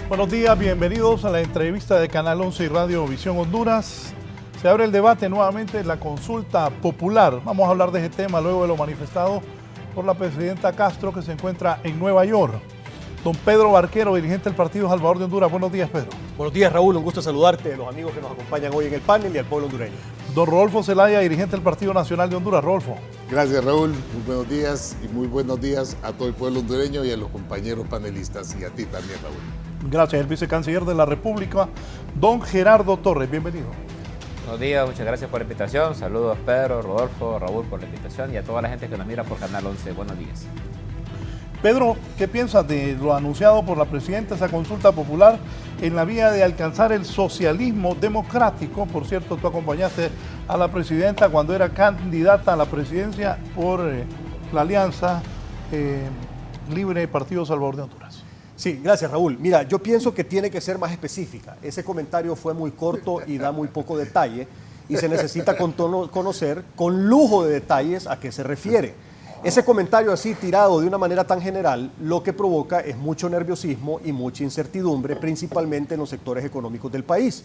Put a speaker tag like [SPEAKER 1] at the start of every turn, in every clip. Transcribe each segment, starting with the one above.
[SPEAKER 1] Buenos días, bienvenidos a la entrevista de Canal 11 y Radio Visión Honduras. Se abre el debate nuevamente en la consulta popular. Vamos a hablar de ese tema luego de lo manifestado por la presidenta Castro, que se encuentra en Nueva York. Don Pedro Barquero, dirigente del Partido Salvador de Honduras. Buenos días, Pedro.
[SPEAKER 2] Buenos días, Raúl. Un gusto saludarte, los amigos que nos acompañan hoy en el panel y al pueblo hondureño.
[SPEAKER 1] Don Rodolfo Zelaya, dirigente del Partido Nacional de Honduras. Rodolfo.
[SPEAKER 3] Gracias, Raúl. Muy buenos días y muy buenos días a todo el pueblo hondureño y a los compañeros panelistas y a ti también, Raúl.
[SPEAKER 1] Gracias, el vicecanciller de la República, don Gerardo Torres. Bienvenido.
[SPEAKER 4] Buenos días, muchas gracias por la invitación. Saludos a Pedro, Rodolfo, Raúl por la invitación y a toda la gente que nos mira por Canal 11. Buenos días.
[SPEAKER 1] Pedro, ¿qué piensas de lo anunciado por la presidenta, esa consulta popular en la vía de alcanzar el socialismo democrático? Por cierto, tú acompañaste a la presidenta cuando era candidata a la presidencia por la Alianza Libre Partido Salvador de Honduras.
[SPEAKER 2] Sí, gracias, Raúl. Mira, yo pienso que tiene que ser más específica. Ese comentario fue muy corto y da muy poco detalle y se necesita conocer con lujo de detalles a qué se refiere. Ese comentario así tirado de una manera tan general lo que provoca es mucho nerviosismo y mucha incertidumbre, principalmente en los sectores económicos del país.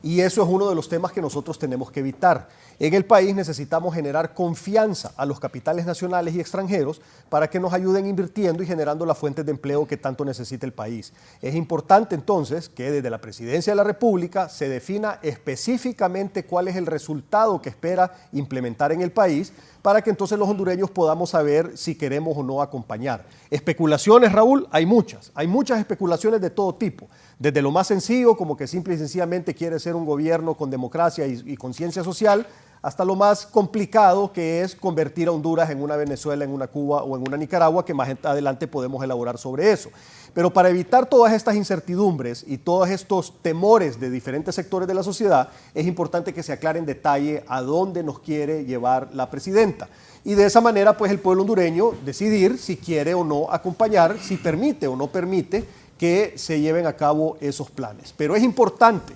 [SPEAKER 2] Y eso es uno de los temas que nosotros tenemos que evitar. En el país necesitamos generar confianza a los capitales nacionales y extranjeros para que nos ayuden invirtiendo y generando las fuentes de empleo que tanto necesita el país. Es importante entonces que desde la Presidencia de la República se defina específicamente cuál es el resultado que espera implementar en el país para que entonces los hondureños podamos saber si queremos o no acompañar. Especulaciones, Raúl, hay muchas especulaciones de todo tipo, desde lo más sencillo, como que simple y sencillamente quiere ser un gobierno con democracia y conciencia social, hasta lo más complicado que es convertir a Honduras en una Venezuela, en una Cuba o en una Nicaragua, que más adelante podemos elaborar sobre eso. Pero para evitar todas estas incertidumbres y todos estos temores de diferentes sectores de la sociedad, es importante que se aclare en detalle a dónde nos quiere llevar la presidenta. Y de esa manera, pues el pueblo hondureño decidir si quiere o no acompañar, si permite o no permite que se lleven a cabo esos planes. Pero es importante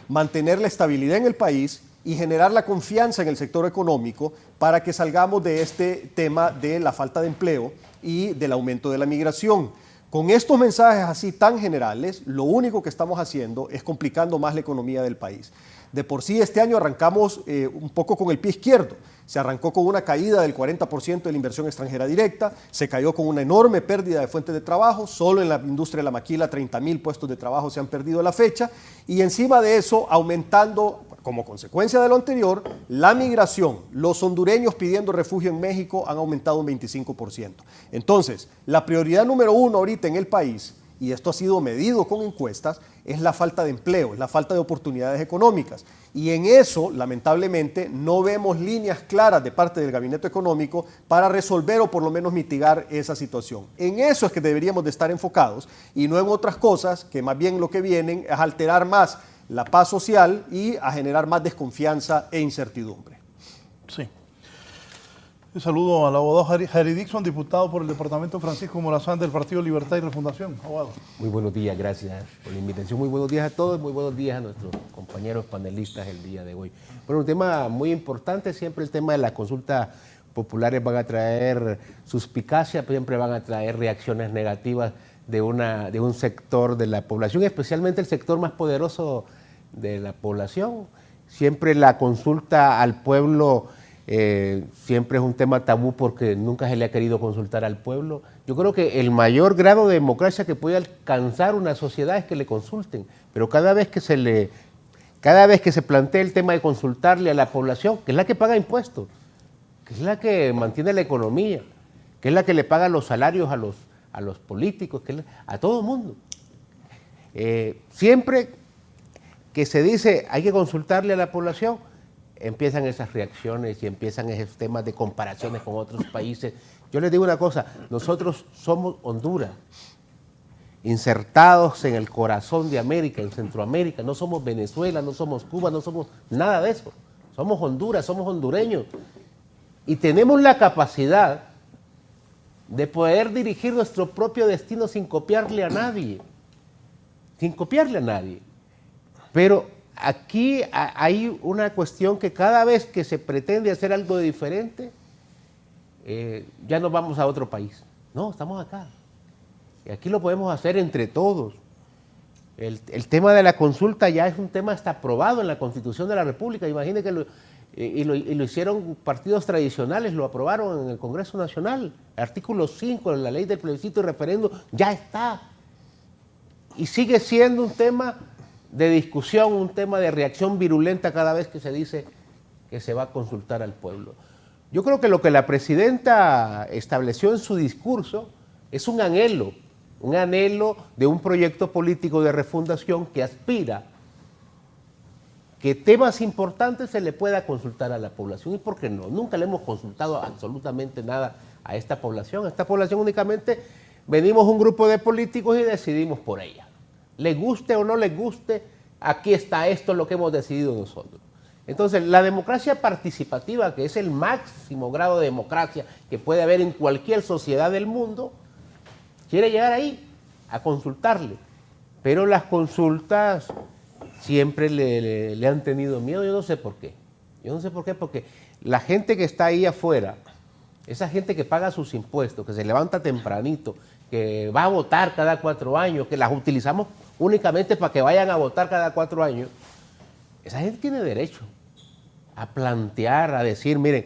[SPEAKER 2] mantener la estabilidad en el país y generar la confianza en el sector económico para que salgamos de este tema de la falta de empleo y del aumento de la migración. Con estos mensajes así tan generales, lo único que estamos haciendo es complicando más la economía del país. De por sí este año arrancamos un poco con el pie izquierdo. Se arrancó con una caída del 40% de la inversión extranjera directa, se cayó con una enorme pérdida de fuentes de trabajo, solo en la industria de la maquila 30,000 puestos de trabajo se han perdido a la fecha, y encima de eso aumentando, como consecuencia de lo anterior, la migración. Los hondureños pidiendo refugio en México han aumentado un 25%. Entonces, la prioridad número uno ahorita en el país, y esto ha sido medido con encuestas, es la falta de empleo, es la falta de oportunidades económicas. Y en eso, lamentablemente, no vemos líneas claras de parte del Gabinete Económico para resolver o por lo menos mitigar esa situación. En eso es que deberíamos de estar enfocados y no en otras cosas que más bien lo que vienen es alterar más la paz social y a generar más desconfianza e incertidumbre.
[SPEAKER 1] Sí. Un saludo al abogado Harry Dixon, diputado por el departamento Francisco Morazán del Partido Libertad y Refundación. Abogado.
[SPEAKER 5] Muy buenos días, gracias por la invitación. Muy buenos días a todos, muy buenos días a nuestros compañeros panelistas el día de hoy. Bueno, un tema muy importante, siempre el tema de las consultas populares van a traer suspicacia, siempre van a traer reacciones negativas de un sector de la población, especialmente el sector más poderoso de la población. Siempre la consulta al pueblo siempre es un tema tabú porque nunca se le ha querido consultar al pueblo. Yo creo que el mayor grado de democracia que puede alcanzar una sociedad es que le consulten, pero cada vez que se plantea el tema de consultarle a la población, que es la que paga impuestos, que es la que mantiene la economía, que es la que le paga los salarios a los políticos, a todo el mundo. Siempre que se dice hay que consultarle a la población, empiezan esas reacciones y empiezan esos temas de comparaciones con otros países. Yo les digo una cosa, nosotros somos Honduras, insertados en el corazón de América, en Centroamérica, no somos Venezuela, no somos Cuba, no somos nada de eso. Somos Honduras, somos hondureños y tenemos la capacidad de poder dirigir nuestro propio destino sin copiarle a nadie, Pero aquí hay una cuestión que cada vez que se pretende hacer algo de diferente, ya nos vamos a otro país. No, estamos acá. Y aquí lo podemos hacer entre todos. El tema de la consulta ya es un tema hasta aprobado en la Constitución de la República. Imagine que lo hicieron partidos tradicionales, lo aprobaron en el Congreso Nacional. Artículo 5 de la ley del plebiscito y referéndum ya está. Y sigue siendo un tema de discusión, un tema de reacción virulenta cada vez que se dice que se va a consultar al pueblo. Yo creo que lo que la presidenta estableció en su discurso es un anhelo de un proyecto político de refundación que aspira que temas importantes se le pueda consultar a la población. ¿Y por qué no? Nunca le hemos consultado absolutamente nada a esta población. A esta población únicamente venimos un grupo de políticos y decidimos por ella. Le guste o no le guste, aquí está esto lo que hemos decidido nosotros. Entonces, la democracia participativa, que es el máximo grado de democracia que puede haber en cualquier sociedad del mundo, quiere llegar ahí a consultarle. Pero las consultas siempre le han tenido miedo, yo no sé por qué. Yo no sé por qué, porque la gente que está ahí afuera, esa gente que paga sus impuestos, que se levanta tempranito, que va a votar cada 4 años, que las utilizamos únicamente para que vayan a votar cada 4 años, esa gente tiene derecho a plantear, a decir, miren,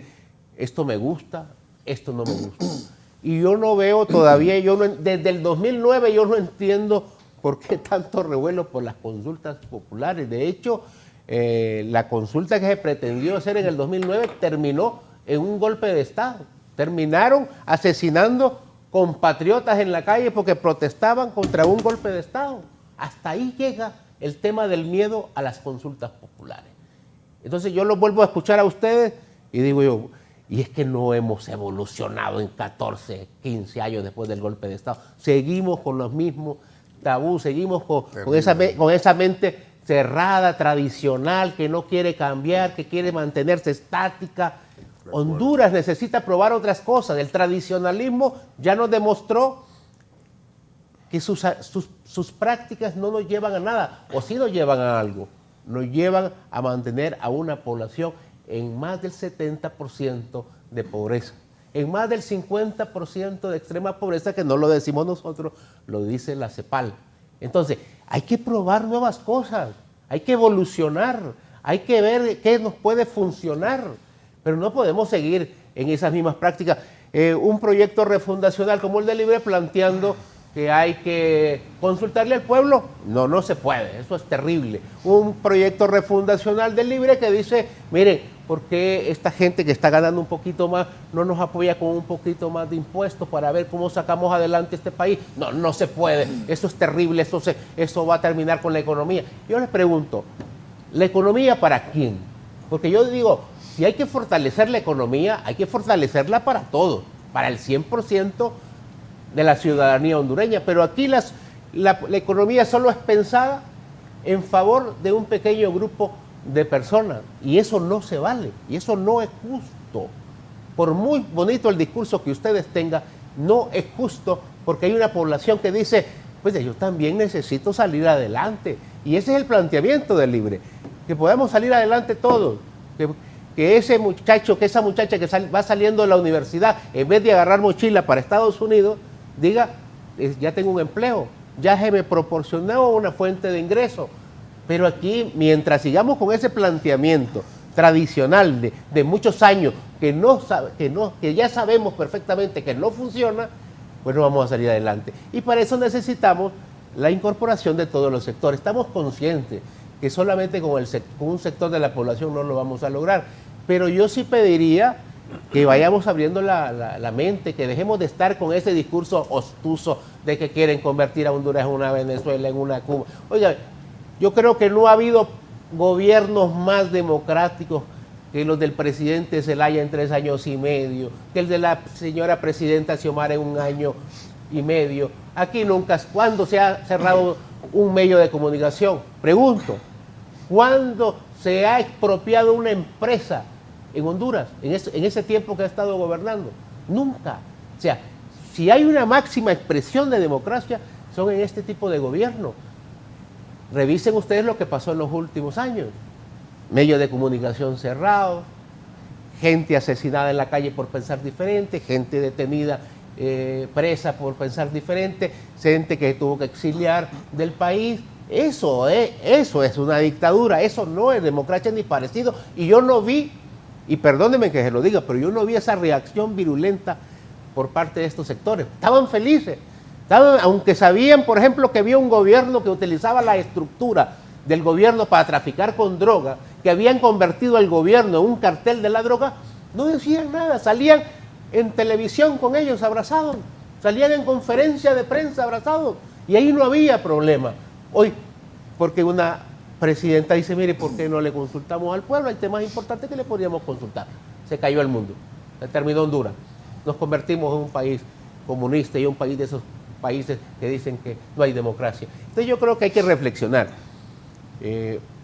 [SPEAKER 5] esto me gusta, esto no me gusta. Y yo no veo todavía, desde el 2009 yo no entiendo por qué tanto revuelo por las consultas populares. De hecho, la consulta que se pretendió hacer en el 2009 terminó en un golpe de Estado. Terminaron asesinando compatriotas en la calle porque protestaban contra un golpe de Estado. Hasta ahí llega el tema del miedo a las consultas populares. Entonces yo los vuelvo a escuchar a ustedes y digo yo, y es que no hemos evolucionado en 14, 15 años después del golpe de Estado. Seguimos con los mismos tabús, seguimos con esa mente cerrada, tradicional, que no quiere cambiar, que quiere mantenerse estática. Honduras necesita probar otras cosas. El tradicionalismo ya nos demostró que sus prácticas no nos llevan a nada, o sí nos llevan a algo, nos llevan a mantener a una población en más del 70% de pobreza, en más del 50% de extrema pobreza, que no lo decimos nosotros, lo dice la CEPAL. Entonces, hay que probar nuevas cosas, hay que evolucionar, hay que ver qué nos puede funcionar, pero no podemos seguir en esas mismas prácticas. Un proyecto refundacional como el de Libre planteando que hay que consultarle al pueblo, no se puede, eso es terrible. Un proyecto refundacional del Libre que dice, miren, ¿por qué esta gente que está ganando un poquito más no nos apoya con un poquito más de impuestos para ver cómo sacamos adelante este país? No se puede, eso es terrible, eso va a terminar con la economía. Yo les pregunto, ¿la economía para quién? Porque yo digo, si hay que fortalecer la economía, hay que fortalecerla para todos, para el 100% de la ciudadanía hondureña, pero aquí la economía solo es pensada en favor de un pequeño grupo de personas, y eso no se vale, y eso no es justo. Por muy bonito el discurso que ustedes tengan, no es justo, porque hay una población que dice, pues yo también necesito salir adelante, y ese es el planteamiento del Libre, que podamos salir adelante todos, que ese muchacho, que esa muchacha que va saliendo de la universidad, en vez de agarrar mochila para Estados Unidos, diga, ya tengo un empleo, ya se me proporcionó una fuente de ingreso. Pero aquí, mientras sigamos con ese planteamiento tradicional de muchos años, que ya sabemos perfectamente que no funciona, pues no vamos a salir adelante. Y para eso necesitamos la incorporación de todos los sectores. Estamos conscientes que solamente con un sector de la población no lo vamos a lograr. Pero yo sí pediría que vayamos abriendo la mente, que dejemos de estar con ese discurso obtuso de que quieren convertir a Honduras en una Venezuela, en una Cuba. Oiga, yo creo que no ha habido gobiernos más democráticos que los del presidente Zelaya en 3 años y medio, que el de la señora presidenta Xiomara en 1 año y medio. Aquí nunca, ¿cuándo se ha cerrado un medio de comunicación? Pregunto, ¿cuándo se ha expropiado una empresa en Honduras, en ese tiempo que ha estado gobernando? Nunca. O sea, si hay una máxima expresión de democracia, son en este tipo de gobierno. Revisen ustedes lo que pasó en los últimos años. Medios de comunicación cerrados, gente asesinada en la calle por pensar diferente, gente detenida, presa por pensar diferente, gente que tuvo que exiliar del país, Eso es una dictadura, eso no es democracia ni parecido. Y yo no vi, y perdónenme que se lo diga, pero yo no vi esa reacción virulenta por parte de estos sectores. Estaban felices, aunque sabían, por ejemplo, que había un gobierno que utilizaba la estructura del gobierno para traficar con droga, que habían convertido al gobierno en un cartel de la droga, no decían nada, salían en televisión con ellos abrazados, salían en conferencia de prensa abrazados, y ahí no había problema. Hoy, porque una presidenta dice, mire, ¿por qué no le consultamos al pueblo? Hay temas importantes que le podríamos consultar. Se cayó el mundo, se terminó Honduras. Nos convertimos en un país comunista y un país de esos países que dicen que no hay democracia. Entonces yo creo que hay que reflexionar.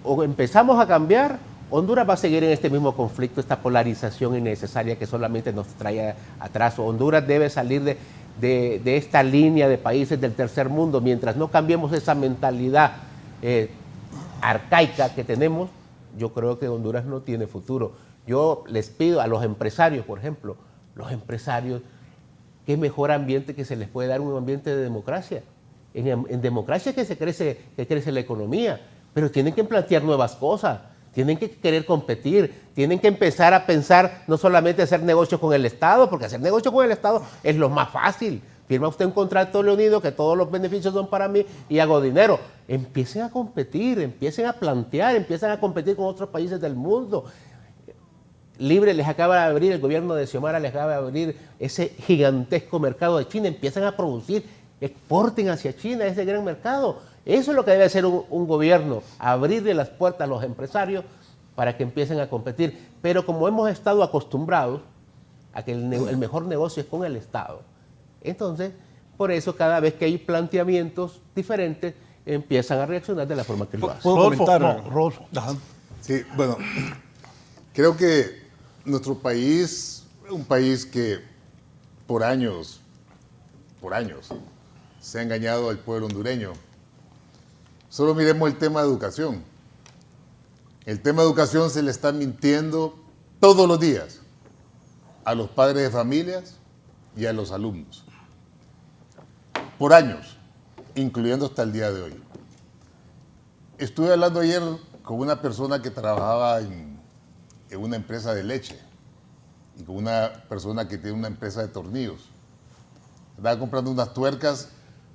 [SPEAKER 5] O empezamos a cambiar, Honduras va a seguir en este mismo conflicto, esta polarización innecesaria que solamente nos trae atraso. Honduras debe salir de esta línea de países del tercer mundo. Mientras no cambiemos esa mentalidad arcaica que tenemos, yo creo que Honduras no tiene futuro. Yo les pido a los empresarios, por ejemplo, los empresarios, qué mejor ambiente que se les puede dar, un ambiente de democracia. En democracia que crece la economía, pero tienen que plantear nuevas cosas, tienen que querer competir, tienen que empezar a pensar no solamente hacer negocios con el Estado, porque hacer negocios con el Estado es lo más fácil. Firma usted un contrato leonido que todos los beneficios son para mí y hago dinero. Empiecen a competir, empiecen a plantear, empiecen a competir con otros países del mundo. Libre les acaba de abrir, el gobierno de Xiomara les acaba de abrir ese gigantesco mercado de China, empiezan a producir, exporten hacia China ese gran mercado. Eso es lo que debe hacer un gobierno, abrirle las puertas a los empresarios para que empiecen a competir. Pero como hemos estado acostumbrados a que el mejor negocio es con el Estado, entonces, por eso cada vez que hay planteamientos diferentes, empiezan a reaccionar de la forma que lo hacen.
[SPEAKER 2] ¿Puedo comentar?
[SPEAKER 1] Rodolfo. Ajá.
[SPEAKER 3] Sí, bueno, creo que nuestro país, un país que por años, se ha engañado al pueblo hondureño. Solo miremos el tema de educación. El tema de educación se le está mintiendo todos los días a los padres de familias y a los alumnos. Por años, incluyendo hasta el día de hoy. Estuve hablando ayer con una persona que trabajaba en una empresa de leche y con una persona que tiene una empresa de tornillos. Estaba comprando unas tuercas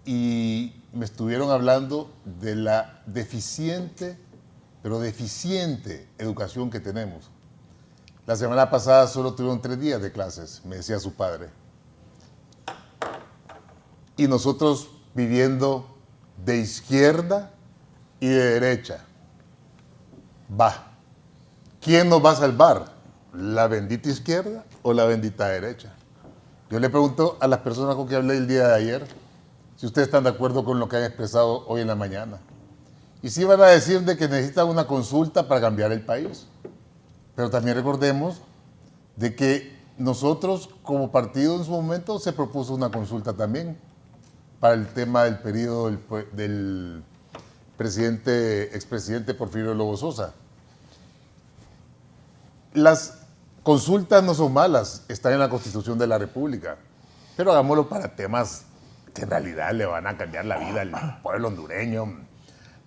[SPEAKER 3] y me estuvieron hablando de la deficiente educación que tenemos. La semana pasada solo tuvieron 3 días de clases, me decía su padre. Y nosotros viviendo de izquierda y de derecha. ¿Quién nos va a salvar? ¿La bendita izquierda o la bendita derecha? Yo le pregunto a las personas con que hablé el día de ayer si ustedes están de acuerdo con lo que han expresado hoy en la mañana. Y sí van a decir de que necesitan una consulta para cambiar el país. Pero también recordemos de que nosotros como partido en su momento se propuso una consulta también para el tema del periodo del expresidente Porfirio Lobo Sosa. Las consultas no son malas, están en la Constitución de la República, pero hagámoslo para temas que en realidad le van a cambiar la vida al pueblo hondureño.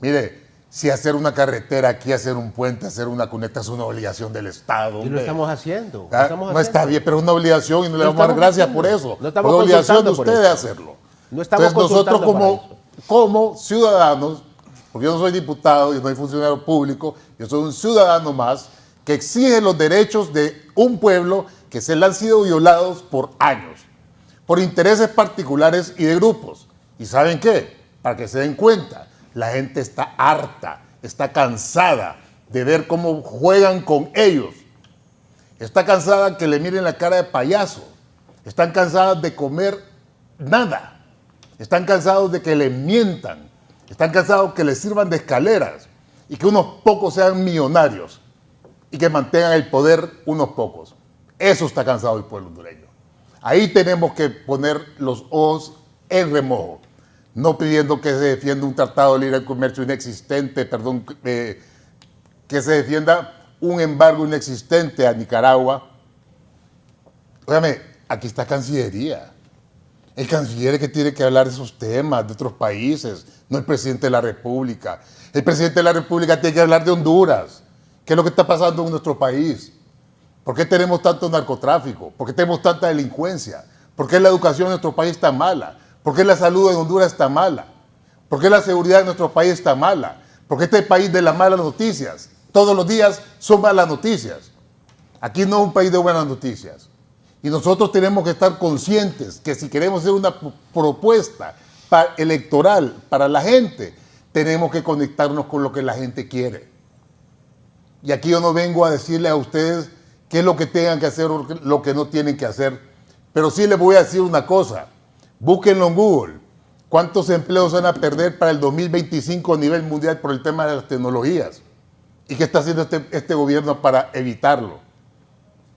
[SPEAKER 3] Mire, si hacer una carretera aquí, hacer un puente, hacer una cuneta es una obligación del Estado.
[SPEAKER 5] Y lo estamos haciendo.
[SPEAKER 3] No está bien, pero es una obligación y no le vamos a dar gracias por eso.
[SPEAKER 5] No
[SPEAKER 3] es una obligación de ustedes hacerlo.
[SPEAKER 5] No estamos
[SPEAKER 3] Entonces nosotros
[SPEAKER 5] consultando
[SPEAKER 3] como ciudadanos, porque yo no soy diputado, yo no soy funcionario público, yo soy un ciudadano más que exige los derechos de un pueblo que se le han sido violados por años, por intereses particulares y de grupos. ¿Y saben qué? Para que se den cuenta, la gente está harta, está cansada de ver cómo juegan con ellos. Está cansada que le miren la cara de payaso. Están cansadas de comer nada. Están cansados de que le mientan. Están cansados que les sirvan de escaleras y que unos pocos sean millonarios y que mantengan el poder unos pocos. Eso está cansado el pueblo hondureño. Ahí tenemos que poner los ojos en remojo, no pidiendo que se defienda un tratado de libre comercio inexistente, que se defienda un embargo inexistente a Nicaragua. Óigame, aquí está Cancillería. El canciller es que tiene que hablar de esos temas, de otros países, no el presidente de la República. El presidente de la República tiene que hablar de Honduras. ¿Qué es lo que está pasando en nuestro país? ¿Por qué tenemos tanto narcotráfico? ¿Por qué tenemos tanta delincuencia? ¿Por qué la educación en nuestro país está mala? ¿Por qué la salud en Honduras está mala? ¿Por qué la seguridad en nuestro país está mala? ¿Por qué este país de las malas noticias? Todos los días son malas noticias. Aquí no es un país de buenas noticias. Y nosotros tenemos que estar conscientes que si queremos hacer una propuesta electoral para la gente, tenemos que conectarnos con lo que la gente quiere. Y aquí yo no vengo a decirle a ustedes qué es lo que tengan que hacer o lo que no tienen que hacer. Pero sí les voy a decir una cosa. Búsquenlo en Google. ¿Cuántos empleos van a perder para el 2025 a nivel mundial por el tema de las tecnologías? ¿Y qué está haciendo este gobierno para evitarlo?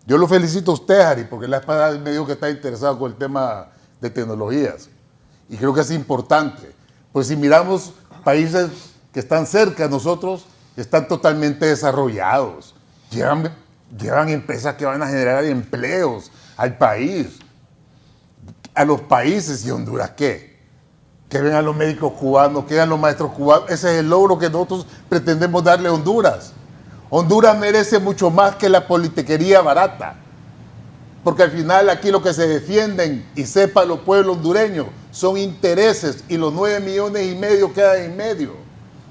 [SPEAKER 3] Yo lo felicito a usted, Harry, porque la vez pasada me dijo que está interesado con el tema de tecnologías. Y creo que es importante. Pues si miramos países que están cerca de nosotros, están totalmente desarrollados. Llevan empresas que van a generar empleos al país, a los países. ¿Y Honduras qué? Que vengan los médicos cubanos, que vengan los maestros cubanos. Ese es el logro que nosotros pretendemos darle a Honduras. Honduras merece mucho más que la politiquería barata, porque al final aquí lo que se defienden, y sepan los pueblos hondureños, son intereses, y los 9,5 millones quedan en medio.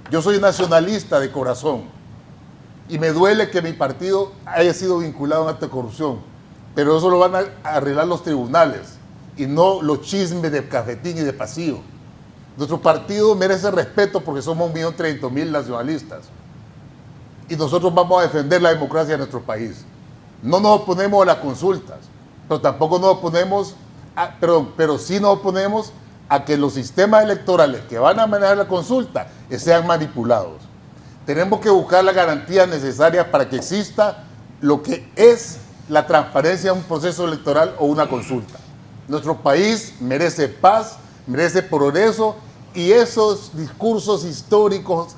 [SPEAKER 3] Yo soy nacionalista de corazón y me duele que mi partido haya sido vinculado a esta corrupción, pero eso lo van a arreglar los tribunales y no los chismes de cafetín y de pasillo. Nuestro partido merece respeto porque somos 1.030.000 nacionalistas y nosotros vamos a defender la democracia de nuestro país. No nos oponemos a las consultas, pero tampoco nos oponemos, pero sí nos oponemos a que los sistemas electorales que van a manejar la consulta sean manipulados. Tenemos que buscar las garantías necesarias para que exista lo que es la transparencia de un proceso electoral o una consulta. Nuestro país merece paz, merece progreso, y esos discursos históricos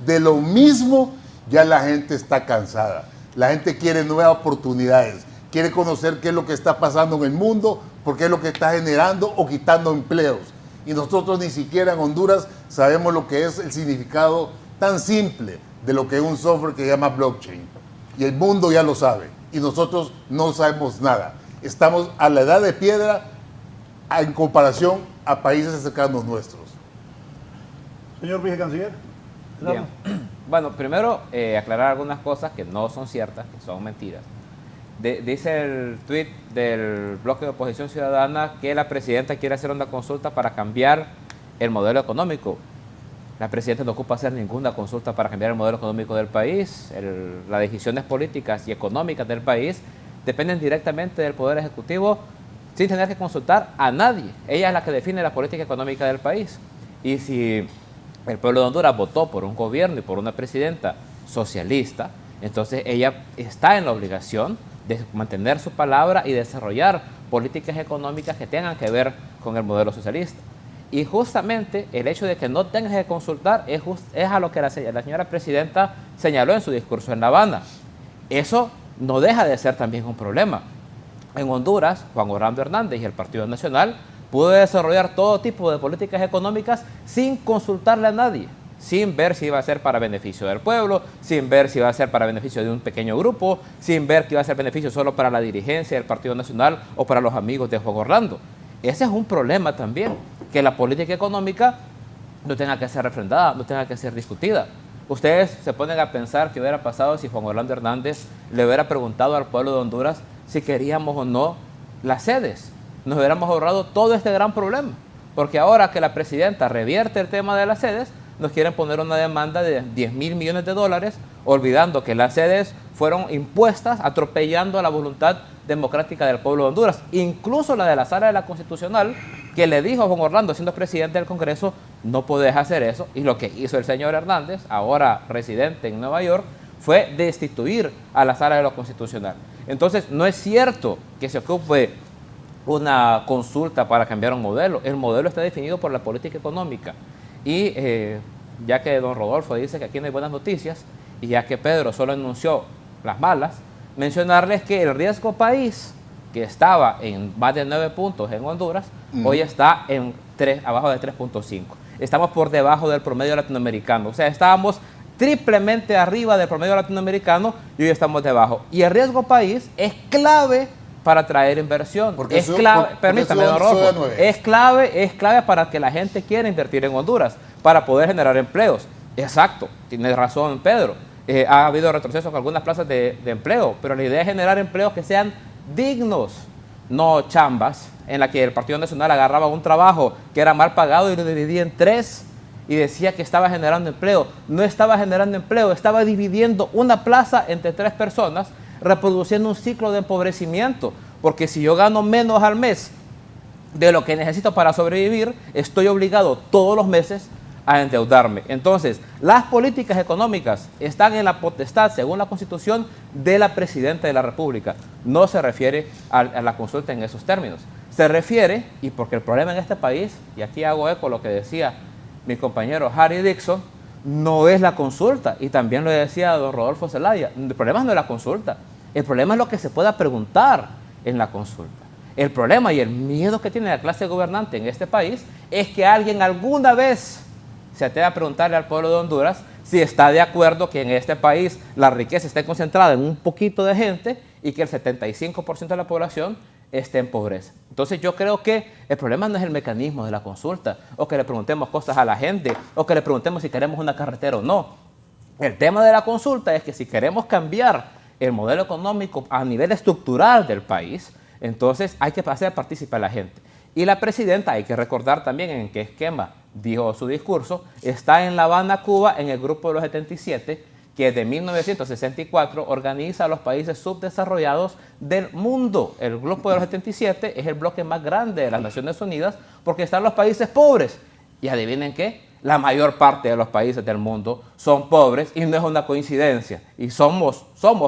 [SPEAKER 3] de lo mismo ya la gente está cansada. La gente quiere nuevas oportunidades, quiere conocer qué es lo que está pasando en el mundo, porque es lo que está generando o quitando empleos. Y nosotros ni siquiera en Honduras sabemos lo que es el significado tan simple de lo que es un software que se llama blockchain. Y el mundo ya lo sabe, y nosotros no sabemos nada. Estamos a la edad de piedra en comparación a países cercanos nuestros.
[SPEAKER 1] Señor vicecanciller.
[SPEAKER 4] Bien. Bueno, primero aclarar algunas cosas que no son ciertas, que son mentiras. Dice el tuit del bloque de Oposición Ciudadana que la presidenta quiere hacer una consulta para cambiar el modelo económico. La presidenta no ocupa hacer ninguna consulta para cambiar el modelo económico del país. Las decisiones políticas y económicas del país dependen directamente del Poder Ejecutivo sin tener que consultar a nadie. Ella es la que define la política económica del país. Y si el pueblo de Honduras votó por un gobierno y por una presidenta socialista, entonces ella está en la obligación de mantener su palabra y desarrollar políticas económicas que tengan que ver con el modelo socialista. Y justamente el hecho de que no tengas que consultar es a lo que la señora presidenta señaló en su discurso en La Habana. Eso no deja de ser también un problema. En Honduras, Juan Orlando Hernández y el Partido Nacional pudo desarrollar todo tipo de políticas económicas sin consultarle a nadie, sin ver si iba a ser para beneficio del pueblo, sin ver si iba a ser para beneficio de un pequeño grupo, sin ver que iba a ser beneficio solo para la dirigencia del Partido Nacional o para los amigos de Juan Orlando. Ese es un problema también, que la política económica no tenga que ser refrendada, no tenga que ser discutida. Ustedes se ponen a pensar qué hubiera pasado si Juan Orlando Hernández le hubiera preguntado al pueblo de Honduras si queríamos o no las sedes. Nos hubiéramos ahorrado todo este gran problema, porque ahora que la presidenta revierte el tema de las sedes, nos quieren poner una demanda de 10,000 millones de dólares, olvidando que las sedes fueron impuestas atropellando a la voluntad democrática del pueblo de Honduras, incluso la de la Sala de la Constitucional, que le dijo a Juan Orlando, siendo presidente del Congreso, no podés hacer eso, y lo que hizo el señor Hernández, ahora residente en Nueva York, fue destituir a la Sala de la Constitucional. Entonces, no es cierto que se ocupe una consulta para cambiar un modelo. El modelo está definido por la política económica. Y ya que don Rodolfo dice que aquí no hay buenas noticias, y ya que Pedro solo anunció las malas, mencionarles que el riesgo país que estaba en más de 9 puntos en Honduras, hoy está en abajo de 3.5. Estamos por debajo del promedio latinoamericano. O sea, estábamos triplemente arriba del promedio latinoamericano y hoy estamos debajo. Y el riesgo país es clave para atraer inversión.
[SPEAKER 3] Porque
[SPEAKER 4] es clave, permítame, don Rodolfo, es clave para que la gente quiera invertir en Honduras, para poder generar empleos. Exacto, tiene razón Pedro. Ha habido retrocesos en algunas plazas de empleo, pero la idea es generar empleos que sean dignos, no chambas, en la que el Partido Nacional agarraba un trabajo que era mal pagado y lo dividía en 3 y decía que estaba generando empleo. No estaba generando empleo, estaba dividiendo una plaza entre 3 personas, reproduciendo un ciclo de empobrecimiento, porque si yo gano menos al mes de lo que necesito para sobrevivir, estoy obligado todos los meses a endeudarme. Entonces, las políticas económicas están en la potestad, según la Constitución, de la Presidenta de la República. No se refiere a la consulta en esos términos. Se refiere, y porque el problema en este país, y aquí hago eco a lo que decía mi compañero Harry Dixon, no es la consulta, y también lo decía don Rodolfo Zelaya, el problema no es la consulta, el problema es lo que se pueda preguntar en la consulta. El problema y el miedo que tiene la clase gobernante en este país es que alguien alguna vez se atreva a preguntarle al pueblo de Honduras si está de acuerdo que en este país la riqueza esté concentrada en un poquito de gente y que el 75% de la población esté en pobreza. Entonces yo creo que el problema no es el mecanismo de la consulta, o que le preguntemos cosas a la gente, o que le preguntemos si queremos una carretera o no. El tema de la consulta es que si queremos cambiar el modelo económico a nivel estructural del país, entonces hay que hacer participar a la gente. Y la presidenta, hay que recordar también en qué esquema dijo su discurso, está en La Habana, Cuba, en el Grupo de los 77, que desde 1964 organiza a los países subdesarrollados del mundo. El Grupo de los 77 es el bloque más grande de las Naciones Unidas porque están los países pobres. Y adivinen qué, la mayor parte de los países del mundo son pobres y no es una coincidencia. Y somos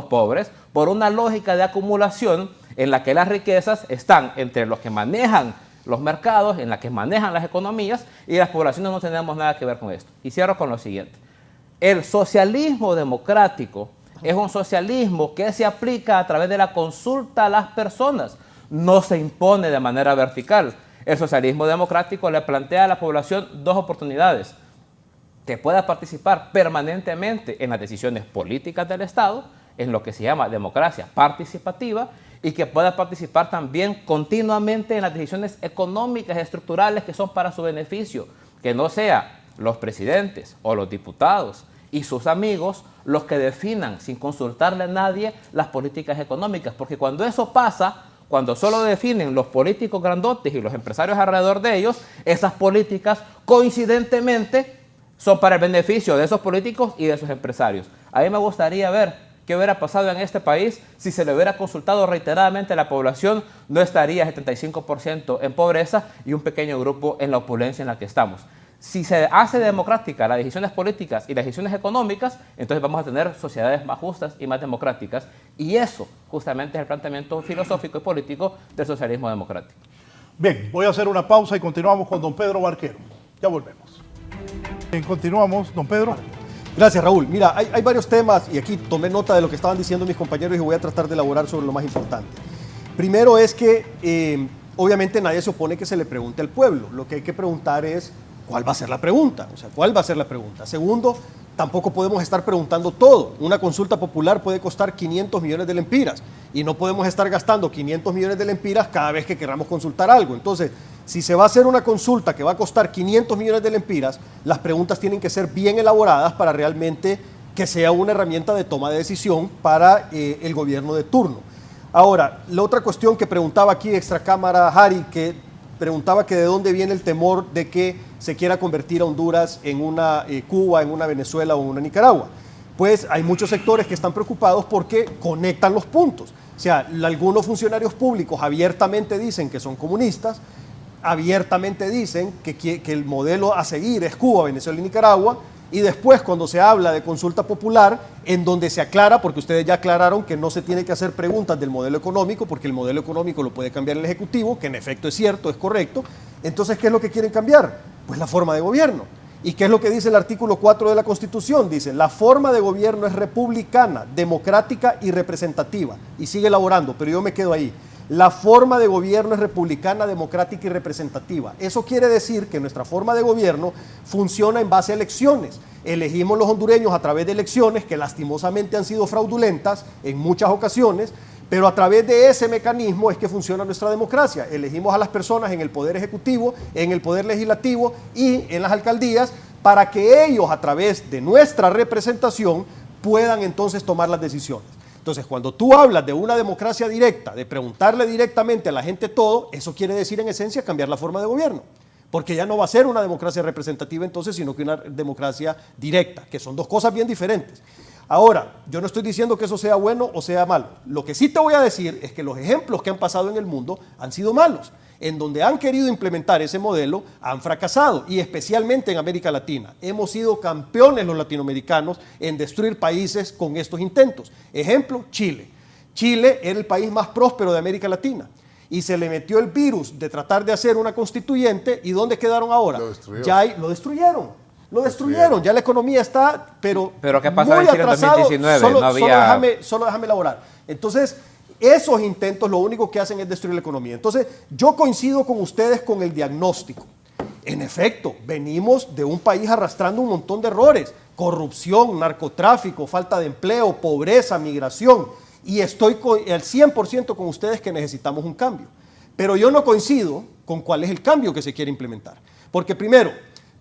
[SPEAKER 4] pobres por una lógica de acumulación en la que las riquezas están entre los que manejan los mercados, en la que manejan las economías, y las poblaciones no tenemos nada que ver con esto. Y cierro con lo siguiente. El socialismo democrático es un socialismo que se aplica a través de la consulta a las personas, no se impone de manera vertical. El socialismo democrático le plantea a la población 2 oportunidades: que pueda participar permanentemente en las decisiones políticas del Estado, en lo que se llama democracia participativa, y que pueda participar también continuamente en las decisiones económicas y estructurales que son para su beneficio, que no sea los presidentes o los diputados y sus amigos los que definan sin consultarle a nadie las políticas económicas, porque cuando eso pasa, cuando solo definen los políticos grandotes y los empresarios alrededor de ellos, esas políticas coincidentemente son para el beneficio de esos políticos y de esos empresarios. A mí me gustaría ver qué hubiera pasado en este país si se le hubiera consultado reiteradamente a la población. No estaría el 75% en pobreza y un pequeño grupo en la opulencia en la que estamos. Si se hace democrática las decisiones políticas y las decisiones económicas, entonces vamos a tener sociedades más justas y más democráticas. Y eso justamente es el planteamiento filosófico y político del socialismo democrático.
[SPEAKER 1] Bien, voy a hacer una pausa y continuamos con don Pedro Barquero. Ya volvemos. Bien, continuamos, don Pedro.
[SPEAKER 2] Gracias, Raúl. Mira, hay varios temas y aquí tomé nota de lo que estaban diciendo mis compañeros y voy a tratar de elaborar sobre lo más importante. Primero es que obviamente nadie se opone que se le pregunte al pueblo. Lo que hay que preguntar es cuál va a ser la pregunta. O sea, ¿cuál va a ser la pregunta? Segundo, tampoco podemos estar preguntando todo. Una consulta popular puede costar 500 millones de lempiras y no podemos estar gastando 500 millones de lempiras cada vez que queramos consultar algo. Entonces, si se va a hacer una consulta que va a costar 500 millones de lempiras, las preguntas tienen que ser bien elaboradas para realmente que sea una herramienta de toma de decisión para el gobierno de turno. Ahora, la otra cuestión que preguntaba aquí extracámara Harry, que preguntaba que de dónde viene el temor de que se quiera convertir a Honduras en una Cuba, en una Venezuela o en una Nicaragua. Pues hay muchos sectores que están preocupados porque conectan los puntos. O sea, algunos funcionarios públicos abiertamente dicen que son comunistas, abiertamente dicen que el modelo a seguir es Cuba, Venezuela y Nicaragua, y después cuando se habla de consulta popular, en donde se aclara, porque ustedes ya aclararon que no se tiene que hacer preguntas del modelo económico, porque el modelo económico lo puede cambiar el Ejecutivo, que en efecto es cierto, es correcto. Entonces, ¿qué es lo que quieren cambiar? Pues la forma de gobierno. ¿Y qué es lo que dice el artículo 4 de la Constitución? Dice, la forma de gobierno es republicana, democrática y representativa. Y sigue elaborando, pero yo me quedo ahí. La forma de gobierno es republicana, democrática y representativa. Eso quiere decir que nuestra forma de gobierno funciona en base a elecciones. Elegimos los hondureños a través de elecciones que lastimosamente han sido fraudulentas en muchas ocasiones, pero a través de ese mecanismo es que funciona nuestra democracia. Elegimos a las personas en el poder ejecutivo, en el poder legislativo y en las alcaldías para que ellos, a través de nuestra representación, puedan entonces tomar las decisiones. Entonces, cuando tú hablas de una democracia directa, de preguntarle directamente a la gente todo, eso quiere decir en esencia cambiar la forma de gobierno. Porque ya no va a ser una democracia representativa entonces, sino que una democracia directa, que son dos cosas bien diferentes. Ahora, yo no estoy diciendo que eso sea bueno o sea malo. Lo que sí te voy a decir es que los ejemplos que han pasado en el mundo han sido malos. En donde han querido implementar ese modelo, han fracasado, y especialmente en América Latina. Hemos sido campeones los latinoamericanos en destruir países con estos intentos. Ejemplo, Chile. Chile era el país más próspero de América Latina. Y se le metió el virus de tratar de hacer una constituyente, ¿y dónde quedaron ahora? Lo destruyeron. Ya la economía está, pero
[SPEAKER 4] ¿qué pasó en Chile en 2019?
[SPEAKER 2] Solo déjame elaborar. Entonces, esos intentos lo único que hacen es destruir la economía. Entonces, yo coincido con ustedes con el diagnóstico. En efecto, venimos de un país arrastrando un montón de errores. Corrupción, narcotráfico, falta de empleo, pobreza, migración. Y estoy al 100% con ustedes que necesitamos un cambio. Pero yo no coincido con cuál es el cambio que se quiere implementar. Porque primero,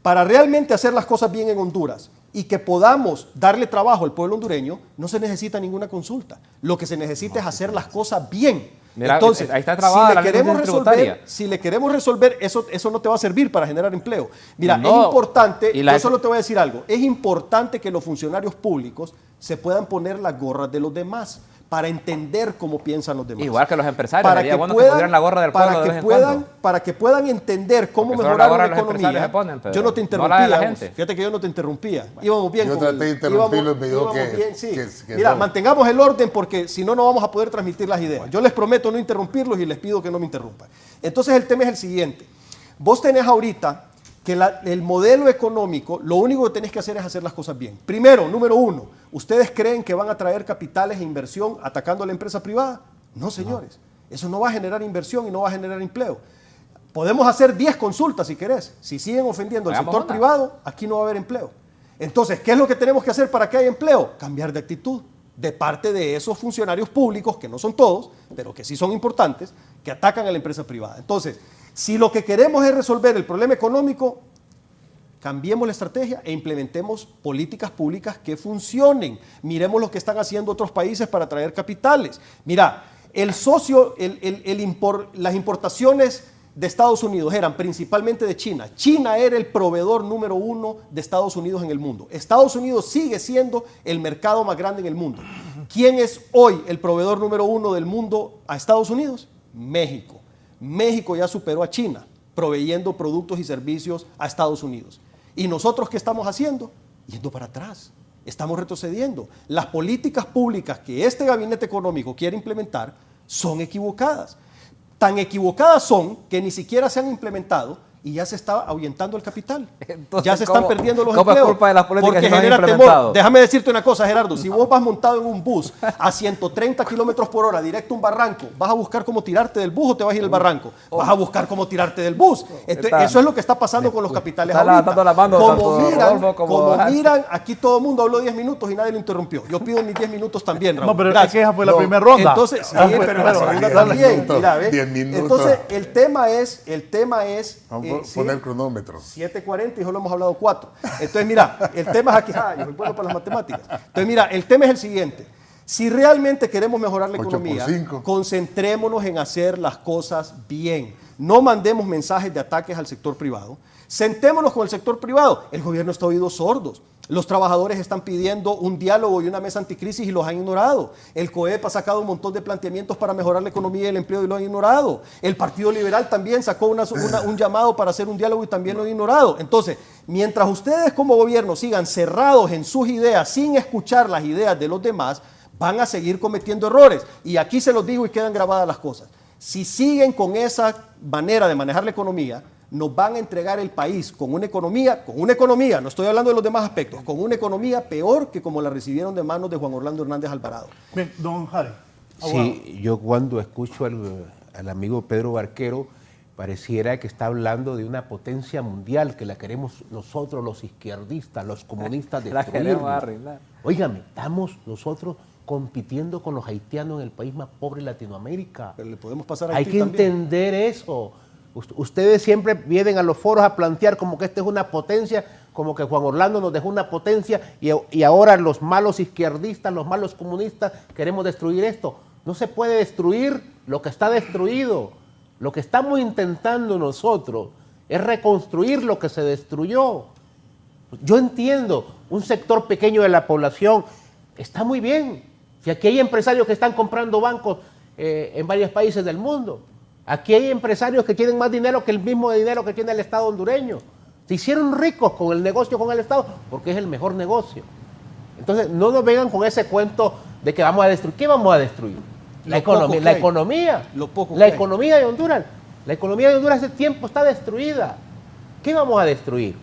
[SPEAKER 2] para realmente hacer las cosas bien en Honduras y que podamos darle trabajo al pueblo hondureño, no se necesita ninguna consulta. Lo que se necesita es hacer las cosas bien.
[SPEAKER 4] Mira,
[SPEAKER 2] entonces,
[SPEAKER 4] ahí está trabada la ley tributaria.
[SPEAKER 2] si le queremos resolver, eso no te va a servir para generar empleo. Mira,
[SPEAKER 4] No.
[SPEAKER 2] es importante,
[SPEAKER 4] Y
[SPEAKER 2] yo solo te voy a decir algo, es importante que los funcionarios públicos se puedan poner las gorras de los demás para entender cómo piensan los demás.
[SPEAKER 4] Igual que los empresarios, sería bueno que pusieran la gorra del pueblo de vez en cuando.
[SPEAKER 2] Para que puedan entender cómo
[SPEAKER 4] Porque solo
[SPEAKER 2] mejorar
[SPEAKER 4] la gorra
[SPEAKER 2] la
[SPEAKER 4] los empresarios
[SPEAKER 2] economía.
[SPEAKER 4] se ponen, pero
[SPEAKER 2] Yo no te
[SPEAKER 4] no
[SPEAKER 2] interrumpía.
[SPEAKER 4] la de la
[SPEAKER 2] vos.
[SPEAKER 4] gente.
[SPEAKER 2] Fíjate que yo no te interrumpía. Íbamos bien.
[SPEAKER 3] Yo traté de interrumpirlo y me dijo que-
[SPEAKER 2] bien, sí.
[SPEAKER 3] que
[SPEAKER 2] Mira,
[SPEAKER 3] no.
[SPEAKER 2] mantengamos el orden porque si no, no vamos a poder transmitir las ideas. Yo les prometo no interrumpirlos y les pido que no me interrumpan. Entonces el tema es el siguiente. Vos tenés ahorita que el modelo económico, lo único que tenés que hacer es hacer las cosas bien. Primero, número uno, ¿ustedes creen que van a traer capitales e inversión atacando a la empresa privada? No, señores. Eso no va a generar inversión y no va a generar empleo. Podemos hacer 10 consultas si querés. Si siguen ofendiendo al
[SPEAKER 4] Hagamos
[SPEAKER 2] sector
[SPEAKER 4] una.
[SPEAKER 2] privado, aquí no va a haber empleo. Entonces, ¿qué es lo que tenemos que hacer para que haya empleo? Cambiar de actitud de parte de esos funcionarios públicos, que no son todos, pero que sí son importantes, que atacan a la empresa privada. Entonces, si lo que queremos es resolver el problema económico, cambiemos la estrategia e implementemos políticas públicas que funcionen. Miremos lo que están haciendo otros países para traer capitales. Mira, las importaciones de Estados Unidos eran principalmente de China. China era el proveedor número 1 de Estados Unidos en el mundo. Estados Unidos sigue siendo el mercado más grande en el mundo. ¿Quién es hoy el proveedor número 1 del mundo a Estados Unidos? México. México ya superó a China, proveyendo productos y servicios a Estados Unidos. ¿Y nosotros qué estamos haciendo? Yendo para atrás. Estamos retrocediendo. Las políticas públicas que este gabinete económico quiere implementar son equivocadas. Tan equivocadas son que ni siquiera se han implementado y ya se está ahuyentando el capital.
[SPEAKER 4] Entonces,
[SPEAKER 2] ya se están
[SPEAKER 4] ¿cómo-
[SPEAKER 2] perdiendo los
[SPEAKER 4] cómo es
[SPEAKER 2] empleos.
[SPEAKER 4] culpa de las políticas
[SPEAKER 2] porque
[SPEAKER 4] que no han
[SPEAKER 2] genera
[SPEAKER 4] implementado?
[SPEAKER 2] temor. Déjame decirte una cosa, Gerardo. Si vos vas montado en un bus a 130 kilómetros por hora directo a un barranco, ¿vas a buscar cómo tirarte del bus o te vas a ir al barranco? Vas a buscar cómo tirarte del bus. Entonces, eso es lo que está pasando con los capitales
[SPEAKER 4] Está
[SPEAKER 2] ahorita.
[SPEAKER 4] levantando la mano tanto Rodolfo como Hans.
[SPEAKER 2] miran, aquí todo el mundo habló 10 minutos y nadie lo interrumpió. Yo pido mis 10 minutos también, Raúl.
[SPEAKER 1] No, pero
[SPEAKER 2] Gracias.
[SPEAKER 1] es que esa fue la
[SPEAKER 3] No,
[SPEAKER 1] primera ronda.
[SPEAKER 2] Entonces, sí,
[SPEAKER 1] Ah,
[SPEAKER 2] pero en la segunda
[SPEAKER 3] 10
[SPEAKER 2] también.
[SPEAKER 3] minutos,
[SPEAKER 2] Mira, ¿ves?
[SPEAKER 3] 10 minutos.
[SPEAKER 2] Entonces, el tema es
[SPEAKER 3] Vamos a
[SPEAKER 2] sí,
[SPEAKER 3] poner cronómetro.
[SPEAKER 2] 7:40 y solo hemos hablado 4. Entonces, mira, el tema es aquí. Yo soy bueno para las matemáticas. Entonces, mira, el tema es el siguiente. Si realmente queremos mejorar la
[SPEAKER 3] 8 por
[SPEAKER 2] economía,
[SPEAKER 3] 5.
[SPEAKER 2] concentrémonos en hacer las cosas bien. No mandemos mensajes de ataques al sector privado. Sentémonos con el sector privado. El gobierno está a oídos sordos. Los trabajadores están pidiendo un diálogo y una mesa anticrisis y los han ignorado. El COEP ha sacado un montón de planteamientos para mejorar la economía y el empleo y lo han ignorado. El Partido Liberal también sacó un llamado para hacer un diálogo y también lo han ignorado. Entonces, mientras ustedes como gobierno sigan cerrados en sus ideas sin escuchar las ideas de los demás, van a seguir cometiendo errores. Y aquí se los digo y quedan grabadas las cosas. Si siguen con esa manera de manejar la economía, nos van a entregar el país con una economía, no estoy hablando de los demás aspectos, con una economía peor que como la recibieron de manos de Juan Orlando Hernández Alvarado.
[SPEAKER 1] Bien, don Jare. abogado.
[SPEAKER 5] Sí, yo cuando escucho al amigo Pedro Barquero, pareciera que está hablando de una potencia mundial que la queremos nosotros los izquierdistas, los comunistas
[SPEAKER 4] La
[SPEAKER 5] destruir.
[SPEAKER 4] queremos arruinar.
[SPEAKER 5] Óigame, estamos nosotros compitiendo con los haitianos en el país más pobre de Latinoamérica.
[SPEAKER 2] Pero le podemos pasar a
[SPEAKER 5] Hay
[SPEAKER 2] Haití
[SPEAKER 5] que
[SPEAKER 2] también.
[SPEAKER 5] entender eso. Ustedes siempre vienen a los foros a plantear como que esta es una potencia, como que Juan Orlando nos dejó una potencia y ahora los malos izquierdistas, los malos comunistas queremos destruir esto. No se puede destruir lo que está destruido. Lo que estamos intentando nosotros es reconstruir lo que se destruyó. Yo entiendo, un sector pequeño de la población está muy bien. Si aquí hay empresarios que están comprando bancos en varios países del mundo. Aquí hay empresarios que tienen más dinero que el mismo dinero que tiene el Estado hondureño. Se hicieron ricos con el negocio con el Estado porque es el mejor negocio. Entonces, no nos vengan con ese cuento de que vamos a destruir. ¿Qué vamos a destruir? La economía.
[SPEAKER 2] Lo poco
[SPEAKER 5] La
[SPEAKER 2] que hay.
[SPEAKER 5] economía de Honduras. La economía de Honduras hace tiempo está destruida. ¿Qué vamos a destruir?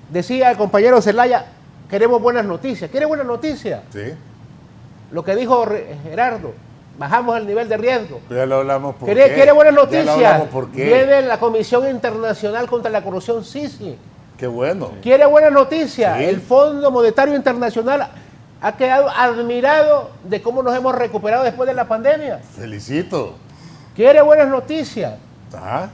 [SPEAKER 5] Decía el compañero Zelaya, queremos buenas noticias. ¿Quiere buenas noticias?
[SPEAKER 3] Sí.
[SPEAKER 5] Lo que dijo Gerardo, bajamos el nivel de riesgo.
[SPEAKER 3] Ya lo hablamos por
[SPEAKER 5] ¿Quiere,
[SPEAKER 3] qué.
[SPEAKER 5] quiere buenas
[SPEAKER 3] Ya lo
[SPEAKER 5] noticias?
[SPEAKER 3] hablamos por qué.
[SPEAKER 5] Viene la Comisión Internacional contra la Corrupción, SISI.
[SPEAKER 3] Qué bueno.
[SPEAKER 5] ¿Quiere buenas noticias?
[SPEAKER 3] Sí.
[SPEAKER 5] El Fondo Monetario Internacional ha quedado admirado de cómo nos hemos recuperado después de la pandemia.
[SPEAKER 3] Felicito.
[SPEAKER 5] ¿Quiere buenas noticias?
[SPEAKER 3] Ah,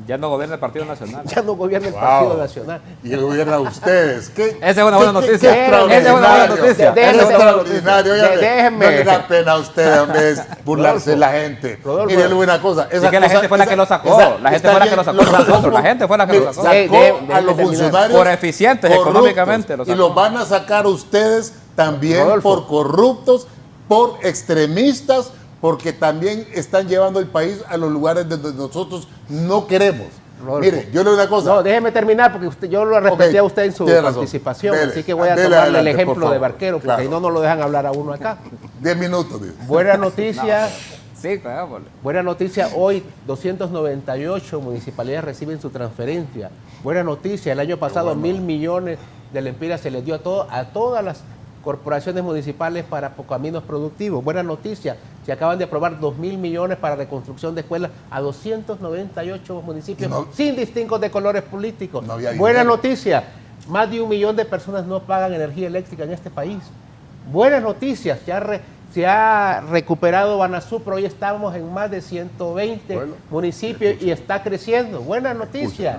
[SPEAKER 4] Ya no gobierna el Partido Nacional.
[SPEAKER 5] Ya no gobierna el
[SPEAKER 3] Wow.
[SPEAKER 5] Partido Nacional.
[SPEAKER 3] y el gobierno a ustedes. ¿Qué?
[SPEAKER 4] Esa es una buena
[SPEAKER 3] qué
[SPEAKER 4] noticia.
[SPEAKER 3] extraordinario.
[SPEAKER 4] Esa es una buena noticia.
[SPEAKER 5] De-
[SPEAKER 3] Es
[SPEAKER 5] déjeme-
[SPEAKER 3] extraordinario. óigame.
[SPEAKER 5] déjeme-
[SPEAKER 3] No le da pena a usted, hombre, es burlarse de la
[SPEAKER 5] Rodolfo,
[SPEAKER 3] gente.
[SPEAKER 5] Rodolfo.
[SPEAKER 3] Mire una cosa.
[SPEAKER 4] Es que la gente fue la que lo sacó. La gente fue la que lo sacó. Nosotros, la gente fue la que lo
[SPEAKER 3] Mire,
[SPEAKER 4] sacó.
[SPEAKER 3] Sacó
[SPEAKER 5] Déjeme
[SPEAKER 3] a los
[SPEAKER 5] terminar.
[SPEAKER 3] funcionarios
[SPEAKER 4] Por eficientes
[SPEAKER 3] corruptos,
[SPEAKER 4] económicamente lo
[SPEAKER 3] y
[SPEAKER 4] sacó.
[SPEAKER 3] los van a sacar ustedes también
[SPEAKER 5] Rodolfo.
[SPEAKER 3] por corruptos, por extremistas, porque también están llevando el país a los lugares donde nosotros no queremos.
[SPEAKER 5] Rodolfo.
[SPEAKER 3] Mire, yo le digo una cosa.
[SPEAKER 5] No, déjeme terminar porque yo lo respeté
[SPEAKER 3] Ok,
[SPEAKER 5] a usted en su
[SPEAKER 3] tiene razón.
[SPEAKER 5] participación,
[SPEAKER 3] Dele,
[SPEAKER 5] así que voy a
[SPEAKER 3] dele
[SPEAKER 5] tomarle el
[SPEAKER 3] adelante,
[SPEAKER 5] ejemplo
[SPEAKER 3] por favor.
[SPEAKER 5] de Barquero, porque
[SPEAKER 3] Claro.
[SPEAKER 5] si no, no lo dejan hablar a uno acá.
[SPEAKER 3] 10 minutos, digo.
[SPEAKER 5] Buena noticia,
[SPEAKER 4] Sí, claro.
[SPEAKER 5] buena noticia, hoy 298 municipalidades reciben su transferencia. Buena noticia, el año pasado 1.000 millones de lempiras se les dio a todas las corporaciones municipales para caminos productivos. Buena noticia, se acaban de aprobar 2.000 millones para reconstrucción de escuelas a 298 municipios
[SPEAKER 3] No.
[SPEAKER 5] sin distingos de colores políticos.
[SPEAKER 3] No había
[SPEAKER 5] Buena
[SPEAKER 3] dinero.
[SPEAKER 5] noticia, más de 1 millón de personas no pagan energía eléctrica en este país. Buenas noticias, se ha recuperado Banasupro, hoy estamos en más de 120
[SPEAKER 3] Bueno,
[SPEAKER 5] municipios y está creciendo. Buena noticia.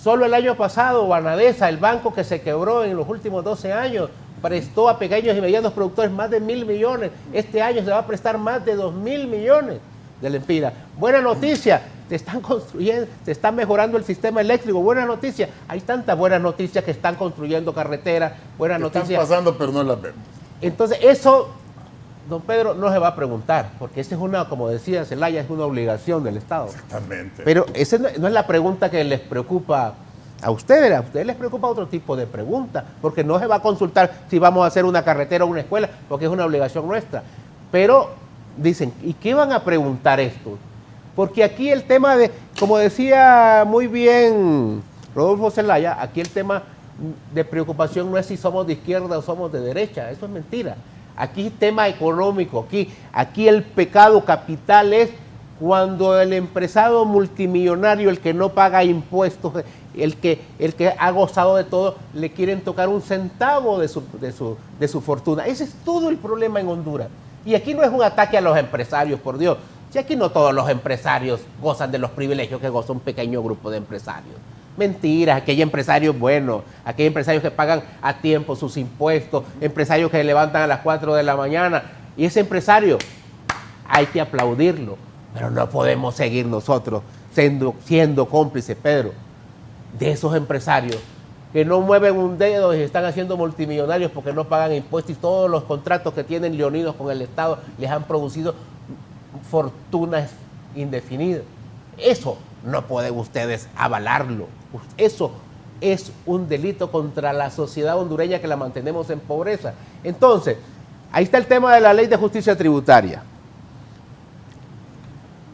[SPEAKER 5] Solo el año pasado, Banadesa, el banco que se quebró en los últimos 12 años, prestó a pequeños y medianos productores más de 1.000 millones. Este año se va a prestar más de 2.000 millones de lempiras. Buena noticia, se están construyendo, se está mejorando el sistema eléctrico. Buena noticia, hay tantas buenas noticias que están construyendo carreteras. Buena
[SPEAKER 3] Están
[SPEAKER 5] noticia.
[SPEAKER 3] pasando, pero no las vemos.
[SPEAKER 5] Entonces, eso, don Pedro, no se va a preguntar, porque esa es una, como decía Zelaya, es una obligación del Estado.
[SPEAKER 3] Exactamente.
[SPEAKER 5] Pero esa no es la pregunta que les preocupa a ustedes. A ustedes les preocupa otro tipo de pregunta, porque no se va a consultar si vamos a hacer una carretera o una escuela, porque es una obligación nuestra. Pero dicen, ¿y qué van a preguntar esto? Porque aquí el tema de, como decía muy bien Rodolfo Zelaya, aquí el tema de preocupación no es si somos de izquierda o somos de derecha, eso es mentira. Aquí es tema económico, aquí el pecado capital es cuando el empresario multimillonario, el que no paga impuestos, el que ha gozado de todo, le quieren tocar un centavo de su fortuna. Ese es todo el problema en Honduras. Y aquí no es un ataque a los empresarios, por Dios. Si aquí no todos los empresarios gozan de los privilegios que goza un pequeño grupo de empresarios. Mentiras, aquí hay empresarios buenos, aquí hay empresarios que pagan a tiempo sus impuestos, empresarios que se levantan a las 4 de la mañana. Y ese empresario hay que aplaudirlo, pero no podemos seguir nosotros siendo cómplices, Pedro, de esos empresarios que no mueven un dedo y se están haciendo multimillonarios porque no pagan impuestos y todos los contratos que tienen leoninos con el Estado les han producido fortunas indefinidas. Eso no pueden ustedes avalarlo. Eso es un delito contra la sociedad hondureña que la mantenemos en pobreza. Entonces, ahí está el tema de la ley de justicia tributaria.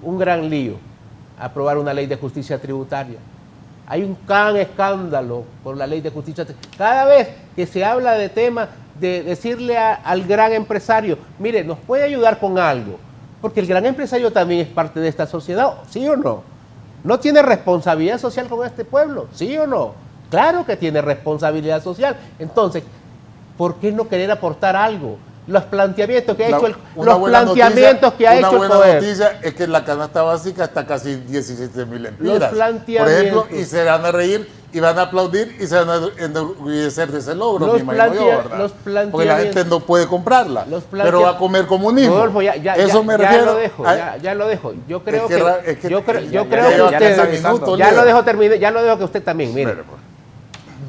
[SPEAKER 5] Un gran lío aprobar una ley de justicia tributaria. Hay un gran escándalo por la ley de justicia tributaria. Cada vez que se habla de tema de decirle al gran empresario, mire, nos puede ayudar con algo, Porque el gran empresario también es parte de esta sociedad, ¿sí o no? ¿No tiene responsabilidad social con este pueblo? ¿Sí o no? Claro que tiene responsabilidad social. Entonces, ¿por qué no querer aportar algo? Los planteamientos que ha hecho el, los planteamientos que ha hecho el
[SPEAKER 3] poder. Una buena noticia es que la canasta básica está casi 17,000 lempiras. Por ejemplo, y se van a reír y van a aplaudir y se van a enorgullecer de ese logro, me imagino yo, ¿verdad? Porque la gente no puede comprarla, pero va a comer comunismo.
[SPEAKER 5] Rodolfo,
[SPEAKER 3] eso me refiero.
[SPEAKER 5] Ya lo dejo. Yo creo que
[SPEAKER 3] ustedes
[SPEAKER 5] ya lo dejo terminar, ya lo dejo que usted también, mire.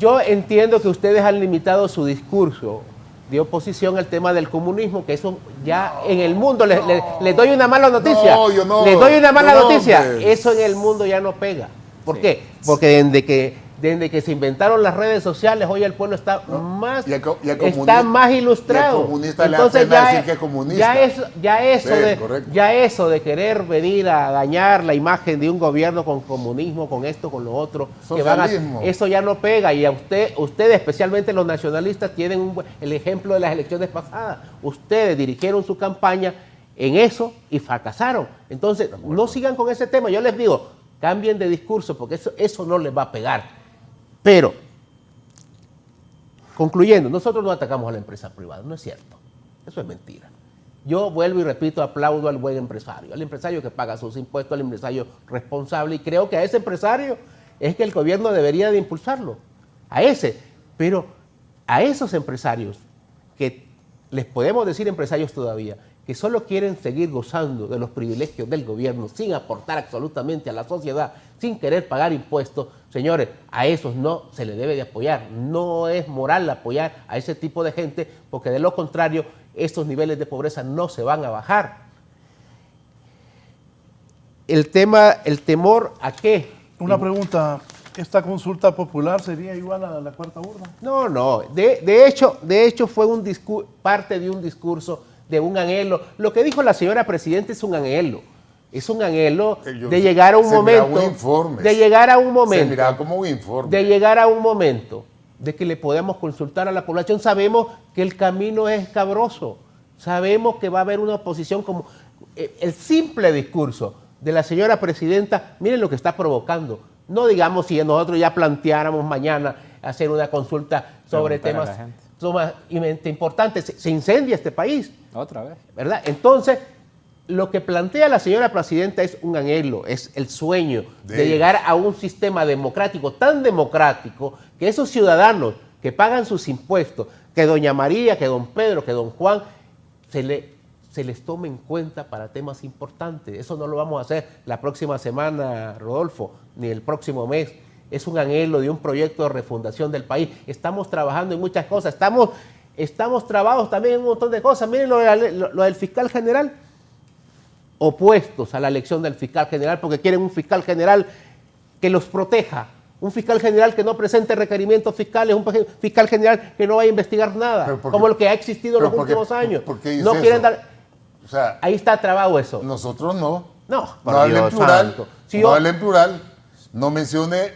[SPEAKER 5] Yo entiendo que ustedes han limitado su discurso de oposición al tema del comunismo, que eso ya en el mundo, les doy una mala noticia. Les doy una mala noticia. Eso en el mundo ya no pega. ¿Por qué? Porque desde que se inventaron las redes sociales, hoy el pueblo está más ilustrado. Entonces ya eso de querer venir a dañar la imagen de un gobierno con comunismo, con esto, con lo otro, eso ya no pega. Y a ustedes, especialmente los nacionalistas, tienen el ejemplo de las elecciones pasadas. Ustedes dirigieron su campaña en eso y fracasaron. Entonces, no sigan con ese tema. Yo les digo, cambien de discurso, porque eso no les va a pegar. Pero, concluyendo, nosotros no atacamos a la empresa privada, no es cierto. Eso es mentira. Yo vuelvo y repito, aplaudo al buen empresario, al empresario que paga sus impuestos, al empresario responsable, y creo que a ese empresario es que el gobierno debería de impulsarlo. A ese. Pero a esos empresarios, que les podemos decir empresarios todavía, que solo quieren seguir gozando de los privilegios del gobierno sin aportar absolutamente a la sociedad, sin querer pagar impuestos, señores, a esos no se les debe de apoyar. No es moral apoyar a ese tipo de gente, porque de lo contrario, estos niveles de pobreza no se van a bajar. El temor ¿a qué?
[SPEAKER 1] Una pregunta, ¿esta consulta popular sería igual a la cuarta urna?
[SPEAKER 5] No. De hecho fue parte de un discurso, de un anhelo. Lo que dijo la señora presidenta es un anhelo. Es un anhelo de llegar a un momento. De llegar a un momento.
[SPEAKER 3] Se miraba como un informe.
[SPEAKER 5] De llegar a un momento de que le podamos consultar a la población. Sabemos que el camino es escabroso. Sabemos que va a haber una oposición como el simple discurso de la señora presidenta. Miren lo que está provocando. No digamos si nosotros ya planteáramos mañana hacer una consulta sobre temas sumamente importantes. Se incendia este país.
[SPEAKER 4] Otra vez.
[SPEAKER 5] ¿Verdad? Entonces, lo que plantea la señora presidenta es un anhelo, es el sueño de llegar a un sistema democrático, tan democrático, que esos ciudadanos que pagan sus impuestos, que doña María, que don Pedro, que don Juan, se les tome en cuenta para temas importantes. Eso no lo vamos a hacer la próxima semana, Rodolfo, ni el próximo mes. Es un anhelo de un proyecto de refundación del país. Estamos trabajando en muchas cosas. Estamos trabados también en un montón de cosas. Miren lo del fiscal general. Opuestos a la elección del fiscal general porque quieren un fiscal general que los proteja. Un fiscal general que no presente requerimientos fiscales, un fiscal general que no vaya a investigar nada, como lo que ha existido en los últimos años.
[SPEAKER 3] ¿Por qué dice
[SPEAKER 5] no quieren
[SPEAKER 3] eso?
[SPEAKER 5] dar...
[SPEAKER 3] O sea,
[SPEAKER 5] ahí está trabado eso.
[SPEAKER 3] Nosotros no.
[SPEAKER 5] No
[SPEAKER 3] hablen en plural.
[SPEAKER 5] Si
[SPEAKER 3] no hablen en plural. No mencione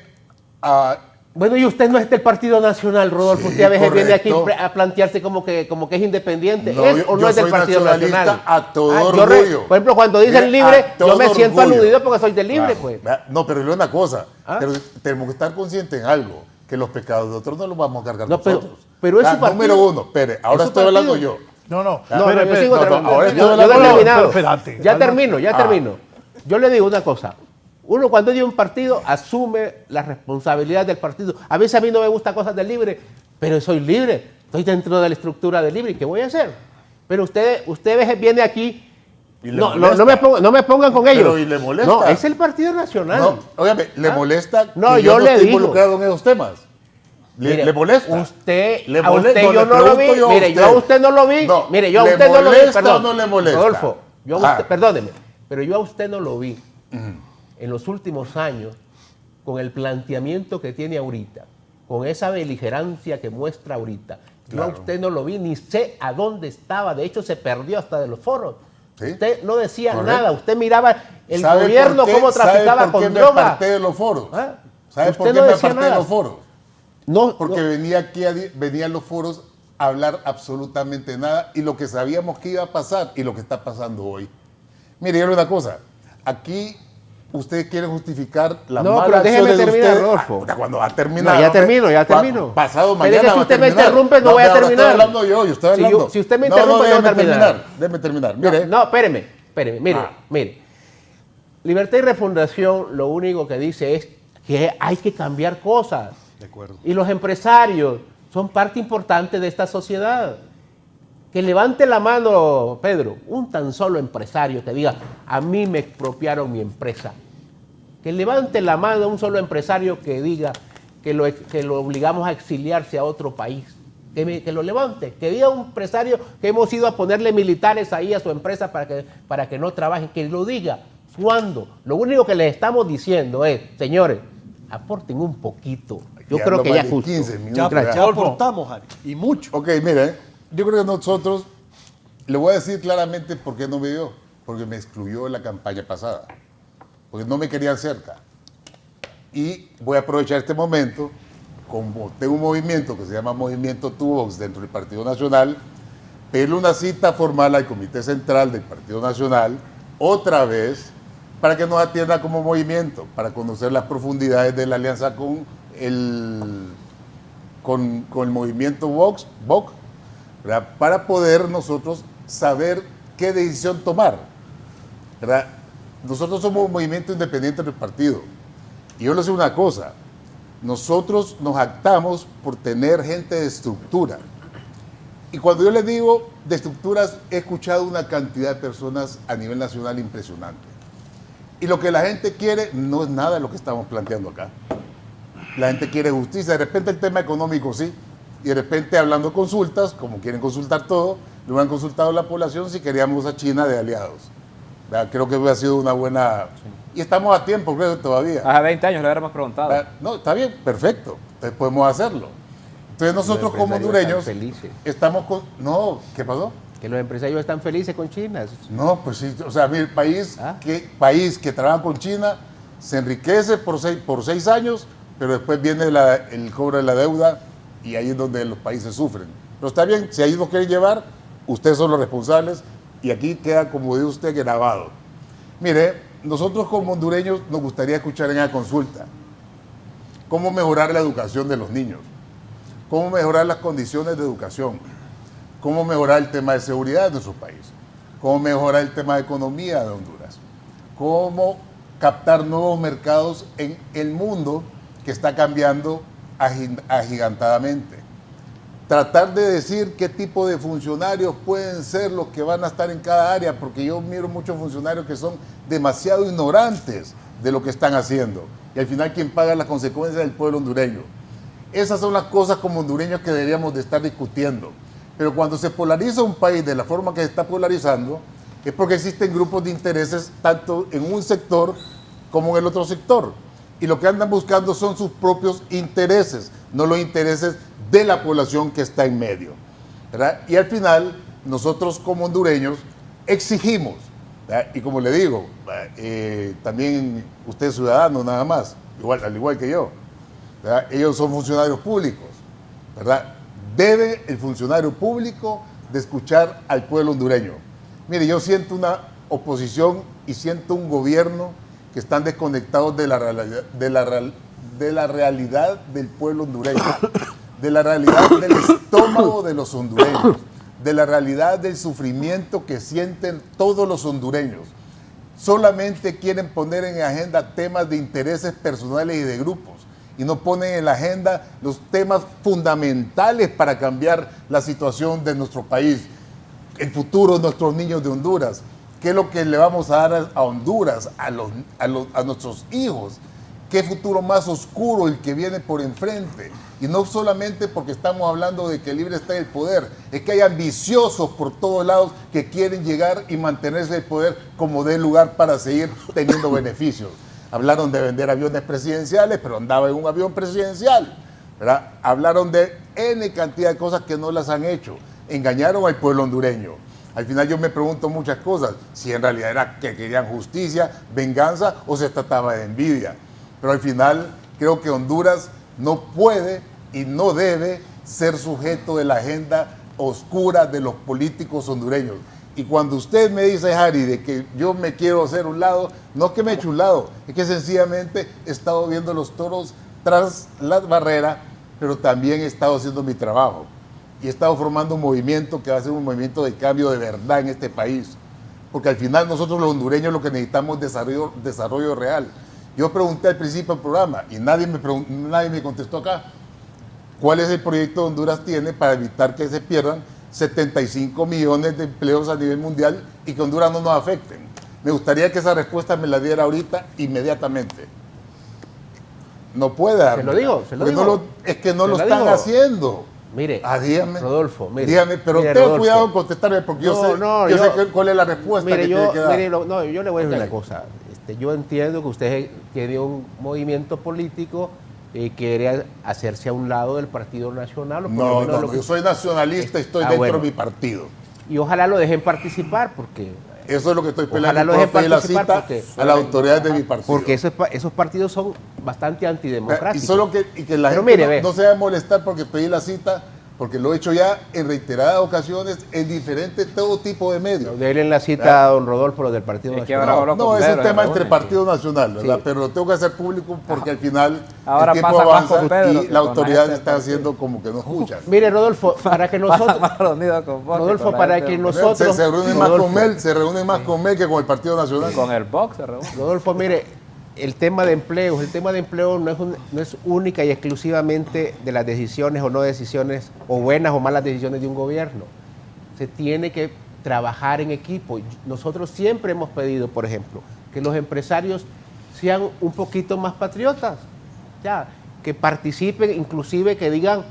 [SPEAKER 3] a...
[SPEAKER 5] Bueno, y usted no es del Partido Nacional, Rodolfo.
[SPEAKER 3] Sí,
[SPEAKER 5] usted a veces
[SPEAKER 3] correcto.
[SPEAKER 5] viene aquí a plantearse como que es independiente.
[SPEAKER 3] No,
[SPEAKER 5] ¿Es o no es del Partido Nacional?
[SPEAKER 3] A todo orgullo.
[SPEAKER 5] Por ejemplo, cuando dicen libre, yo me siento aludido porque soy de libre,
[SPEAKER 3] claro.
[SPEAKER 5] pues.
[SPEAKER 3] No, pero es una cosa. Pero tenemos que estar conscientes en algo. Que los pecados de otros no los vamos a cargar nosotros.
[SPEAKER 5] Pero es su partido.
[SPEAKER 3] Número uno. Espere, ahora estoy hablando yo.
[SPEAKER 1] No,
[SPEAKER 5] yo sigo terminando.
[SPEAKER 3] ahora
[SPEAKER 5] Yo
[SPEAKER 3] estoy
[SPEAKER 5] he
[SPEAKER 3] hablando
[SPEAKER 5] terminado.
[SPEAKER 1] Espérate.
[SPEAKER 5] Ya termino. Yo le digo una cosa. Uno cuando es de un partido asume la responsabilidad del partido. A veces a mí no me gustan cosas del libre, pero soy libre. Estoy dentro de la estructura del libre. ¿Qué voy a hacer? Pero usted viene aquí. No me pongan con ellos.
[SPEAKER 3] Pero ¿y le molesta?
[SPEAKER 5] No, es el Partido Nacional.
[SPEAKER 3] No, óigame, ¿le molesta
[SPEAKER 5] No,
[SPEAKER 3] que
[SPEAKER 5] yo
[SPEAKER 3] no
[SPEAKER 5] le
[SPEAKER 3] esté
[SPEAKER 5] digo.
[SPEAKER 3] involucrado en esos temas?
[SPEAKER 5] Mire,
[SPEAKER 3] ¿Le molesta?
[SPEAKER 5] A usted
[SPEAKER 3] le
[SPEAKER 5] yo no lo vi. Mire, yo a usted no lo vi.
[SPEAKER 3] No,
[SPEAKER 5] mire, yo a
[SPEAKER 3] ¿le
[SPEAKER 5] usted no lo vi.
[SPEAKER 3] molesta
[SPEAKER 5] Perdón,
[SPEAKER 3] o no le molesta?
[SPEAKER 5] Rodolfo, perdóneme, pero yo a usted no lo vi en los últimos años con el planteamiento que tiene ahorita, con esa beligerancia que muestra ahorita. Yo a usted no lo vi, ni sé a dónde estaba. De hecho, se perdió hasta de los foros. ¿Sí? Usted no decía nada. Usted miraba el gobierno cómo traficaba con droga.
[SPEAKER 3] ¿Sabe por qué me aparté de los foros? ¿Sabe por qué me aparté de los foros? Porque venían los foros a hablar absolutamente nada y lo que sabíamos que iba a pasar y lo que está pasando hoy. Mire, yo le digo una cosa. Aquí ustedes quieren justificar las
[SPEAKER 5] No,
[SPEAKER 3] malas
[SPEAKER 5] pero déjeme
[SPEAKER 3] acciones de
[SPEAKER 5] terminar,
[SPEAKER 3] ustedes.
[SPEAKER 5] Rodolfo.
[SPEAKER 3] Cuando va a terminar.
[SPEAKER 5] No, ya
[SPEAKER 3] hombre.
[SPEAKER 5] termino, ya termino.
[SPEAKER 3] Pasado
[SPEAKER 5] Pero es que
[SPEAKER 3] mañana
[SPEAKER 5] si
[SPEAKER 3] va a
[SPEAKER 5] usted me
[SPEAKER 3] terminar.
[SPEAKER 5] interrumpe, no voy a
[SPEAKER 3] pero ahora
[SPEAKER 5] terminar.
[SPEAKER 3] estoy hablando yo estoy
[SPEAKER 5] Si
[SPEAKER 3] hablando.
[SPEAKER 5] si usted me interrumpe, no voy a
[SPEAKER 3] déjeme
[SPEAKER 5] terminar.
[SPEAKER 3] Déjeme terminar. Mire.
[SPEAKER 5] No, espéreme, mire. Libertad y Refundación lo único que dice es que hay que cambiar cosas.
[SPEAKER 2] De acuerdo.
[SPEAKER 5] Y los empresarios son parte importante de esta sociedad. Que levante la mano, Pedro, un tan solo empresario que diga, a mí me expropiaron mi empresa. Que levante la mano un solo empresario que diga que lo obligamos a exiliarse a otro país. Que lo levante. Que diga un empresario que hemos ido a ponerle militares ahí a su empresa para que no trabajen. Que lo diga. ¿Cuándo? Lo único que les estamos diciendo es, señores, aporten un poquito. Yo
[SPEAKER 3] Ya
[SPEAKER 5] creo
[SPEAKER 3] ando
[SPEAKER 5] que
[SPEAKER 3] más
[SPEAKER 5] ya
[SPEAKER 3] de
[SPEAKER 5] es justo.
[SPEAKER 3] 15 minutos.
[SPEAKER 2] Ya,
[SPEAKER 5] Gracias.
[SPEAKER 2] ya aportamos, Harry, y mucho.
[SPEAKER 3] Ok, mire, yo creo que nosotros, le voy a decir claramente por qué no me dio. Porque me excluyó en la campaña pasada. Porque no me querían cerca. Y voy a aprovechar este momento, como tengo un movimiento que se llama Movimiento Tu Voz dentro del Partido Nacional, pedirle una cita formal al Comité Central del Partido Nacional, otra vez, para que nos atienda como movimiento, para conocer las profundidades de la alianza con el movimiento Vox, ¿verdad? Para poder nosotros saber qué decisión tomar, ¿verdad? Nosotros somos un movimiento independiente del partido. Y yo les digo una cosa, nosotros nos jactamos por tener gente de estructura. Y cuando yo les digo de estructuras, he escuchado una cantidad de personas a nivel nacional impresionante. Y lo que la gente quiere no es nada de lo que estamos planteando acá. La gente quiere justicia. De repente el tema económico sí. Y de repente hablando de consultas, como quieren consultar todo, lo han consultado a la población si queríamos a China de aliados. ¿Verdad? Creo que hubiera sido una buena... Y estamos a tiempo, creo, todavía.
[SPEAKER 4] Hace 20 años le hubiéramos preguntado.
[SPEAKER 3] No, está bien, perfecto. Entonces podemos hacerlo. Entonces nosotros como hondureños estamos con... No, ¿qué pasó?
[SPEAKER 5] Que los empresarios están felices con China.
[SPEAKER 3] No, pues sí, o sea, mire, país que trabaja con China se enriquece por 6 años, pero después viene el cobro de la deuda y ahí es donde los países sufren. Pero está bien, si ahí nos quieren llevar, ustedes son los responsables y aquí queda, como dice usted, grabado. Mire, nosotros como hondureños nos gustaría escuchar en la consulta cómo mejorar la educación de los niños, cómo mejorar las condiciones de educación, cómo mejorar el tema de seguridad de nuestro país, cómo mejorar el tema de economía de Honduras, cómo captar nuevos mercados en el mundo que está cambiando agigantadamente. Tratar de decir qué tipo de funcionarios pueden ser los que van a estar en cada área, porque yo miro muchos funcionarios que son demasiado ignorantes de lo que están haciendo. Y al final quien paga las consecuencias es el pueblo hondureño. Esas son las cosas como hondureños que deberíamos de estar discutiendo. Pero cuando se polariza un país de la forma que se está polarizando, es porque existen grupos de intereses tanto en un sector como en el otro sector. Y lo que andan buscando son sus propios intereses, no los intereses de la población que está en medio, ¿verdad? Y al final, nosotros como hondureños exigimos, ¿verdad? Y como le digo, también usted es ciudadano nada más, al igual que yo, ¿verdad? Ellos son funcionarios públicos, ¿verdad? Debe el funcionario público de escuchar al pueblo hondureño. Mire, yo siento una oposición y siento un gobierno que están desconectados de la realidad del pueblo hondureño, de la realidad del estómago de los hondureños, de la realidad del sufrimiento que sienten todos los hondureños. Solamente quieren poner en agenda temas de intereses personales y de grupos, y no ponen en la agenda los temas fundamentales para cambiar la situación de nuestro país, el futuro de nuestros niños de Honduras. ¿Qué es lo que le vamos a dar a Honduras, a nuestros hijos? ¿Qué futuro más oscuro el que viene por enfrente? Y no solamente porque estamos hablando de que el libre está en el poder, es que hay ambiciosos por todos lados que quieren llegar y mantenerse en el poder como dé lugar para seguir teniendo beneficios. Hablaron de vender aviones presidenciales, pero andaba en un avión presidencial, ¿verdad? Hablaron de N cantidad de cosas que no las han hecho. Engañaron al pueblo hondureño. Al final yo me pregunto muchas cosas, si en realidad era que querían justicia, venganza o se trataba de envidia. Pero al final creo que Honduras no puede y no debe ser sujeto de la agenda oscura de los políticos hondureños. Y cuando usted me dice, Harry, de que yo me quiero hacer un lado, no es que me he hecho un lado, es que sencillamente he estado viendo los toros tras la barrera, pero también he estado haciendo mi trabajo. Y he estado formando un movimiento que va a ser un movimiento de cambio de verdad en este país. Porque al final nosotros los hondureños lo que necesitamos es desarrollo real. Yo pregunté al principio del programa y nadie me contestó acá. ¿Cuál es el proyecto que Honduras tiene para evitar que se pierdan 75 millones de empleos a nivel mundial y que Honduras no nos afecten? Me gustaría que esa respuesta me la diera ahorita, inmediatamente. No puede darme.
[SPEAKER 5] Se lo digo.
[SPEAKER 3] Es que no
[SPEAKER 5] Se
[SPEAKER 3] lo
[SPEAKER 5] lo
[SPEAKER 3] están
[SPEAKER 5] digo.
[SPEAKER 3] haciendo.
[SPEAKER 5] Mire,
[SPEAKER 3] Dígame.
[SPEAKER 5] Rodolfo, mire.
[SPEAKER 3] Dígame, pero
[SPEAKER 5] mire,
[SPEAKER 3] tenga
[SPEAKER 5] Rodolfo.
[SPEAKER 3] cuidado en contestarme porque yo sé cuál es la respuesta
[SPEAKER 5] Mire,
[SPEAKER 3] que
[SPEAKER 5] yo,
[SPEAKER 3] tiene que dar.
[SPEAKER 5] mire, yo le voy a decir una cosa. Yo entiendo que usted tiene un movimiento político y quiere hacerse a un lado del Partido Nacional. O por lo
[SPEAKER 3] No,
[SPEAKER 5] menos
[SPEAKER 3] no, yo soy nacionalista y estoy dentro de mi partido.
[SPEAKER 5] Y ojalá lo dejen participar porque...
[SPEAKER 3] Eso es lo que estoy
[SPEAKER 5] Ojalá
[SPEAKER 3] peleando.
[SPEAKER 5] lo dejen
[SPEAKER 3] Pedir la
[SPEAKER 5] participar
[SPEAKER 3] cita
[SPEAKER 5] porque-
[SPEAKER 3] a las autoridades de mi partido.
[SPEAKER 5] Porque esos partidos son bastante antidemocráticos.
[SPEAKER 3] Y solo que la
[SPEAKER 5] Pero
[SPEAKER 3] gente
[SPEAKER 5] mire, ve.
[SPEAKER 3] no se va a molestar porque pedí la cita, porque lo he hecho ya en reiteradas ocasiones en diferentes, todo tipo de medios.
[SPEAKER 5] Denle la cita a don Rodolfo, lo del Partido
[SPEAKER 4] Es que
[SPEAKER 5] Nacional.
[SPEAKER 4] ahora
[SPEAKER 3] No, es un
[SPEAKER 4] Pedro,
[SPEAKER 3] tema
[SPEAKER 4] se
[SPEAKER 3] entre
[SPEAKER 4] reúnen,
[SPEAKER 3] Partido Nacional, ¿verdad?
[SPEAKER 5] Sí.
[SPEAKER 3] Pero lo tengo que hacer público porque al final
[SPEAKER 4] Ahora
[SPEAKER 3] el tiempo
[SPEAKER 4] pasa más
[SPEAKER 3] avanza
[SPEAKER 4] con Pedro
[SPEAKER 3] y
[SPEAKER 4] que
[SPEAKER 3] la
[SPEAKER 4] con
[SPEAKER 3] autoridad
[SPEAKER 4] este
[SPEAKER 3] está
[SPEAKER 4] partido.
[SPEAKER 3] haciendo como que no escuchan.
[SPEAKER 5] Mire, Rodolfo, para que nosotros...
[SPEAKER 4] Más reunido con vos
[SPEAKER 5] Rodolfo,
[SPEAKER 4] con la
[SPEAKER 5] para
[SPEAKER 4] gente,
[SPEAKER 5] que
[SPEAKER 4] hombre.
[SPEAKER 5] nosotros...
[SPEAKER 3] Se reúnen más
[SPEAKER 5] Rodolfo,
[SPEAKER 3] con él, se reúnen más con él que con el Partido Nacional.
[SPEAKER 4] Con el box se reúne.
[SPEAKER 5] Rodolfo, mire, el tema de empleo no es única y exclusivamente de las decisiones o no decisiones, o buenas o malas decisiones de un gobierno. Se tiene que trabajar en equipo. Nosotros siempre hemos pedido, por ejemplo, que los empresarios sean un poquito más patriotas, ya, que participen, inclusive que digan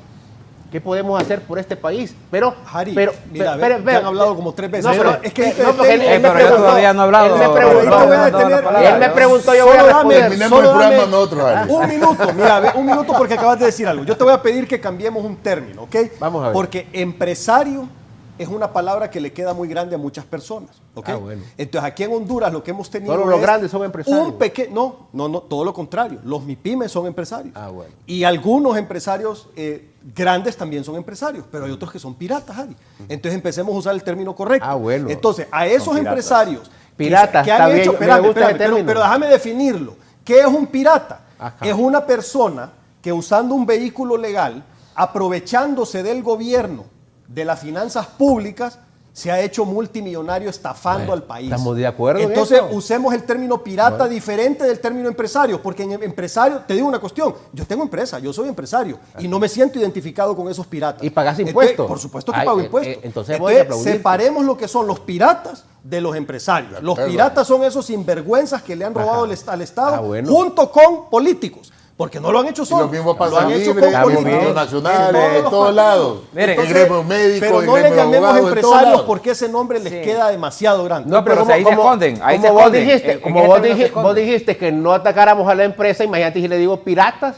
[SPEAKER 5] qué podemos hacer por este país. Pero,
[SPEAKER 2] Harry,
[SPEAKER 5] pero,
[SPEAKER 2] mira,
[SPEAKER 5] pero,
[SPEAKER 2] te han hablado como 3 veces.
[SPEAKER 5] No, pero,
[SPEAKER 2] Es que
[SPEAKER 5] no, porque él me
[SPEAKER 4] pero yo
[SPEAKER 5] preguntó,
[SPEAKER 4] todavía no he hablado.
[SPEAKER 5] él me
[SPEAKER 2] Ahí te
[SPEAKER 5] preguntó,
[SPEAKER 2] voy a detener.
[SPEAKER 5] él me preguntó, yo voy a
[SPEAKER 2] Solo dame,
[SPEAKER 5] responder.
[SPEAKER 3] Terminemos el programa nosotros, Harry.
[SPEAKER 2] Un minuto, mira, un minuto porque acabas de decir algo. Yo te voy a pedir que cambiemos un término, ¿ok?
[SPEAKER 5] Vamos a ver.
[SPEAKER 2] Porque empresario es una palabra que le queda muy grande a muchas personas, ¿ok?
[SPEAKER 5] Ah, bueno.
[SPEAKER 2] Entonces aquí en Honduras lo que hemos tenido
[SPEAKER 5] Solo los
[SPEAKER 2] es
[SPEAKER 5] grandes son empresarios.
[SPEAKER 2] no, todo lo contrario. Los MIPYMES son empresarios.
[SPEAKER 5] Ah, bueno.
[SPEAKER 2] Y algunos empresarios grandes también son empresarios, pero hay otros que son piratas, Harry. Entonces empecemos a usar el término correcto.
[SPEAKER 5] Ah, bueno.
[SPEAKER 2] Entonces, a esos empresarios
[SPEAKER 5] Piratas,
[SPEAKER 2] que
[SPEAKER 5] está
[SPEAKER 2] han
[SPEAKER 5] bien,
[SPEAKER 2] hecho,
[SPEAKER 5] me
[SPEAKER 2] espérame,
[SPEAKER 5] gusta ese
[SPEAKER 2] espérame,
[SPEAKER 5] término.
[SPEAKER 2] pero déjame definirlo. ¿Qué es un pirata?
[SPEAKER 5] Ajá.
[SPEAKER 2] Es una persona que usando un vehículo legal, aprovechándose del gobierno, de las finanzas públicas, se ha hecho multimillonario estafando al país.
[SPEAKER 5] estamos de acuerdo en
[SPEAKER 2] Entonces,
[SPEAKER 5] eso.
[SPEAKER 2] usemos el término pirata diferente del término empresario, porque en empresario, te digo una cuestión, yo tengo empresa, yo soy empresario y no me siento identificado con esos piratas.
[SPEAKER 5] ¿Y pagas
[SPEAKER 2] Entonces,
[SPEAKER 5] impuestos?
[SPEAKER 2] por supuesto que
[SPEAKER 5] Ay,
[SPEAKER 2] pago impuestos.
[SPEAKER 5] entonces voy a aplaudirte.
[SPEAKER 2] separemos lo que son los piratas de los empresarios. Los piratas son esos sinvergüenzas que le han robado al Estado
[SPEAKER 5] Ah, bueno.
[SPEAKER 2] junto con políticos. Porque no lo han hecho
[SPEAKER 3] Y
[SPEAKER 2] solos.
[SPEAKER 3] lo mismo
[SPEAKER 2] lo
[SPEAKER 3] pasa
[SPEAKER 2] han hecho
[SPEAKER 3] libre,
[SPEAKER 2] con
[SPEAKER 3] en
[SPEAKER 2] políticos.
[SPEAKER 3] los nacionales, en todos
[SPEAKER 2] partidos.
[SPEAKER 3] lados.
[SPEAKER 4] Miren,
[SPEAKER 3] en gremios médicos,
[SPEAKER 2] pero
[SPEAKER 3] en
[SPEAKER 2] no le
[SPEAKER 3] gremios de
[SPEAKER 2] llamemos
[SPEAKER 3] abogados, en todos
[SPEAKER 2] empresarios
[SPEAKER 3] lados.
[SPEAKER 2] porque ese nombre les
[SPEAKER 4] Sí.
[SPEAKER 2] queda demasiado grande.
[SPEAKER 4] No, pero ahí se esconden, ahí se
[SPEAKER 5] como vos
[SPEAKER 4] esconden.
[SPEAKER 5] dijiste,
[SPEAKER 4] En
[SPEAKER 5] como
[SPEAKER 4] ese
[SPEAKER 5] vos,
[SPEAKER 4] término se
[SPEAKER 5] vos
[SPEAKER 4] esconden.
[SPEAKER 5] dijiste que no atacáramos a la empresa, imagínate si le digo piratas.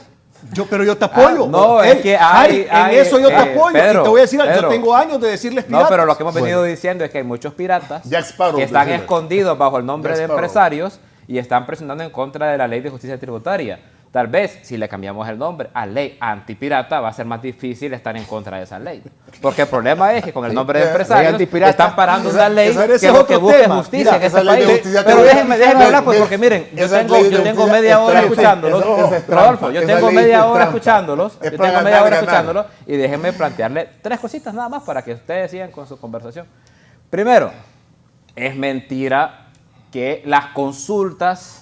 [SPEAKER 2] Pero yo te apoyo.
[SPEAKER 4] no, es que hay-
[SPEAKER 2] en eso yo te apoyo.
[SPEAKER 4] Pedro,
[SPEAKER 2] y te voy a decir, algo, yo
[SPEAKER 4] Pedro.
[SPEAKER 2] tengo años de decirles piratas.
[SPEAKER 4] No, pero lo que hemos venido diciendo es que hay muchos piratas
[SPEAKER 3] Jack Sparrow,
[SPEAKER 4] que están
[SPEAKER 3] decime.
[SPEAKER 4] escondidos bajo el nombre
[SPEAKER 3] Jack
[SPEAKER 4] de
[SPEAKER 3] Sparrow.
[SPEAKER 4] empresarios y están presionando en contra de la ley de justicia tributaria. Tal vez, si le cambiamos el nombre a ley antipirata, va a ser más difícil estar en contra de esa ley. Porque el problema es que con el nombre de
[SPEAKER 5] ley
[SPEAKER 4] empresarios
[SPEAKER 5] antipirata.
[SPEAKER 4] están parando una ley
[SPEAKER 2] ese
[SPEAKER 4] que
[SPEAKER 2] es
[SPEAKER 4] lo que
[SPEAKER 2] otro
[SPEAKER 4] busca es
[SPEAKER 2] tema.
[SPEAKER 4] justicia
[SPEAKER 2] Mira,
[SPEAKER 4] en este
[SPEAKER 3] esa ley de
[SPEAKER 4] país.
[SPEAKER 3] justicia
[SPEAKER 4] Pero
[SPEAKER 3] tributaria-
[SPEAKER 4] déjenme hablar, pues, porque miren, yo
[SPEAKER 3] esa
[SPEAKER 4] tengo
[SPEAKER 3] ley de
[SPEAKER 4] media
[SPEAKER 3] justicia
[SPEAKER 4] hora
[SPEAKER 3] es trampa,
[SPEAKER 4] escuchándolos.
[SPEAKER 3] esa es trampa,
[SPEAKER 4] Rodolfo, yo
[SPEAKER 3] esa
[SPEAKER 4] tengo
[SPEAKER 3] ley
[SPEAKER 4] media
[SPEAKER 3] es
[SPEAKER 4] hora
[SPEAKER 3] trampa.
[SPEAKER 4] escuchándolos.
[SPEAKER 3] Es
[SPEAKER 4] Yo
[SPEAKER 3] para
[SPEAKER 4] tengo media
[SPEAKER 3] ganar,
[SPEAKER 4] hora
[SPEAKER 3] ganar.
[SPEAKER 4] escuchándolos y déjenme plantearle 3 cositas nada más para que ustedes sigan con su conversación. Primero, es mentira que las consultas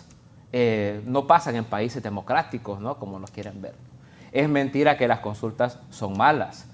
[SPEAKER 4] no pasan en países democráticos, ¿no? Como nos quieren ver. Es mentira que las consultas son malas.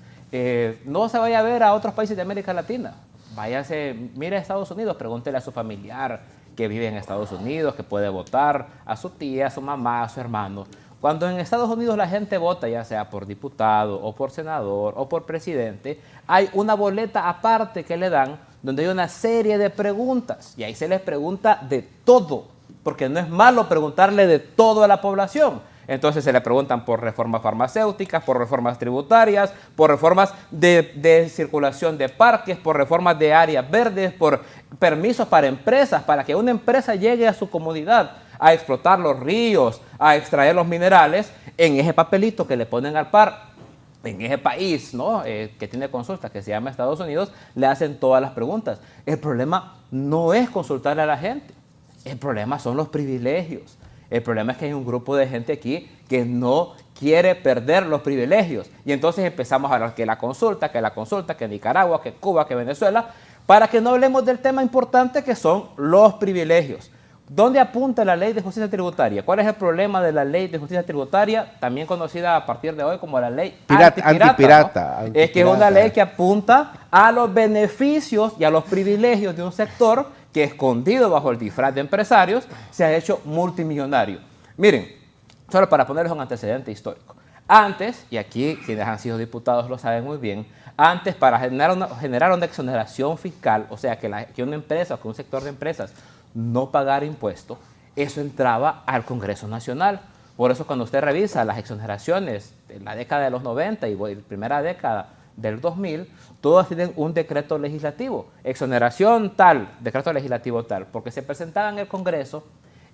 [SPEAKER 4] No se vaya a ver a otros países de América Latina. Váyase, mire a Estados Unidos, pregúntele a su familiar que vive en Estados Unidos, que puede votar, a su tía, a su mamá, a su hermano. Cuando en Estados Unidos la gente vota, ya sea por diputado o por senador o por presidente, hay una boleta aparte que le dan donde hay una serie de preguntas y ahí se les pregunta de todo, porque no es malo preguntarle de todo a la población. Entonces se le preguntan por reformas farmacéuticas, por reformas tributarias, por reformas de circulación de parques, por reformas de áreas verdes, por permisos para empresas, para que una empresa llegue a su comunidad a explotar los ríos, a extraer los minerales. En ese papelito que le ponen al par en ese país, ¿no? Que tiene consultas, que se llama Estados Unidos, le hacen todas las preguntas. El problema no es consultarle a la gente, el problema son los privilegios. El problema es que hay un grupo de gente aquí que no quiere perder los privilegios. Y entonces empezamos a hablar que la consulta, que Nicaragua, que Cuba, que Venezuela, para que no hablemos del tema importante que son los privilegios. ¿Dónde apunta la ley de justicia tributaria? ¿Cuál es el problema de la ley de justicia tributaria, también conocida a partir de hoy como la ley antipirata? ¿No? Es que es una ley que apunta a los beneficios y a los privilegios de un sector que, escondido bajo el disfraz de empresarios, se ha hecho multimillonario. Miren, solo para ponerles un antecedente histórico. Antes, y aquí quienes han sido diputados lo saben muy bien, antes para generar una exoneración fiscal, o sea, que una empresa o que un sector de empresas no pagar impuestos, eso entraba al Congreso Nacional. Por eso cuando usted revisa las exoneraciones de la década de los 90 y la primera década del 2000, todas tienen un decreto legislativo, exoneración tal, decreto legislativo tal, porque se presentaba en el Congreso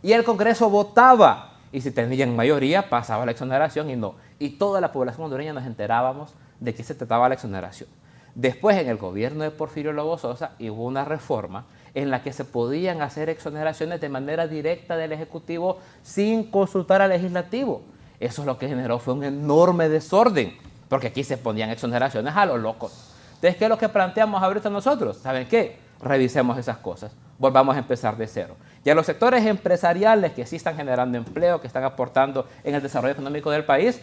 [SPEAKER 4] y el Congreso votaba, y si tenían mayoría pasaba la exoneración y no. Y toda la población hondureña nos enterábamos de qué se trataba la exoneración. Después, en el gobierno de Porfirio Lobo Sosa, hubo una reforma en la que se podían hacer exoneraciones de manera directa del Ejecutivo sin consultar al Legislativo. Eso es lo que generó fue un enorme desorden, porque aquí se ponían exoneraciones a lo loco. Entonces, ¿qué es lo que planteamos ahorita nosotros? ¿Saben qué? Revisemos esas cosas, volvamos a empezar de cero. Y a los sectores empresariales que sí están generando empleo, que están aportando en el desarrollo económico del país,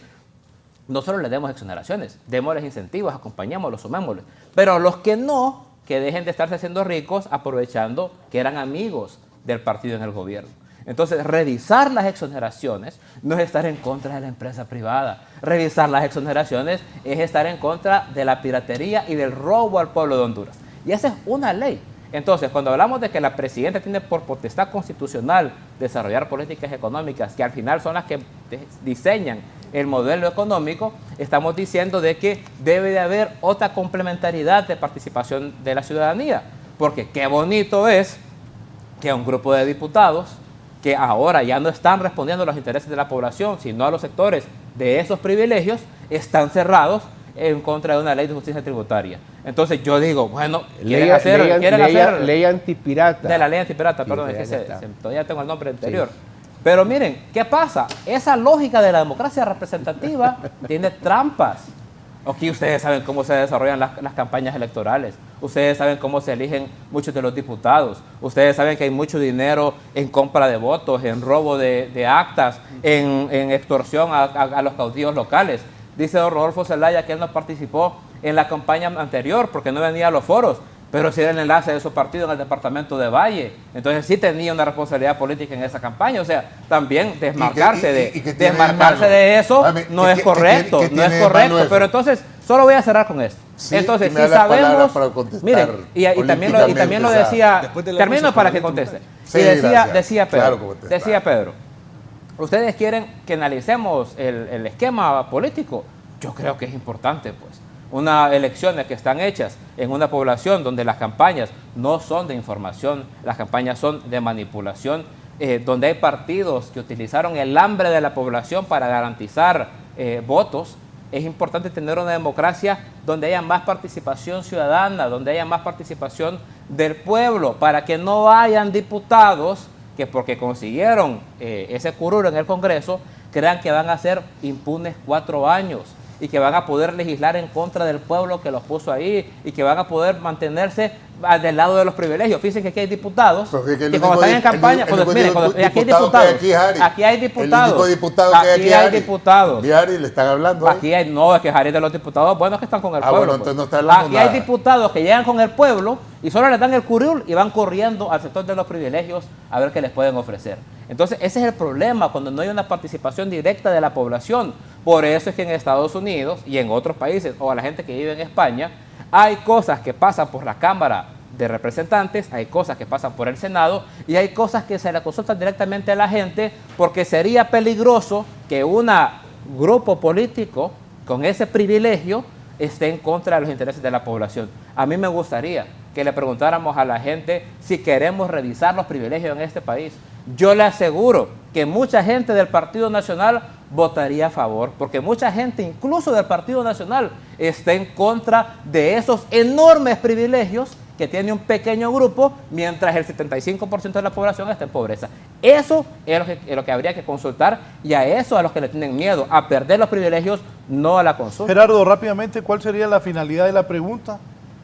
[SPEAKER 4] no solo les demos exoneraciones, démosles incentivos, acompañémoslos, sumémosles. Pero los que no, que dejen de estarse haciendo ricos aprovechando que eran amigos del partido en el gobierno. Entonces, revisar las exoneraciones no es estar en contra de la empresa privada. Revisar las exoneraciones es estar en contra de la piratería y del robo al pueblo de Honduras. Y esa es una ley. Entonces, cuando hablamos de que la presidenta tiene por potestad constitucional desarrollar políticas económicas que al final son las que diseñan el modelo económico, estamos diciendo de que debe de haber otra complementariedad de participación de la ciudadanía. Porque qué bonito es que un grupo de diputados que ahora ya no están respondiendo a los intereses de la población, sino a los sectores de esos privilegios, están cerrados en contra de una ley de justicia tributaria. Entonces yo digo, bueno, quieren hacer
[SPEAKER 5] ley antipirata.
[SPEAKER 4] De la ley antipirata, perdón, es que todavía tengo el nombre anterior. Sí. Pero miren, ¿qué pasa? Esa lógica de la democracia representativa tiene trampas. Aquí ustedes saben cómo se desarrollan las campañas electorales. Ustedes saben cómo se eligen muchos de los diputados. Ustedes saben que hay mucho dinero en compra de votos, en robo de actas, en extorsión a los caudillos locales. Dice don Rodolfo Zelaya que él no participó en la campaña anterior porque no venía a los foros, pero sí era el enlace de su partido en el departamento de Valle. Entonces sí tenía una responsabilidad política en esa campaña. O sea, también desmarcarse de eso no es correcto, no es correcto. Pero entonces, solo voy a cerrar con esto. Sí, entonces, si sabemos, miren, y también lo decía, termino para que conteste. Sí, y decía Pedro, ustedes quieren que analicemos el esquema político. Yo creo que es importante, pues. Unas elecciones que están hechas en una población donde las campañas no son de información, las campañas son de manipulación, donde hay partidos que utilizaron el hambre de la población para garantizar votos. Es importante tener una democracia donde haya más participación ciudadana, donde haya más participación del pueblo, para que no hayan diputados que porque consiguieron ese curul en el Congreso, crean que van a ser impunes 4 años y que van a poder legislar en contra del pueblo que los puso ahí y que van a poder mantenerse del lado de los privilegios. Fíjense que aquí hay diputados que cuando están en campaña, aquí hay diputados.
[SPEAKER 3] Viari le están hablando.
[SPEAKER 4] Aquí hay, no, es que Jari de los diputados buenos que están con el pueblo.
[SPEAKER 3] Bueno, entonces no está hablando
[SPEAKER 4] aquí nada. Hay diputados que llegan con el pueblo y solo les dan el curul y van corriendo al sector de los privilegios a ver qué les pueden ofrecer. Entonces, ese es el problema cuando no hay una participación directa de la población. Por eso es que en Estados Unidos y en otros países, o a la gente que vive en España, hay cosas que pasan por la Cámara de Representantes, hay cosas que pasan por el Senado y hay cosas que se le consultan directamente a la gente porque sería peligroso que un grupo político con ese privilegio esté en contra de los intereses de la población. A mí me gustaría que le preguntáramos a la gente si queremos revisar los privilegios en este país. yo le aseguro que mucha gente del Partido Nacional votaría a favor, porque mucha gente, incluso del Partido Nacional, está en contra de esos enormes privilegios que tiene un pequeño grupo, mientras el 75% de la población está en pobreza. Eso es lo que habría que consultar, y a eso a los que le tienen miedo, a perder los privilegios, no a la consulta.
[SPEAKER 1] Gerardo, rápidamente, ¿cuál sería la finalidad de la pregunta?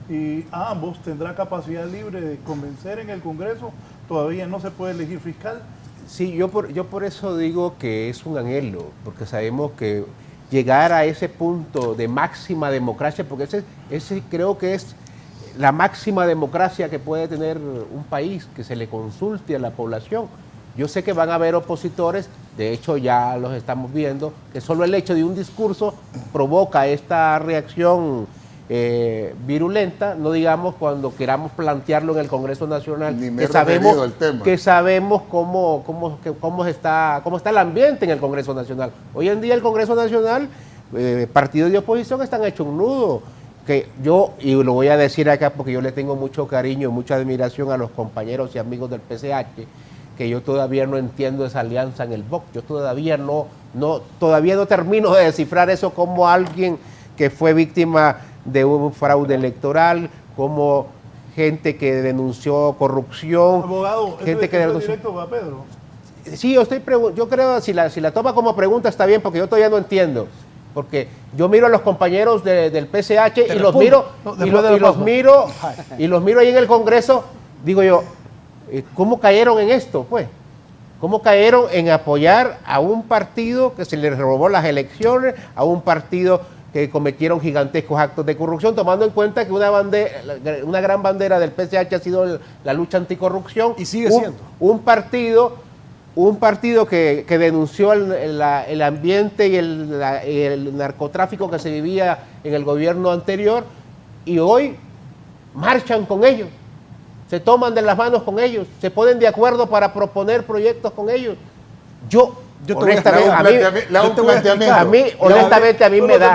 [SPEAKER 1] Y a ambos, ¿tendrá capacidad libre de convencer en el Congreso? Todavía no se puede elegir fiscal.
[SPEAKER 5] Sí, yo por eso digo que es un anhelo, porque sabemos que llegar a ese punto de máxima democracia, porque ese creo que es la máxima democracia que puede tener un país, que se le consulte a la población. Yo sé que van a haber opositores, de hecho ya los estamos viendo, que solo el hecho de un discurso provoca esta reacción virulenta, no digamos cuando queramos plantearlo en el Congreso Nacional,
[SPEAKER 3] Ni me he referido al tema.
[SPEAKER 5] que sabemos cómo está el ambiente en el Congreso Nacional. Hoy en día el Congreso Nacional, partidos de oposición están hechos un nudo, que yo, y lo voy a decir acá porque yo le tengo mucho cariño, mucha admiración a los compañeros y amigos del PCH, que yo todavía no entiendo esa alianza en el BOC, yo todavía no termino de descifrar eso como alguien que fue víctima de un fraude electoral, como gente que denunció corrupción,
[SPEAKER 1] Abogado,
[SPEAKER 5] gente que denunció...
[SPEAKER 1] directo va Pedro.
[SPEAKER 5] Sí, yo creo si la toma como pregunta está bien, porque yo todavía no entiendo. Porque yo miro a los compañeros del PCH y los miro, y los miro ahí en el Congreso, digo yo, ¿cómo cayeron en esto, pues? ¿Cómo cayeron en apoyar a un partido que se les robó las elecciones, a un partido que cometieron gigantescos actos de corrupción, tomando en cuenta que una gran bandera del PCH ha sido la lucha anticorrupción?
[SPEAKER 2] Y sigue siendo.
[SPEAKER 5] Un partido que denunció el ambiente y el narcotráfico que se vivía en el gobierno anterior, y hoy marchan con ellos, se toman de las manos con ellos, se ponen de acuerdo para proponer proyectos con ellos. Honestamente, a mí me da...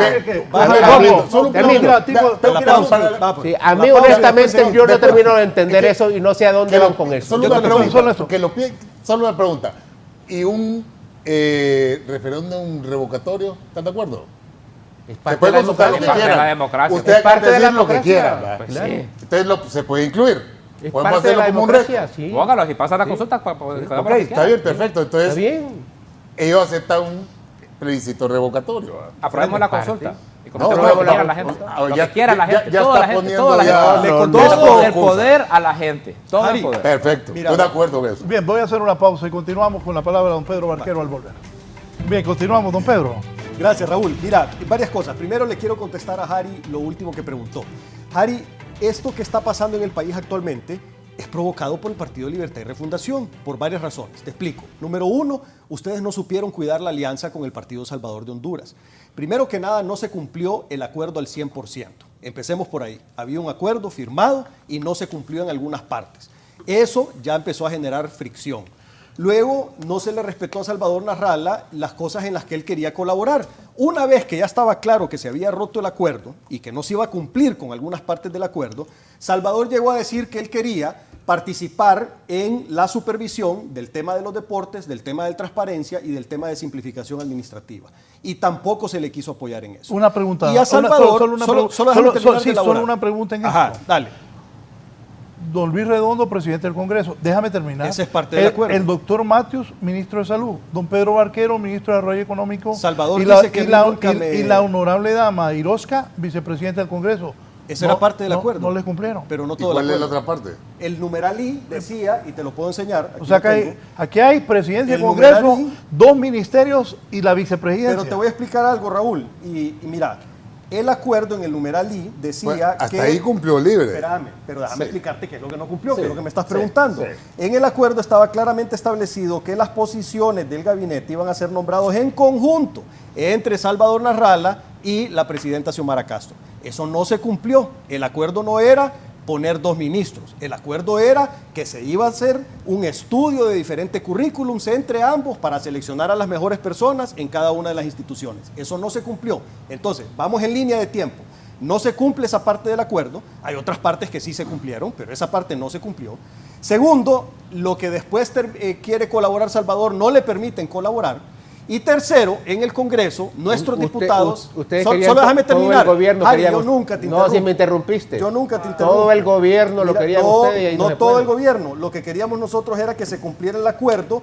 [SPEAKER 5] A mí, honestamente, yo no termino de entender eso y no sé a dónde van con eso.
[SPEAKER 3] Solo una pregunta. ¿Y un referéndum revocatorio? ¿Están de acuerdo?
[SPEAKER 5] Es
[SPEAKER 3] Se
[SPEAKER 5] parte
[SPEAKER 3] puede
[SPEAKER 5] de la
[SPEAKER 3] consultar lo que
[SPEAKER 5] democracia.
[SPEAKER 4] de la
[SPEAKER 3] quieran.
[SPEAKER 4] democracia.
[SPEAKER 3] Usted
[SPEAKER 5] Es parte
[SPEAKER 3] acaba de
[SPEAKER 5] de la
[SPEAKER 3] decir lo que
[SPEAKER 5] democracia.
[SPEAKER 3] quiera.
[SPEAKER 5] Pues
[SPEAKER 3] ¿verdad?
[SPEAKER 5] sí.
[SPEAKER 3] Entonces se puede incluir.
[SPEAKER 5] Es
[SPEAKER 3] Podemos
[SPEAKER 5] parte de la
[SPEAKER 3] hacerlo como un
[SPEAKER 5] democracia,
[SPEAKER 3] reto.
[SPEAKER 5] sí.
[SPEAKER 4] Póngalo, si pasa la consulta,
[SPEAKER 3] Ok, está bien, perfecto.
[SPEAKER 5] Está
[SPEAKER 3] Entonces
[SPEAKER 5] bien.
[SPEAKER 3] ellos aceptan un plebiscito revocatorio.
[SPEAKER 4] Aprobemos la
[SPEAKER 5] parte.
[SPEAKER 4] consulta. Y con
[SPEAKER 3] No,
[SPEAKER 4] esto
[SPEAKER 3] no,
[SPEAKER 4] lo que quiera
[SPEAKER 3] no,
[SPEAKER 4] la gente.
[SPEAKER 3] no,
[SPEAKER 4] Lo
[SPEAKER 3] ya-
[SPEAKER 4] que quiera la
[SPEAKER 3] ya-
[SPEAKER 4] gente.
[SPEAKER 3] ya
[SPEAKER 4] Toda
[SPEAKER 3] está
[SPEAKER 4] la gente.
[SPEAKER 3] poniendo
[SPEAKER 4] Toda la
[SPEAKER 3] ya
[SPEAKER 4] gente.
[SPEAKER 3] los
[SPEAKER 4] Todo
[SPEAKER 3] dos
[SPEAKER 4] el
[SPEAKER 3] cosas.
[SPEAKER 4] poder a la gente. Todo
[SPEAKER 2] Harry,
[SPEAKER 4] el poder.
[SPEAKER 3] Perfecto.
[SPEAKER 2] Mira,
[SPEAKER 3] Estoy de acuerdo con eso.
[SPEAKER 1] Bien, voy a hacer una pausa y continuamos con la palabra de don Pedro Barquero al volver. Bien, continuamos, don Pedro.
[SPEAKER 2] Gracias, Raúl. Mira, varias cosas. Primero le quiero contestar a Harry lo último que preguntó. Harry, esto que está pasando en el país actualmente es provocado por el Partido Libertad y Refundación, por varias razones. Te explico. Número uno, ustedes no supieron cuidar la alianza con el Partido Salvador de Honduras. Primero que nada, no se cumplió el acuerdo al 100%. Empecemos por ahí. Había un acuerdo firmado y no se cumplió en algunas partes. Eso ya empezó a generar fricción. Luego, no se le respetó a Salvador Narrala las cosas en las que él quería colaborar. Una vez que ya estaba claro que se había roto el acuerdo y que no se iba a cumplir con algunas partes del acuerdo, Salvador llegó a decir que él quería participar en la supervisión del tema de los deportes, del tema de transparencia y del tema de simplificación administrativa. Y tampoco se le quiso apoyar en eso.
[SPEAKER 1] Una pregunta.
[SPEAKER 2] Y a Salvador,
[SPEAKER 1] Solo una
[SPEAKER 2] solo
[SPEAKER 1] pregunta.
[SPEAKER 2] déjame terminar de
[SPEAKER 1] Solo
[SPEAKER 2] elaborar.
[SPEAKER 1] una pregunta en
[SPEAKER 2] Ajá,
[SPEAKER 1] esto.
[SPEAKER 2] dale.
[SPEAKER 1] Don Luis Redondo, presidente del Congreso. Déjame terminar.
[SPEAKER 2] Ese es parte del acuerdo.
[SPEAKER 1] El doctor Matius, ministro de Salud. Don Pedro Barquero, ministro de Desarrollo Económico.
[SPEAKER 2] Salvador
[SPEAKER 1] y
[SPEAKER 2] dice que a mí nunca
[SPEAKER 1] y la honorable dama Irosca, vicepresidenta del Congreso.
[SPEAKER 2] Esa era parte del acuerdo.
[SPEAKER 1] No les cumplieron.
[SPEAKER 2] Pero no
[SPEAKER 3] ¿Y
[SPEAKER 2] todo
[SPEAKER 3] cuál
[SPEAKER 2] el
[SPEAKER 3] es la
[SPEAKER 2] acuerdo.
[SPEAKER 3] otra parte?
[SPEAKER 2] El numeral I decía, y te lo puedo enseñar.
[SPEAKER 1] O sea que aquí hay presidencia
[SPEAKER 2] El
[SPEAKER 1] del Congreso,
[SPEAKER 2] numeral I.
[SPEAKER 1] 2 ministerios y la vicepresidencia.
[SPEAKER 2] Pero te voy a explicar algo, Raúl. Y mira, el acuerdo en el numeral I decía
[SPEAKER 3] Bueno, hasta
[SPEAKER 2] que...
[SPEAKER 3] ahí cumplió libre.
[SPEAKER 2] Espérame, pero déjame
[SPEAKER 3] Sí.
[SPEAKER 2] explicarte qué es lo que no cumplió,
[SPEAKER 3] Sí,
[SPEAKER 2] qué es lo que me estás
[SPEAKER 3] sí,
[SPEAKER 2] preguntando.
[SPEAKER 3] sí.
[SPEAKER 2] En el acuerdo estaba claramente establecido que las posiciones del gabinete iban a ser nombrados en conjunto entre Salvador Narrala y la presidenta Xiomara Castro. Eso no se cumplió. El acuerdo no era poner 2 ministros. El acuerdo era que se iba a hacer un estudio de diferentes currículums entre ambos para seleccionar a las mejores personas en cada una de las instituciones. Eso no se cumplió. Entonces, vamos en línea de tiempo. No se cumple esa parte del acuerdo. Hay otras partes que sí se cumplieron, pero esa parte no se cumplió. Segundo, lo que después quiere colaborar Salvador no le permiten colaborar. Y tercero, en el Congreso, nuestros diputados...
[SPEAKER 5] Ustedes
[SPEAKER 2] solo
[SPEAKER 5] querían
[SPEAKER 2] déjame terminar.
[SPEAKER 5] Todo el gobierno
[SPEAKER 2] Ari,
[SPEAKER 5] queríamos,
[SPEAKER 2] yo nunca te
[SPEAKER 5] no,
[SPEAKER 2] interrumpo.
[SPEAKER 5] si me interrumpiste.
[SPEAKER 2] Yo nunca te interrumpo.
[SPEAKER 5] Todo el gobierno lo querían ustedes y ahí
[SPEAKER 2] no
[SPEAKER 5] se
[SPEAKER 2] todo
[SPEAKER 5] puede.
[SPEAKER 2] el gobierno. Lo que queríamos nosotros era que se cumpliera el acuerdo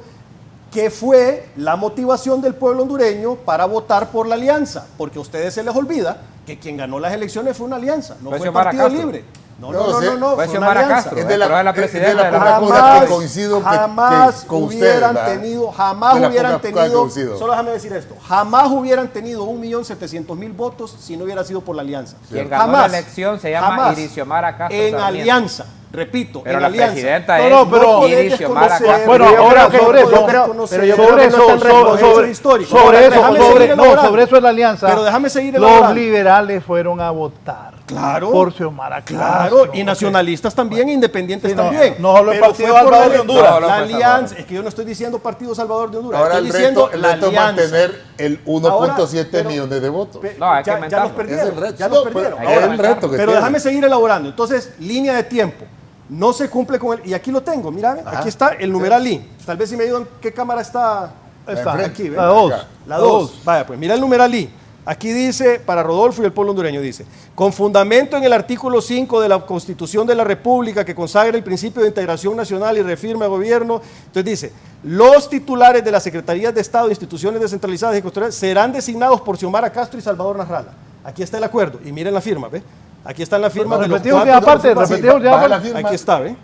[SPEAKER 2] que fue la motivación del pueblo hondureño para votar por la alianza. Porque a ustedes se les olvida que quien ganó las elecciones fue una alianza, no fue
[SPEAKER 4] Xiomara
[SPEAKER 2] Partido
[SPEAKER 4] Castro.
[SPEAKER 2] Libre. No,
[SPEAKER 3] Yo sé.
[SPEAKER 2] fue
[SPEAKER 4] Fue
[SPEAKER 2] una
[SPEAKER 4] Xiomara
[SPEAKER 2] alianza.
[SPEAKER 4] Castro.
[SPEAKER 3] Es de la,
[SPEAKER 4] Pero es la
[SPEAKER 3] es de
[SPEAKER 4] presidenta de la
[SPEAKER 3] poca cosa
[SPEAKER 2] Jamás,
[SPEAKER 3] que coincido
[SPEAKER 2] jamás
[SPEAKER 3] con ustedes,
[SPEAKER 2] hubieran
[SPEAKER 3] ¿verdad?
[SPEAKER 2] tenido, jamás
[SPEAKER 3] De la
[SPEAKER 2] hubieran
[SPEAKER 3] poca cosa que
[SPEAKER 2] tenido,
[SPEAKER 3] coincido.
[SPEAKER 2] solo déjame decir esto, jamás hubieran tenido 1.700.000 votos si no hubiera sido por la alianza.
[SPEAKER 4] Quien ganó la elección se llama Iris Xiomara Castro
[SPEAKER 2] En
[SPEAKER 4] Sarmiento.
[SPEAKER 2] alianza, repito,
[SPEAKER 4] Pero
[SPEAKER 2] en
[SPEAKER 4] la
[SPEAKER 2] alianza.
[SPEAKER 4] presidenta
[SPEAKER 1] No,
[SPEAKER 4] es
[SPEAKER 1] no, pero-
[SPEAKER 2] podés
[SPEAKER 4] Iris Xiomara
[SPEAKER 2] desconocer-
[SPEAKER 4] Castro.
[SPEAKER 1] Bueno,
[SPEAKER 5] Pero yo
[SPEAKER 1] ahora
[SPEAKER 5] creo que-
[SPEAKER 1] sobre eso,
[SPEAKER 5] pero yo creo que no
[SPEAKER 1] sobre
[SPEAKER 5] están
[SPEAKER 1] eso,
[SPEAKER 5] reconociendo
[SPEAKER 2] hechos históricos.
[SPEAKER 1] sobre eso,
[SPEAKER 2] Déjame seguir elaborando.
[SPEAKER 1] sobre eso es la alianza.
[SPEAKER 2] Pero déjame seguir
[SPEAKER 1] Los
[SPEAKER 2] elaborando.
[SPEAKER 1] liberales fueron a votar.
[SPEAKER 2] Claro.
[SPEAKER 1] Por Xiomara
[SPEAKER 2] Claro,
[SPEAKER 1] Castro.
[SPEAKER 2] y nacionalistas también, independientes
[SPEAKER 1] Sí, no,
[SPEAKER 2] también.
[SPEAKER 1] no solo el
[SPEAKER 2] Pero
[SPEAKER 1] Partido
[SPEAKER 2] fue por
[SPEAKER 1] Salvador
[SPEAKER 2] la-
[SPEAKER 1] de Honduras.
[SPEAKER 2] La
[SPEAKER 4] No, no fue
[SPEAKER 2] alianza,
[SPEAKER 4] Salvador.
[SPEAKER 2] es que yo no estoy diciendo Partido Salvador de Honduras,
[SPEAKER 3] Ahora
[SPEAKER 2] estoy
[SPEAKER 3] el
[SPEAKER 2] diciendo
[SPEAKER 3] reto, el
[SPEAKER 2] la
[SPEAKER 3] reto es
[SPEAKER 2] alianza.
[SPEAKER 3] mantener el 1.7
[SPEAKER 2] pero-
[SPEAKER 3] millones de votos.
[SPEAKER 4] No, hay que
[SPEAKER 2] ya
[SPEAKER 4] aumentarlo.
[SPEAKER 2] los perdieron.
[SPEAKER 3] Es el reto.
[SPEAKER 2] Ya los
[SPEAKER 3] No,
[SPEAKER 2] perdieron.
[SPEAKER 3] pero
[SPEAKER 4] es
[SPEAKER 2] Ahora,
[SPEAKER 4] el reto
[SPEAKER 3] que
[SPEAKER 2] pero
[SPEAKER 3] tiene.
[SPEAKER 2] déjame seguir elaborando. Entonces, línea de tiempo. No se cumple con el... Y aquí lo tengo, mira, aquí está el numeral I. Tal vez si me ayudan, ¿qué cámara está?
[SPEAKER 1] Está
[SPEAKER 2] Aquí, ¿ve?
[SPEAKER 1] la 2.
[SPEAKER 2] La 2. Vaya, pues mira el numeral I. Aquí dice, para Rodolfo y el pueblo hondureño, dice, con fundamento en el artículo 5 de la Constitución de la República que consagra el principio de integración nacional y reafirma el gobierno, entonces dice, los titulares de las Secretarías de Estado e instituciones descentralizadas y custodiales serán designados por Xiomara Castro y Salvador Nasralla. Aquí está el acuerdo, y miren la firma, ¿ve? Aquí están las firmas de los
[SPEAKER 1] Repetimos
[SPEAKER 2] cuatro-
[SPEAKER 1] ya aparte,
[SPEAKER 2] de los cuatro-
[SPEAKER 1] repetimos ya
[SPEAKER 3] Baja
[SPEAKER 1] aparte.
[SPEAKER 3] la firma.
[SPEAKER 2] Aquí está, ¿ve?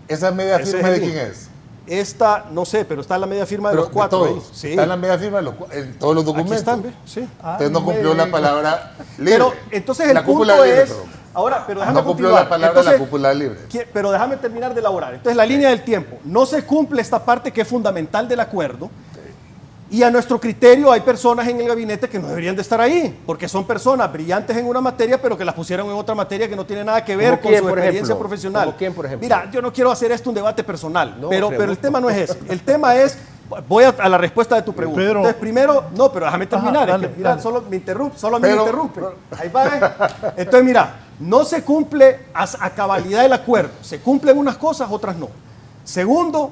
[SPEAKER 3] Esa media
[SPEAKER 2] Ese
[SPEAKER 3] firma
[SPEAKER 2] es
[SPEAKER 3] de
[SPEAKER 2] el
[SPEAKER 3] quién
[SPEAKER 2] link.
[SPEAKER 3] es.
[SPEAKER 2] Esta, no sé, pero está la media firma de
[SPEAKER 3] Pero
[SPEAKER 2] los cuatro.
[SPEAKER 3] de
[SPEAKER 2] ahí.
[SPEAKER 3] todos.
[SPEAKER 2] Sí.
[SPEAKER 3] Está en la media firma en todos los
[SPEAKER 2] Aquí
[SPEAKER 3] documentos.
[SPEAKER 2] están, ¿ve? Sí.
[SPEAKER 3] Entonces no cumplió la palabra libre.
[SPEAKER 2] Pero entonces el
[SPEAKER 3] La cúpula
[SPEAKER 2] punto
[SPEAKER 3] libre,
[SPEAKER 2] es...
[SPEAKER 3] perdón.
[SPEAKER 2] Ahora, pero déjame
[SPEAKER 3] No cumplió
[SPEAKER 2] continuar.
[SPEAKER 3] la palabra
[SPEAKER 2] Entonces,
[SPEAKER 3] la cúpula libre.
[SPEAKER 2] Pero déjame terminar de elaborar. Entonces, la línea del tiempo. No se cumple esta parte que es fundamental del acuerdo. Y a nuestro criterio hay personas en el gabinete que no deberían de estar ahí, porque son personas brillantes en una materia, pero que las pusieron en otra materia que no tiene nada que ver
[SPEAKER 5] ¿Cómo
[SPEAKER 2] con
[SPEAKER 5] quién,
[SPEAKER 2] su
[SPEAKER 5] por
[SPEAKER 2] experiencia
[SPEAKER 5] ejemplo?
[SPEAKER 2] profesional.
[SPEAKER 5] ¿Cómo quién, por ejemplo?
[SPEAKER 2] Mira, yo no quiero hacer esto un debate personal,
[SPEAKER 5] No,
[SPEAKER 2] pero el
[SPEAKER 5] pregunto.
[SPEAKER 2] tema no es ese. El tema es, voy a la respuesta de tu pregunta.
[SPEAKER 1] Pero-
[SPEAKER 2] Entonces, primero, no, pero déjame terminar.
[SPEAKER 1] Ajá,
[SPEAKER 2] es que,
[SPEAKER 1] dale,
[SPEAKER 2] mira,
[SPEAKER 1] dale.
[SPEAKER 2] solo me interrumpe, solo a mí me
[SPEAKER 3] Pero-
[SPEAKER 2] interrumpe. Ahí va, Entonces, mira, no se cumple a cabalidad el acuerdo. Se cumplen unas cosas, otras no. Segundo,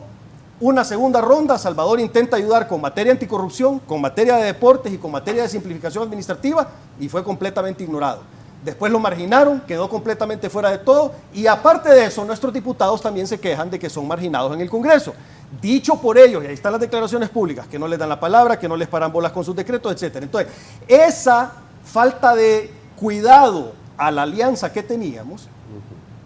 [SPEAKER 2] una segunda ronda, Salvador intenta ayudar con materia anticorrupción, con materia de deportes y con materia de simplificación administrativa y fue completamente ignorado. Después lo marginaron, quedó completamente fuera de todo y aparte de eso, nuestros diputados también se quejan de que son marginados en el Congreso. Dicho por ellos, y ahí están las declaraciones públicas, que no les dan la palabra, que no les paran bolas con sus decretos, etc. Entonces, esa falta de cuidado a la alianza que teníamos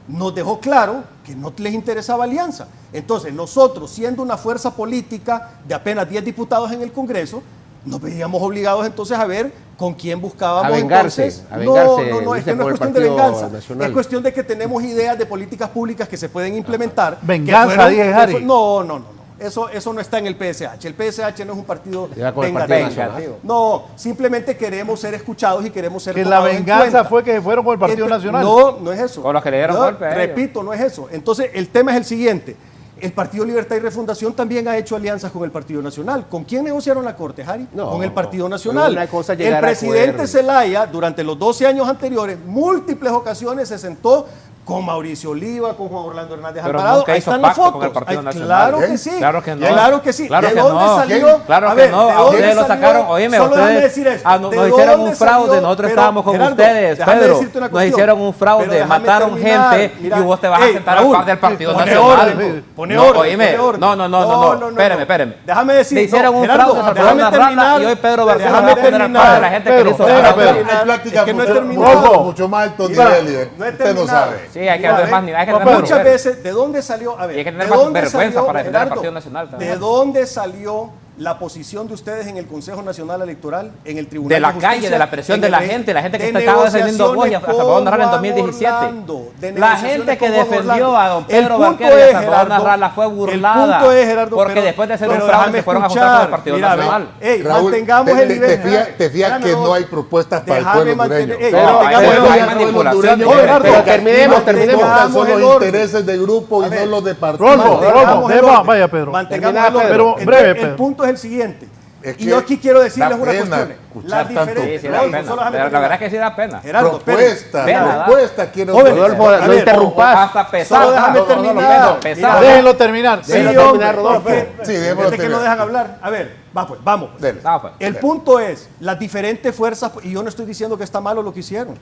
[SPEAKER 2] nos dejó claro que no les interesaba alianza. Entonces, nosotros, siendo una fuerza política de apenas 10 diputados en el Congreso, nos veíamos obligados entonces a ver con quién buscábamos.
[SPEAKER 5] A vengarse,
[SPEAKER 2] entonces.
[SPEAKER 5] a vengarse,
[SPEAKER 2] No, es
[SPEAKER 5] dice,
[SPEAKER 2] que no
[SPEAKER 5] por
[SPEAKER 2] es
[SPEAKER 5] el
[SPEAKER 2] cuestión de
[SPEAKER 5] Partido
[SPEAKER 2] venganza.
[SPEAKER 5] Nacional.
[SPEAKER 2] Es cuestión de que tenemos ideas de políticas públicas que se pueden implementar. que
[SPEAKER 1] Venganza, dije, Harry.
[SPEAKER 2] No. Eso no está en el PSH. El PSH no es un partido
[SPEAKER 5] Ya con el
[SPEAKER 2] vengativo.
[SPEAKER 5] Partido Nacional.
[SPEAKER 2] No, simplemente queremos ser escuchados y queremos ser
[SPEAKER 1] Que la
[SPEAKER 2] tomados en
[SPEAKER 1] venganza
[SPEAKER 2] cuenta.
[SPEAKER 1] fue que se fueron con el Partido Nacional.
[SPEAKER 2] No es eso.
[SPEAKER 4] Con los que le dieron golpe a ellos.
[SPEAKER 2] Repito, no es eso. Entonces, el tema es el siguiente. El Partido Libertad y Refundación también ha hecho alianzas con el Partido Nacional. ¿Con quién negociaron la Corte, Harry?
[SPEAKER 5] No,
[SPEAKER 2] con el Partido
[SPEAKER 5] no.
[SPEAKER 2] Nacional.
[SPEAKER 5] Una cosa es
[SPEAKER 2] El
[SPEAKER 5] llegar a
[SPEAKER 2] presidente
[SPEAKER 5] poder.
[SPEAKER 2] Zelaya, durante los 12 años anteriores, múltiples ocasiones se sentó con Mauricio Oliva, con Juan Orlando Hernández
[SPEAKER 4] Pero
[SPEAKER 2] Alvarado.
[SPEAKER 4] nunca
[SPEAKER 2] Ahí
[SPEAKER 4] hizo
[SPEAKER 2] están las
[SPEAKER 4] pacto
[SPEAKER 2] fotos.
[SPEAKER 4] con el Partido
[SPEAKER 2] Ay,
[SPEAKER 4] Nacional.
[SPEAKER 2] Claro
[SPEAKER 3] ¿Quién?
[SPEAKER 2] que sí.
[SPEAKER 4] Claro que no.
[SPEAKER 2] Claro que sí.
[SPEAKER 4] Claro
[SPEAKER 2] ¿De
[SPEAKER 4] que
[SPEAKER 2] dónde
[SPEAKER 4] no.
[SPEAKER 2] salió?
[SPEAKER 4] Claro
[SPEAKER 2] A
[SPEAKER 4] que
[SPEAKER 2] ver,
[SPEAKER 4] no.
[SPEAKER 2] ¿de
[SPEAKER 4] A
[SPEAKER 2] dónde
[SPEAKER 4] ustedes lo
[SPEAKER 2] salió?
[SPEAKER 4] sacaron. Oíme,
[SPEAKER 2] Solo déjame
[SPEAKER 4] ustedes
[SPEAKER 2] decir esto.
[SPEAKER 4] nos
[SPEAKER 2] ¿De
[SPEAKER 4] hicieron
[SPEAKER 2] dónde
[SPEAKER 4] un fraude.
[SPEAKER 2] salió?
[SPEAKER 4] Nosotros
[SPEAKER 2] Pero,
[SPEAKER 4] estábamos con
[SPEAKER 2] Gerardo,
[SPEAKER 4] ustedes,
[SPEAKER 2] déjame
[SPEAKER 4] Pedro.
[SPEAKER 2] decirte una
[SPEAKER 4] Nos
[SPEAKER 2] cuestión.
[SPEAKER 4] hicieron un
[SPEAKER 2] Pero
[SPEAKER 4] fraude.
[SPEAKER 2] déjame
[SPEAKER 4] Mataron
[SPEAKER 2] terminar.
[SPEAKER 4] gente
[SPEAKER 2] Mira,
[SPEAKER 4] y vos te vas a
[SPEAKER 2] ey,
[SPEAKER 4] sentar
[SPEAKER 2] Raúl,
[SPEAKER 4] al par del Partido
[SPEAKER 2] pone
[SPEAKER 4] Nacional.
[SPEAKER 2] orden, pone
[SPEAKER 4] No,
[SPEAKER 2] orden,
[SPEAKER 4] oíme.
[SPEAKER 2] pone orden.
[SPEAKER 4] No. Espérame.
[SPEAKER 2] Déjame decir.
[SPEAKER 4] Le hicieron
[SPEAKER 2] no,
[SPEAKER 4] un
[SPEAKER 2] Gerardo,
[SPEAKER 4] fraude a
[SPEAKER 2] déjame
[SPEAKER 4] Salvador Narrala
[SPEAKER 2] terminar.
[SPEAKER 4] y hoy Pedro Barbosa
[SPEAKER 2] Déjame
[SPEAKER 4] va a poner al
[SPEAKER 2] terminar.
[SPEAKER 4] par de la gente que le hizo
[SPEAKER 1] Pedro,
[SPEAKER 4] fraude.
[SPEAKER 1] Pedro.
[SPEAKER 3] Hay pláticas
[SPEAKER 2] Es que no he
[SPEAKER 3] mucho,
[SPEAKER 2] terminado.
[SPEAKER 3] mucho más alto
[SPEAKER 2] Mira,
[SPEAKER 3] nivel.
[SPEAKER 2] no he
[SPEAKER 3] Usted no
[SPEAKER 2] terminado.
[SPEAKER 3] sabe.
[SPEAKER 4] Sí, hay que
[SPEAKER 2] Mira,
[SPEAKER 4] tener más
[SPEAKER 2] ve,
[SPEAKER 4] nivel, hay que
[SPEAKER 1] no,
[SPEAKER 4] tener más
[SPEAKER 2] Muchas
[SPEAKER 4] nivel.
[SPEAKER 2] veces, ¿de dónde salió? A ver,
[SPEAKER 4] Y hay que tener
[SPEAKER 2] ¿de
[SPEAKER 4] más
[SPEAKER 2] dónde
[SPEAKER 4] vergüenza
[SPEAKER 2] salió,
[SPEAKER 4] para defender al
[SPEAKER 2] Gerardo,
[SPEAKER 4] Partido Nacional también.
[SPEAKER 2] ¿De dónde salió la posición de ustedes en el Consejo Nacional Electoral, en el Tribunal
[SPEAKER 4] De la
[SPEAKER 2] Justicia,
[SPEAKER 4] calle, de la presión
[SPEAKER 2] en
[SPEAKER 4] de la
[SPEAKER 2] el-
[SPEAKER 4] gente que
[SPEAKER 2] de
[SPEAKER 4] estaba defendiendo a vos y a
[SPEAKER 2] negociaciones
[SPEAKER 4] Salvador Narrala en
[SPEAKER 2] con
[SPEAKER 4] 2017.
[SPEAKER 2] Orlando, de
[SPEAKER 4] La
[SPEAKER 2] negociaciones
[SPEAKER 4] gente que
[SPEAKER 2] con Juan
[SPEAKER 4] defendió
[SPEAKER 2] Orlando.
[SPEAKER 4] a don
[SPEAKER 2] El
[SPEAKER 4] Pedro
[SPEAKER 2] punto
[SPEAKER 4] Barquera y a
[SPEAKER 2] es,
[SPEAKER 4] Salvador
[SPEAKER 2] Gerardo,
[SPEAKER 4] Narrala fue burlada.
[SPEAKER 2] El punto es, Gerardo,
[SPEAKER 4] porque
[SPEAKER 2] pero-
[SPEAKER 4] después de hacer un
[SPEAKER 2] pero
[SPEAKER 4] fraude
[SPEAKER 2] déjame
[SPEAKER 4] se fueron a juntar con el
[SPEAKER 2] escuchar.
[SPEAKER 4] Partido
[SPEAKER 2] Mira,
[SPEAKER 4] Nacional.
[SPEAKER 2] Ey,
[SPEAKER 3] Raúl,
[SPEAKER 2] mantengamos el nivel.
[SPEAKER 3] te fías
[SPEAKER 2] Espérame,
[SPEAKER 3] que no
[SPEAKER 2] Rodolfo.
[SPEAKER 3] hay propuestas para el
[SPEAKER 2] Déjame
[SPEAKER 3] pueblo
[SPEAKER 2] mantener-
[SPEAKER 3] hondureño.
[SPEAKER 2] ey,
[SPEAKER 4] No,
[SPEAKER 2] mantengamos
[SPEAKER 4] hay
[SPEAKER 2] el orden.
[SPEAKER 4] manipulación.
[SPEAKER 1] Oye, Gerardo,
[SPEAKER 5] pero terminemos.
[SPEAKER 3] Importan solo
[SPEAKER 2] el
[SPEAKER 3] los
[SPEAKER 2] orden.
[SPEAKER 3] intereses de grupo y
[SPEAKER 2] A
[SPEAKER 3] no
[SPEAKER 2] ver,
[SPEAKER 3] los de partido.
[SPEAKER 1] Rolfo,
[SPEAKER 2] Mantengamos el
[SPEAKER 1] Rolfo,
[SPEAKER 2] orden.
[SPEAKER 1] vaya, Pedro.
[SPEAKER 2] Mantengamos
[SPEAKER 5] Termina,
[SPEAKER 2] el orden.
[SPEAKER 5] Pedro,
[SPEAKER 2] Entonces,
[SPEAKER 1] breve,
[SPEAKER 2] el
[SPEAKER 1] Pedro.
[SPEAKER 2] punto es el siguiente.
[SPEAKER 3] Es
[SPEAKER 2] Y yo aquí quiero decirles
[SPEAKER 3] da
[SPEAKER 2] una
[SPEAKER 3] pena
[SPEAKER 2] cuestión.
[SPEAKER 3] escuchar
[SPEAKER 2] Las
[SPEAKER 3] tanto.
[SPEAKER 2] diferentes...
[SPEAKER 4] Sí, da
[SPEAKER 2] Rodolfo,
[SPEAKER 4] pena.
[SPEAKER 2] solo déjame
[SPEAKER 4] La
[SPEAKER 2] terminar.
[SPEAKER 4] verdad es que sí da pena.
[SPEAKER 2] Gerardo,
[SPEAKER 3] Propuesta,
[SPEAKER 4] Pena,
[SPEAKER 3] propuesta quiero
[SPEAKER 2] Jóvenes,
[SPEAKER 3] ver.
[SPEAKER 5] Rodolfo,
[SPEAKER 2] a
[SPEAKER 5] no
[SPEAKER 2] ver,
[SPEAKER 5] interrumpas.
[SPEAKER 4] Hasta pesar.
[SPEAKER 2] Solo déjame
[SPEAKER 4] No, no, no,
[SPEAKER 2] terminar.
[SPEAKER 4] no, pesar.
[SPEAKER 2] Mira,
[SPEAKER 1] Déjenlo terminar.
[SPEAKER 2] Sí,
[SPEAKER 5] Déjelo
[SPEAKER 2] hombre,
[SPEAKER 5] terminar, Rodolfo.
[SPEAKER 3] Sí, déjelo
[SPEAKER 2] desde que no
[SPEAKER 3] terminar.
[SPEAKER 2] dejan hablar. A ver, vamos.
[SPEAKER 3] Dele.
[SPEAKER 4] No, pues.
[SPEAKER 2] El punto es, las diferentes fuerzas, y yo no estoy diciendo que está malo lo que hicieron,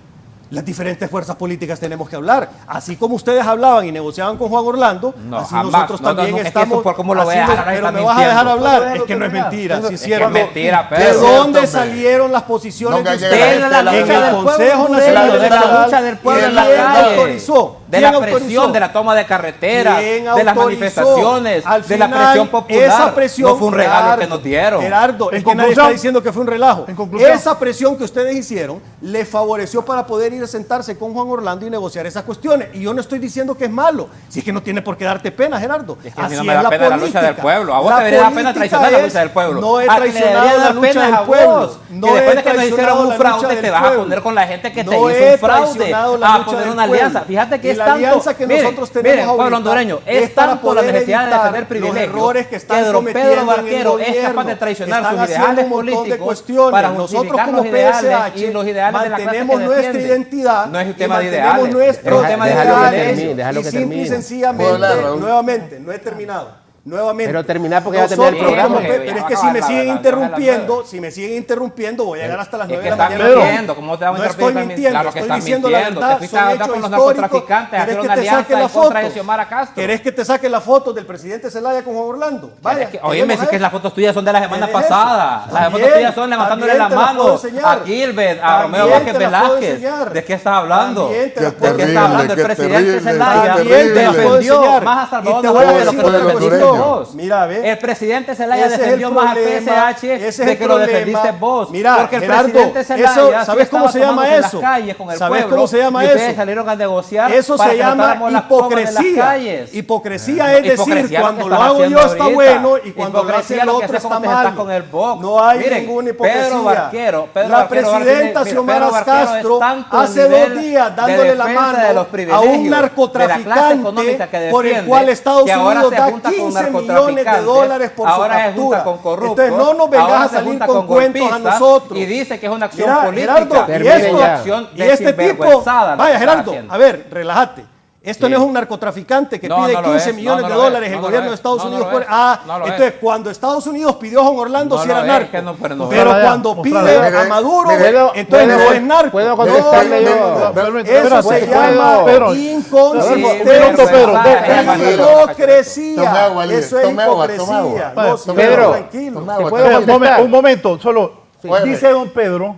[SPEAKER 2] las diferentes fuerzas políticas tenemos que hablar. Así como ustedes hablaban y negociaban con Juan Orlando,
[SPEAKER 4] No,
[SPEAKER 2] así
[SPEAKER 4] jamás.
[SPEAKER 2] nosotros
[SPEAKER 4] No, no,
[SPEAKER 2] también
[SPEAKER 4] no, es que
[SPEAKER 2] estamos...
[SPEAKER 4] eso por cómo lo
[SPEAKER 2] así
[SPEAKER 4] voy a dejar, ahora
[SPEAKER 2] pero
[SPEAKER 4] está
[SPEAKER 2] me vas a dejar
[SPEAKER 4] mintiendo.
[SPEAKER 2] hablar, es que no es mentira. Sí, es
[SPEAKER 4] Es que
[SPEAKER 2] cierto.
[SPEAKER 4] es mentira,
[SPEAKER 2] ¿De
[SPEAKER 4] pero-
[SPEAKER 2] dónde
[SPEAKER 3] hombre.
[SPEAKER 2] salieron las posiciones
[SPEAKER 3] No
[SPEAKER 2] de
[SPEAKER 3] engañen a
[SPEAKER 2] ustedes?
[SPEAKER 3] la gente,
[SPEAKER 2] En
[SPEAKER 3] la
[SPEAKER 2] el
[SPEAKER 3] lucha
[SPEAKER 2] Consejo
[SPEAKER 4] hondureño,
[SPEAKER 2] Nacional
[SPEAKER 4] de la
[SPEAKER 2] Electoral.
[SPEAKER 4] lucha del pueblo en la
[SPEAKER 2] ¿Quién
[SPEAKER 4] calle,
[SPEAKER 2] autorizó?
[SPEAKER 4] de
[SPEAKER 2] ¿Quién
[SPEAKER 4] la presión,
[SPEAKER 2] autorizó?
[SPEAKER 4] de la toma de carreteras,
[SPEAKER 2] ¿Quién
[SPEAKER 4] de las
[SPEAKER 2] autorizó?
[SPEAKER 4] manifestaciones,
[SPEAKER 2] Al
[SPEAKER 4] de la
[SPEAKER 2] final,
[SPEAKER 4] presión popular.
[SPEAKER 2] esa presión,
[SPEAKER 4] No fue un regalo
[SPEAKER 2] Gerardo,
[SPEAKER 4] que nos dieron.
[SPEAKER 2] Gerardo,
[SPEAKER 1] En
[SPEAKER 2] es que nadie
[SPEAKER 1] conclusión-
[SPEAKER 2] está diciendo que fue un relajo.
[SPEAKER 1] En conclusión-
[SPEAKER 2] Esa presión que ustedes hicieron les favoreció para poder ir a sentarse con Juan Orlando y negociar esas cuestiones. Y yo no estoy diciendo que es malo, si es que no tiene por qué darte pena, Gerardo.
[SPEAKER 4] Es que a mí no
[SPEAKER 2] Así
[SPEAKER 4] me
[SPEAKER 2] es
[SPEAKER 4] da pena la lucha del
[SPEAKER 2] política.
[SPEAKER 4] pueblo. A vos
[SPEAKER 2] La
[SPEAKER 4] te debería dar pena
[SPEAKER 2] política
[SPEAKER 4] traicionar la
[SPEAKER 2] es-
[SPEAKER 4] lucha del pueblo.
[SPEAKER 2] No he
[SPEAKER 4] A que le
[SPEAKER 2] traicionado
[SPEAKER 4] debería
[SPEAKER 2] la
[SPEAKER 4] dar
[SPEAKER 2] lucha
[SPEAKER 4] pena
[SPEAKER 2] del
[SPEAKER 4] a
[SPEAKER 2] pueblo.
[SPEAKER 4] vos,
[SPEAKER 2] No
[SPEAKER 4] que
[SPEAKER 2] he
[SPEAKER 4] después de que nos
[SPEAKER 2] traicionado
[SPEAKER 4] hicieron un
[SPEAKER 2] la
[SPEAKER 4] fraude,
[SPEAKER 2] lucha
[SPEAKER 4] te
[SPEAKER 2] del
[SPEAKER 4] vas a
[SPEAKER 2] pueblo.
[SPEAKER 4] poner con la gente que te
[SPEAKER 2] No
[SPEAKER 4] hizo
[SPEAKER 2] he
[SPEAKER 4] un fraude,
[SPEAKER 2] traicionado la
[SPEAKER 4] a
[SPEAKER 2] lucha
[SPEAKER 4] poner
[SPEAKER 2] del
[SPEAKER 4] una
[SPEAKER 2] pueblo.
[SPEAKER 4] alianza. Fíjate que
[SPEAKER 2] Y
[SPEAKER 4] es
[SPEAKER 2] la
[SPEAKER 4] tanto,
[SPEAKER 2] alianza que
[SPEAKER 4] miren,
[SPEAKER 2] nosotros tenemos
[SPEAKER 4] miren, pueblo
[SPEAKER 2] ahorita
[SPEAKER 4] hondureño,
[SPEAKER 2] es
[SPEAKER 4] es
[SPEAKER 2] para
[SPEAKER 4] tanto la
[SPEAKER 2] poder
[SPEAKER 4] necesidad de
[SPEAKER 2] evitar
[SPEAKER 4] defender
[SPEAKER 2] los
[SPEAKER 4] privilegios
[SPEAKER 2] errores que están
[SPEAKER 4] don
[SPEAKER 2] cometiendo
[SPEAKER 4] Pedro
[SPEAKER 2] en el
[SPEAKER 4] Barquero es capaz
[SPEAKER 2] gobierno.
[SPEAKER 4] de traicionar
[SPEAKER 2] Están
[SPEAKER 4] sus
[SPEAKER 2] haciendo
[SPEAKER 4] ideales
[SPEAKER 2] un montón de
[SPEAKER 4] políticos
[SPEAKER 2] cuestiones.
[SPEAKER 4] para
[SPEAKER 2] Nosotros
[SPEAKER 4] justificar
[SPEAKER 2] como
[SPEAKER 4] los ideales
[SPEAKER 2] PSH
[SPEAKER 4] y los ideales de la clase
[SPEAKER 2] mantenemos
[SPEAKER 4] que
[SPEAKER 2] nuestra
[SPEAKER 4] defiende.
[SPEAKER 2] identidad
[SPEAKER 4] No es un
[SPEAKER 2] y
[SPEAKER 4] tema de
[SPEAKER 2] mantenemos
[SPEAKER 4] ideales,
[SPEAKER 2] nuestros
[SPEAKER 4] es un tema de
[SPEAKER 5] Déjalo que
[SPEAKER 2] ideales.
[SPEAKER 5] termine, déjalo
[SPEAKER 2] Y
[SPEAKER 5] que
[SPEAKER 2] simple y
[SPEAKER 5] termine.
[SPEAKER 2] sencillamente,
[SPEAKER 3] Puedo hablar, Raúl.
[SPEAKER 2] nuevamente, no he terminado. Nuevamente.
[SPEAKER 5] Pero terminar porque ya terminé el
[SPEAKER 2] Nosotros
[SPEAKER 5] programa.
[SPEAKER 2] como pero es que si me siguen interrumpiendo, voy a llegar hasta las
[SPEAKER 4] Es
[SPEAKER 2] 9
[SPEAKER 4] que
[SPEAKER 2] de la
[SPEAKER 4] están
[SPEAKER 2] mañana.
[SPEAKER 4] mintiendo, ¿cómo te vamos a
[SPEAKER 2] No estoy
[SPEAKER 4] interrumpir?
[SPEAKER 2] mintiendo,
[SPEAKER 4] Claro que
[SPEAKER 2] estoy
[SPEAKER 4] estás
[SPEAKER 2] diciendo la
[SPEAKER 4] mintiendo.
[SPEAKER 2] verdad.
[SPEAKER 4] Te fuiste
[SPEAKER 2] Son
[SPEAKER 4] a
[SPEAKER 2] hechos
[SPEAKER 4] con los
[SPEAKER 2] históricos.
[SPEAKER 4] narcotraficantes, a
[SPEAKER 2] ¿Querés
[SPEAKER 4] hacer
[SPEAKER 2] que
[SPEAKER 4] una
[SPEAKER 2] te saque
[SPEAKER 4] alianza
[SPEAKER 2] la
[SPEAKER 4] en contra
[SPEAKER 2] foto?
[SPEAKER 4] de Xiomara Castro.
[SPEAKER 2] ¿Querés que te saque la foto del presidente Zelaya con Juan Orlando? Vaya,
[SPEAKER 4] Oye, me dices que las fotos tuyas son de la semana
[SPEAKER 2] ¿Qué es eso?
[SPEAKER 4] pasada. Las
[SPEAKER 2] También,
[SPEAKER 4] fotos tuyas son levantándole la
[SPEAKER 2] también te las
[SPEAKER 4] mano
[SPEAKER 2] puedo enseñar.
[SPEAKER 4] a Gilbert, a
[SPEAKER 2] También
[SPEAKER 4] Romeo Vázquez
[SPEAKER 2] te las puedo
[SPEAKER 4] Velázquez.
[SPEAKER 2] enseñar.
[SPEAKER 4] ¿De qué estás hablando?
[SPEAKER 2] También te
[SPEAKER 3] Qué
[SPEAKER 2] las puedo
[SPEAKER 4] ¿De qué
[SPEAKER 3] terrible,
[SPEAKER 4] está hablando? El
[SPEAKER 3] qué
[SPEAKER 4] presidente
[SPEAKER 3] terrible,
[SPEAKER 4] Zelaya
[SPEAKER 3] qué terrible.
[SPEAKER 4] defendió más a Salvador
[SPEAKER 2] Y te voy a
[SPEAKER 4] Narváez de lo
[SPEAKER 2] decir
[SPEAKER 4] que lo
[SPEAKER 3] otra
[SPEAKER 4] defendiste
[SPEAKER 3] cosa.
[SPEAKER 4] vos.
[SPEAKER 2] Mira, ve.
[SPEAKER 4] El presidente Zelaya
[SPEAKER 2] Ese es el
[SPEAKER 4] defendió más al
[SPEAKER 2] problema,
[SPEAKER 4] PSH
[SPEAKER 2] ese es
[SPEAKER 4] de
[SPEAKER 2] el
[SPEAKER 4] que lo
[SPEAKER 2] problema.
[SPEAKER 4] defendiste vos.
[SPEAKER 2] Mira,
[SPEAKER 4] porque el
[SPEAKER 2] Gerardo,
[SPEAKER 4] presidente Zelaya
[SPEAKER 2] eso,
[SPEAKER 4] sí
[SPEAKER 2] ¿sabes cómo
[SPEAKER 4] estaba
[SPEAKER 2] se llama
[SPEAKER 4] tomándose
[SPEAKER 2] eso?
[SPEAKER 4] las calles con el
[SPEAKER 2] ¿Sabes
[SPEAKER 4] pueblo,
[SPEAKER 2] cómo se llama
[SPEAKER 4] y ustedes
[SPEAKER 2] eso?
[SPEAKER 4] salieron a negociar
[SPEAKER 2] Eso
[SPEAKER 4] para
[SPEAKER 2] se
[SPEAKER 4] que
[SPEAKER 2] llama
[SPEAKER 4] notáramos las tomas de las
[SPEAKER 2] hipocresía.
[SPEAKER 4] calles.
[SPEAKER 2] Hipocresía es decir,
[SPEAKER 4] Hipocresía lo
[SPEAKER 2] cuando
[SPEAKER 4] que
[SPEAKER 2] lo
[SPEAKER 4] estás
[SPEAKER 2] hago yo
[SPEAKER 4] haciendo
[SPEAKER 2] está
[SPEAKER 4] ahorita.
[SPEAKER 2] bueno y cuando lo hace
[SPEAKER 4] Hipocresía
[SPEAKER 2] el
[SPEAKER 4] lo que
[SPEAKER 2] otro
[SPEAKER 4] haces
[SPEAKER 2] está
[SPEAKER 4] cuando te sentás
[SPEAKER 2] mal.
[SPEAKER 4] con el Vox.
[SPEAKER 2] No hay
[SPEAKER 4] Miren,
[SPEAKER 2] ninguna hipocresía.
[SPEAKER 4] Pedro Barquero
[SPEAKER 2] la presidenta Xiomara Castro hace 2 días dándole la mano a un narcotraficante por el cual Estados Unidos da 15 millones de dólares por su
[SPEAKER 4] ahora se junta
[SPEAKER 2] captura.
[SPEAKER 4] con corruptos,
[SPEAKER 2] Entonces no nos vengas
[SPEAKER 4] ahora
[SPEAKER 2] a
[SPEAKER 4] se
[SPEAKER 2] salir
[SPEAKER 4] junta
[SPEAKER 2] con cuentos a
[SPEAKER 4] golpistas
[SPEAKER 2] nosotros.
[SPEAKER 4] y dice que es una acción
[SPEAKER 2] Mira,
[SPEAKER 4] política.
[SPEAKER 2] Gerardo,
[SPEAKER 5] Termine
[SPEAKER 2] y esto,
[SPEAKER 5] ya.
[SPEAKER 4] acción
[SPEAKER 2] y
[SPEAKER 4] de
[SPEAKER 2] este tipo,
[SPEAKER 4] sinvergüenzada lo que
[SPEAKER 2] vaya
[SPEAKER 4] está
[SPEAKER 2] Gerardo,
[SPEAKER 4] haciendo.
[SPEAKER 2] a ver, relájate. Esto no es un narcotraficante que
[SPEAKER 4] No,
[SPEAKER 2] pide
[SPEAKER 4] no lo
[SPEAKER 2] 15
[SPEAKER 4] es,
[SPEAKER 2] millones
[SPEAKER 4] no
[SPEAKER 2] de
[SPEAKER 4] lo es,
[SPEAKER 2] dólares
[SPEAKER 4] no
[SPEAKER 2] el
[SPEAKER 4] lo
[SPEAKER 2] gobierno
[SPEAKER 4] es,
[SPEAKER 2] de Estados
[SPEAKER 4] no
[SPEAKER 2] Unidos.
[SPEAKER 4] lo es, no lo es.
[SPEAKER 2] Entonces cuando Estados Unidos pidió a Juan Orlando
[SPEAKER 4] No
[SPEAKER 2] si
[SPEAKER 4] lo
[SPEAKER 2] era
[SPEAKER 4] es,
[SPEAKER 2] narco.
[SPEAKER 4] que no, pero no.
[SPEAKER 2] Pero
[SPEAKER 1] Mostrala
[SPEAKER 2] cuando
[SPEAKER 1] ya,
[SPEAKER 2] pide
[SPEAKER 1] mostrala
[SPEAKER 3] ya.
[SPEAKER 2] a Maduro,
[SPEAKER 3] Mire,
[SPEAKER 2] entonces no
[SPEAKER 3] mire,
[SPEAKER 2] es narco.
[SPEAKER 5] ¿puedo
[SPEAKER 2] No,
[SPEAKER 5] contestarle
[SPEAKER 2] no,
[SPEAKER 5] yo?
[SPEAKER 2] no, no.
[SPEAKER 1] Permíteme,
[SPEAKER 2] Eso se
[SPEAKER 1] espérate,
[SPEAKER 2] llama
[SPEAKER 1] Pedro.
[SPEAKER 2] inconsistencia.
[SPEAKER 1] Pedro,
[SPEAKER 2] Hipocresía.
[SPEAKER 3] Tome agua, líder,
[SPEAKER 2] Eso es
[SPEAKER 3] tome agua, tome
[SPEAKER 2] hipocresía.
[SPEAKER 3] agua.
[SPEAKER 2] No,
[SPEAKER 3] Tome
[SPEAKER 2] señor,
[SPEAKER 5] agua.
[SPEAKER 2] tranquilo.
[SPEAKER 3] Tome agua,
[SPEAKER 5] puedo
[SPEAKER 3] tranquilo.
[SPEAKER 5] contestar?
[SPEAKER 1] Un momento, solo.
[SPEAKER 3] Bueno.
[SPEAKER 1] Dice don Pedro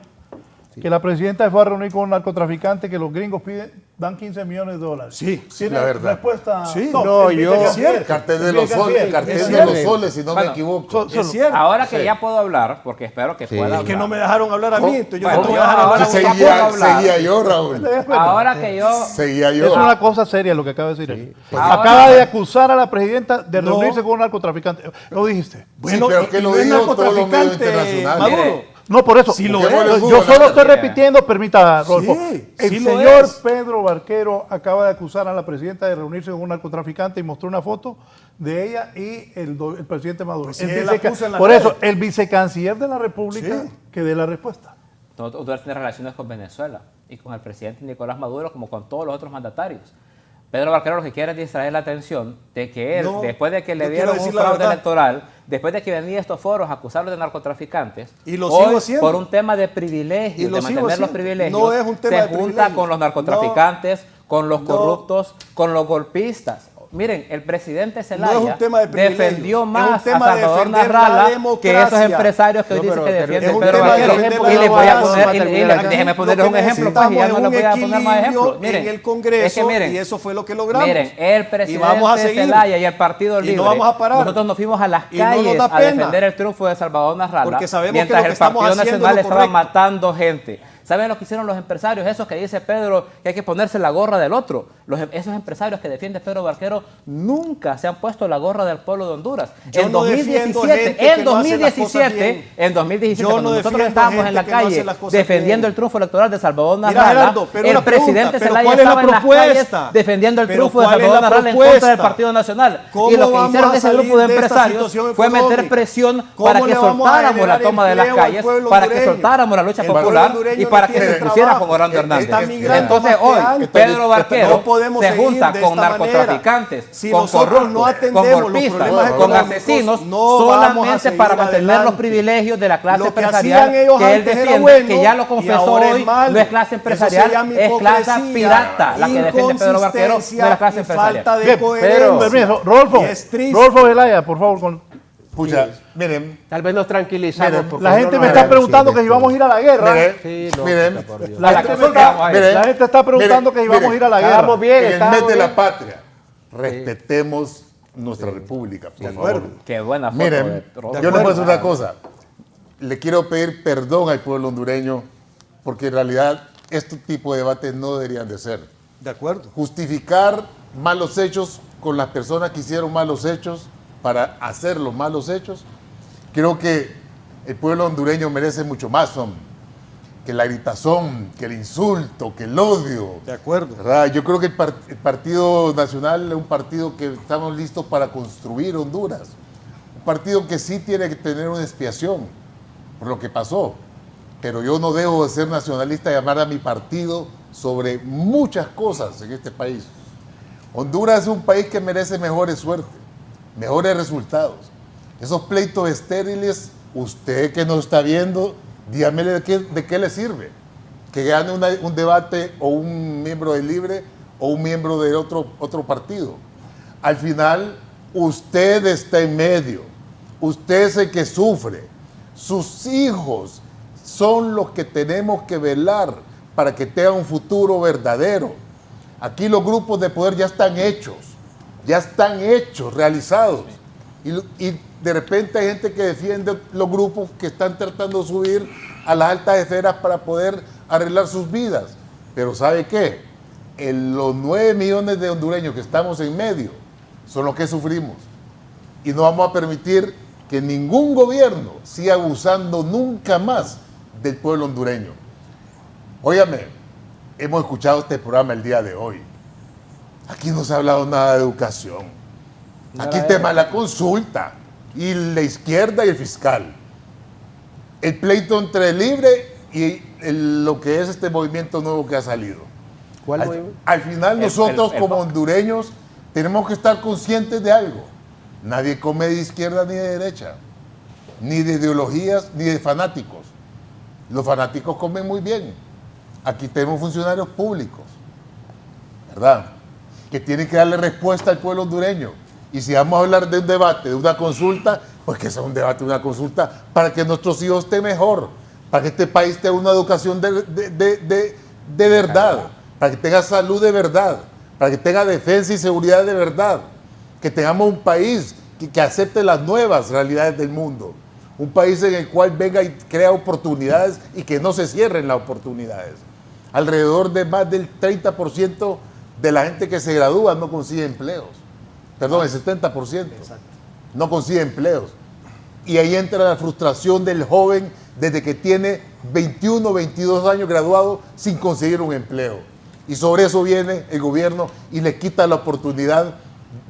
[SPEAKER 1] que la presidenta fue a reunir con un narcotraficante que los gringos dan 15 millones de dólares.
[SPEAKER 2] Sí,
[SPEAKER 1] ¿Tiene
[SPEAKER 3] la verdad.
[SPEAKER 1] respuesta?
[SPEAKER 2] Sí.
[SPEAKER 5] No,
[SPEAKER 1] el
[SPEAKER 5] yo-
[SPEAKER 1] vicecanciller.
[SPEAKER 3] El cartel de
[SPEAKER 1] El
[SPEAKER 3] los soles, el
[SPEAKER 1] vicecanciller.
[SPEAKER 3] cartel
[SPEAKER 2] Es
[SPEAKER 3] de los
[SPEAKER 2] cierto.
[SPEAKER 3] soles, si no me
[SPEAKER 4] Bueno,
[SPEAKER 3] equivoco.
[SPEAKER 2] Es cierto.
[SPEAKER 4] Ahora que ya puedo hablar, porque espero que pueda
[SPEAKER 2] Es que
[SPEAKER 4] hablar.
[SPEAKER 2] no me dejaron hablar a mí, entonces yo
[SPEAKER 4] Bueno,
[SPEAKER 2] no te voy
[SPEAKER 4] yo
[SPEAKER 2] a dejar hablar
[SPEAKER 4] ahora
[SPEAKER 2] a usted.
[SPEAKER 3] Seguía yo, Raúl.
[SPEAKER 4] Ahora que yo...
[SPEAKER 3] Seguía
[SPEAKER 1] Es
[SPEAKER 3] yo.
[SPEAKER 1] una cosa seria lo que acaba de decir él.
[SPEAKER 4] Ahora-
[SPEAKER 1] Acaba de acusar a la presidenta de
[SPEAKER 2] No.
[SPEAKER 1] reunirse con un narcotraficante. ¿Lo dijiste?
[SPEAKER 2] Bueno,
[SPEAKER 3] pero que
[SPEAKER 2] y
[SPEAKER 3] lo
[SPEAKER 2] no es
[SPEAKER 3] dijo todos los medios
[SPEAKER 2] narcotraficante,
[SPEAKER 3] internacionales.
[SPEAKER 2] Maduro.
[SPEAKER 4] Mire,
[SPEAKER 1] No, por eso.
[SPEAKER 2] Sí lo
[SPEAKER 1] yo,
[SPEAKER 2] es.
[SPEAKER 1] yo solo estoy
[SPEAKER 4] Mire.
[SPEAKER 1] repitiendo, permita, Rodolfo.
[SPEAKER 2] Sí,
[SPEAKER 1] el
[SPEAKER 2] sí lo
[SPEAKER 1] señor
[SPEAKER 2] es.
[SPEAKER 1] Pedro Barquero acaba de acusar a la presidenta de reunirse con un narcotraficante y mostró una foto de ella y el presidente Maduro.
[SPEAKER 2] Pues sí, él la puso en las
[SPEAKER 1] por
[SPEAKER 2] redes.
[SPEAKER 1] eso, el vicecanciller de la República
[SPEAKER 2] Sí.
[SPEAKER 1] que dé la respuesta.
[SPEAKER 4] Honduras tiene relaciones con Venezuela y con el presidente Nicolás Maduro como con todos los otros mandatarios. Pedro Barquero lo que quiere es distraer la atención de que él,
[SPEAKER 2] No,
[SPEAKER 4] después de que le
[SPEAKER 2] yo quiero
[SPEAKER 4] dieron un
[SPEAKER 2] decir la
[SPEAKER 4] fraude
[SPEAKER 2] verdad.
[SPEAKER 4] electoral, después de que venía a estos foros a acusarlos de narcotraficantes,
[SPEAKER 2] Y lo
[SPEAKER 4] hoy,
[SPEAKER 2] sigo haciendo.
[SPEAKER 4] por un tema de
[SPEAKER 2] Y
[SPEAKER 4] privilegios,
[SPEAKER 2] lo
[SPEAKER 4] de
[SPEAKER 2] sigo
[SPEAKER 4] mantener los
[SPEAKER 2] haciendo.
[SPEAKER 4] privilegios,
[SPEAKER 2] No es un tema
[SPEAKER 4] se
[SPEAKER 2] de
[SPEAKER 4] junta
[SPEAKER 2] privilegios.
[SPEAKER 4] con los narcotraficantes, con los
[SPEAKER 2] No.
[SPEAKER 4] corruptos, con los golpistas. Miren, el presidente Zelaya
[SPEAKER 2] No es un tema de privilegios,
[SPEAKER 4] defendió
[SPEAKER 2] es un
[SPEAKER 4] más a
[SPEAKER 2] tema de
[SPEAKER 4] Salvador
[SPEAKER 2] defender
[SPEAKER 4] Narrala
[SPEAKER 2] la
[SPEAKER 4] que esos
[SPEAKER 2] democracia.
[SPEAKER 4] empresarios que hoy
[SPEAKER 5] No,
[SPEAKER 4] dicen
[SPEAKER 5] pero
[SPEAKER 4] que
[SPEAKER 5] es
[SPEAKER 4] defienden
[SPEAKER 2] un
[SPEAKER 4] Pedro
[SPEAKER 2] tema de
[SPEAKER 4] Barquero.
[SPEAKER 2] defender
[SPEAKER 4] Y
[SPEAKER 2] la
[SPEAKER 4] les voy a
[SPEAKER 2] democracia.
[SPEAKER 4] poner, déjenme ponerles un ejemplo, pues, y ya no les voy a poner más ejemplos. Miren,
[SPEAKER 2] en el Congreso
[SPEAKER 4] es que miren,
[SPEAKER 2] y eso fue lo que logramos.
[SPEAKER 4] Miren, el
[SPEAKER 2] y
[SPEAKER 4] presidente
[SPEAKER 2] vamos a seguir.
[SPEAKER 4] Zelaya y el Partido
[SPEAKER 2] Y no
[SPEAKER 4] Libre,
[SPEAKER 2] vamos a parar.
[SPEAKER 4] nosotros nos fuimos a las
[SPEAKER 2] Y no nos
[SPEAKER 4] calles
[SPEAKER 2] da
[SPEAKER 4] a
[SPEAKER 2] pena.
[SPEAKER 4] defender el triunfo de Salvador Narrala,
[SPEAKER 2] Porque sabemos que
[SPEAKER 4] mientras
[SPEAKER 2] lo que
[SPEAKER 4] el
[SPEAKER 2] estamos
[SPEAKER 4] Partido
[SPEAKER 2] haciendo es
[SPEAKER 4] Nacional
[SPEAKER 2] lo
[SPEAKER 4] estaba
[SPEAKER 2] correcto.
[SPEAKER 4] matando gente. ¿Saben lo que hicieron los empresarios? Esos que dice Pedro que hay que ponerse la gorra del otro. esos empresarios que defiende Pedro Barquero nunca se han puesto la gorra del pueblo de Honduras.
[SPEAKER 2] Yo
[SPEAKER 4] En
[SPEAKER 2] no defiendo gente que no hace las cosas bien.
[SPEAKER 4] En 2017,
[SPEAKER 2] Yo
[SPEAKER 4] cuando
[SPEAKER 2] no
[SPEAKER 4] nosotros
[SPEAKER 2] defiendo
[SPEAKER 4] estábamos en la
[SPEAKER 2] gente que no hace
[SPEAKER 4] calle
[SPEAKER 2] las cosas
[SPEAKER 4] defendiendo
[SPEAKER 2] bien.
[SPEAKER 4] el triunfo electoral de Salvador
[SPEAKER 2] Mira,
[SPEAKER 4] Narrala,
[SPEAKER 2] Gerardo, pero
[SPEAKER 4] el
[SPEAKER 2] una pregunta,
[SPEAKER 4] presidente
[SPEAKER 2] ¿pero
[SPEAKER 4] Zelaya
[SPEAKER 2] cuál es la
[SPEAKER 4] estaba en las
[SPEAKER 2] propuesta?
[SPEAKER 4] calles defendiendo el
[SPEAKER 2] ¿Pero
[SPEAKER 4] triunfo de
[SPEAKER 2] cuál es
[SPEAKER 4] Salvador
[SPEAKER 2] la
[SPEAKER 4] Narrala en contra del
[SPEAKER 2] propuesta?
[SPEAKER 4] Partido Nacional.
[SPEAKER 2] ¿Cómo
[SPEAKER 4] Y lo que
[SPEAKER 2] vamos
[SPEAKER 4] hicieron
[SPEAKER 2] a
[SPEAKER 4] ese grupo
[SPEAKER 2] salir
[SPEAKER 4] de
[SPEAKER 2] de esta
[SPEAKER 4] empresarios
[SPEAKER 2] situación
[SPEAKER 4] fue meter
[SPEAKER 2] económica?
[SPEAKER 4] presión
[SPEAKER 2] ¿Cómo
[SPEAKER 4] para que
[SPEAKER 2] le vamos a
[SPEAKER 4] soltáramos la
[SPEAKER 2] generar
[SPEAKER 4] toma de las
[SPEAKER 2] empleo al
[SPEAKER 4] calles,
[SPEAKER 2] pueblo
[SPEAKER 4] para que
[SPEAKER 2] hondureño?
[SPEAKER 4] soltáramos la lucha
[SPEAKER 2] El pueblo
[SPEAKER 4] popular
[SPEAKER 2] hondureño
[SPEAKER 4] y
[SPEAKER 2] no
[SPEAKER 4] para que
[SPEAKER 2] tiene
[SPEAKER 4] se pusiera
[SPEAKER 2] trabajo.
[SPEAKER 4] con Orlando Hernández.
[SPEAKER 2] Está migrando
[SPEAKER 4] Entonces
[SPEAKER 2] más que
[SPEAKER 4] hoy,
[SPEAKER 2] antes.
[SPEAKER 4] Pedro Barquero
[SPEAKER 2] No podemos
[SPEAKER 4] se
[SPEAKER 2] seguir
[SPEAKER 4] junta
[SPEAKER 2] de
[SPEAKER 4] con
[SPEAKER 2] esta
[SPEAKER 4] narcotraficantes,
[SPEAKER 2] manera. Si
[SPEAKER 4] con
[SPEAKER 2] nosotros
[SPEAKER 4] corruptos,
[SPEAKER 2] no
[SPEAKER 4] con
[SPEAKER 2] atendemos los
[SPEAKER 4] golpistas,
[SPEAKER 2] problemas
[SPEAKER 4] con
[SPEAKER 2] económicos,
[SPEAKER 4] asesinos,
[SPEAKER 2] no vamos a
[SPEAKER 4] solamente
[SPEAKER 2] seguir
[SPEAKER 4] para mantener los
[SPEAKER 2] adelante.
[SPEAKER 4] privilegios de la clase
[SPEAKER 2] Lo que
[SPEAKER 4] empresarial
[SPEAKER 2] hacían ellos
[SPEAKER 4] que él
[SPEAKER 2] antes era
[SPEAKER 4] defiende,
[SPEAKER 2] bueno
[SPEAKER 4] que ya lo
[SPEAKER 2] y
[SPEAKER 4] confesó
[SPEAKER 2] ahora es
[SPEAKER 4] hoy,
[SPEAKER 2] malo.
[SPEAKER 4] no es clase
[SPEAKER 2] Eso se
[SPEAKER 4] empresarial,
[SPEAKER 2] llama
[SPEAKER 4] es clase
[SPEAKER 2] hipocresía,
[SPEAKER 4] pirata la que defiende Pedro Barquero de la clase
[SPEAKER 2] inconsistencia y
[SPEAKER 4] empresarial.
[SPEAKER 2] falta de
[SPEAKER 1] Bien,
[SPEAKER 2] coherencia.
[SPEAKER 1] permiso, Rodolfo,
[SPEAKER 2] Y es triste.
[SPEAKER 1] Rodolfo Zelaya, por favor.
[SPEAKER 3] Pucha, miren,
[SPEAKER 5] Tal vez nos tranquilizamos.
[SPEAKER 3] Miren,
[SPEAKER 5] porque
[SPEAKER 1] La
[SPEAKER 5] no
[SPEAKER 1] gente
[SPEAKER 5] nos
[SPEAKER 1] me está
[SPEAKER 5] harán
[SPEAKER 1] preguntando
[SPEAKER 5] decir
[SPEAKER 1] que si vamos a ir a la guerra.
[SPEAKER 3] miren,
[SPEAKER 5] Sí, no,
[SPEAKER 3] miren,
[SPEAKER 5] por Dios.
[SPEAKER 1] La
[SPEAKER 4] La
[SPEAKER 1] gente,
[SPEAKER 4] consulta, vamos a ver.
[SPEAKER 3] miren,
[SPEAKER 1] la gente está preguntando que si vamos a ir a la guerra.
[SPEAKER 5] Estábamos bien,
[SPEAKER 3] en el mes
[SPEAKER 5] estábamos
[SPEAKER 3] de la
[SPEAKER 5] bien.
[SPEAKER 3] patria, respetemos nuestra república, por favor.
[SPEAKER 4] Qué buena foto.
[SPEAKER 3] Miren,
[SPEAKER 4] de Rodolfo.
[SPEAKER 3] yo les voy a decir una cosa. Le quiero pedir perdón al pueblo hondureño porque en realidad este tipo de debates no deberían de ser.
[SPEAKER 2] De acuerdo.
[SPEAKER 3] Justificar malos hechos con las personas que hicieron malos hechos para hacer los malos hechos. Creo que el pueblo hondureño merece mucho más, hombre, que la gritazón, que el insulto, que el odio.
[SPEAKER 2] De acuerdo.
[SPEAKER 3] ¿Verdad? Yo creo que el Partido Nacional es un partido que estamos listos para construir Honduras. Un partido que sí tiene que tener una expiación por lo que pasó. Pero yo no dejo de ser nacionalista y llamar a mi partido sobre muchas cosas en este país. Honduras es un país que merece mejores suertes, mejores resultados. Esos pleitos estériles, usted que nos está viendo, dígame de qué le sirve. Que gane un debate o un miembro del Libre o un miembro de otro partido. Al final, usted está en medio. Usted es el que sufre. Sus hijos son los que tenemos que velar para que tengan un futuro verdadero. Aquí los grupos de poder ya están hechos, realizados. Y de repente hay gente que defiende los grupos que están tratando de subir a las altas esferas para poder arreglar sus vidas. Pero ¿sabe qué? Los 9 millones de hondureños que estamos en medio son los que sufrimos. Y no vamos a permitir que ningún gobierno siga abusando nunca más del pueblo hondureño. Óigame, hemos escuchado este programa el día de hoy. Aquí no se ha hablado nada de educación. Aquí el tema de la consulta y la izquierda y el fiscal. El pleito entre el Libre y lo que es este movimiento nuevo que ha salido.
[SPEAKER 5] ¿Cuál movimiento?
[SPEAKER 3] Al final nosotros como hondureños tenemos que estar conscientes de algo. Nadie come de izquierda ni de derecha, ni de ideologías ni de fanáticos. Los fanáticos comen muy bien. Aquí tenemos funcionarios públicos, ¿verdad? Que tienen que darle respuesta al pueblo hondureño. Y si vamos a hablar de un debate, de una consulta, pues que sea un debate, una consulta, para que nuestros hijos estén mejor, para que este país tenga una educación de verdad, para que tenga salud de verdad, para que tenga defensa y seguridad de verdad, que tengamos un país que acepte las nuevas realidades del mundo, un país en el cual venga y crea oportunidades y que no se cierren las oportunidades. Alrededor de más del 30% de la gente que se gradúa no consigue empleos. Perdón, el 70% no consigue empleos. Y ahí entra la frustración del joven desde que tiene 21, 22 años graduado sin conseguir un empleo. Y sobre eso viene el gobierno y le quita la oportunidad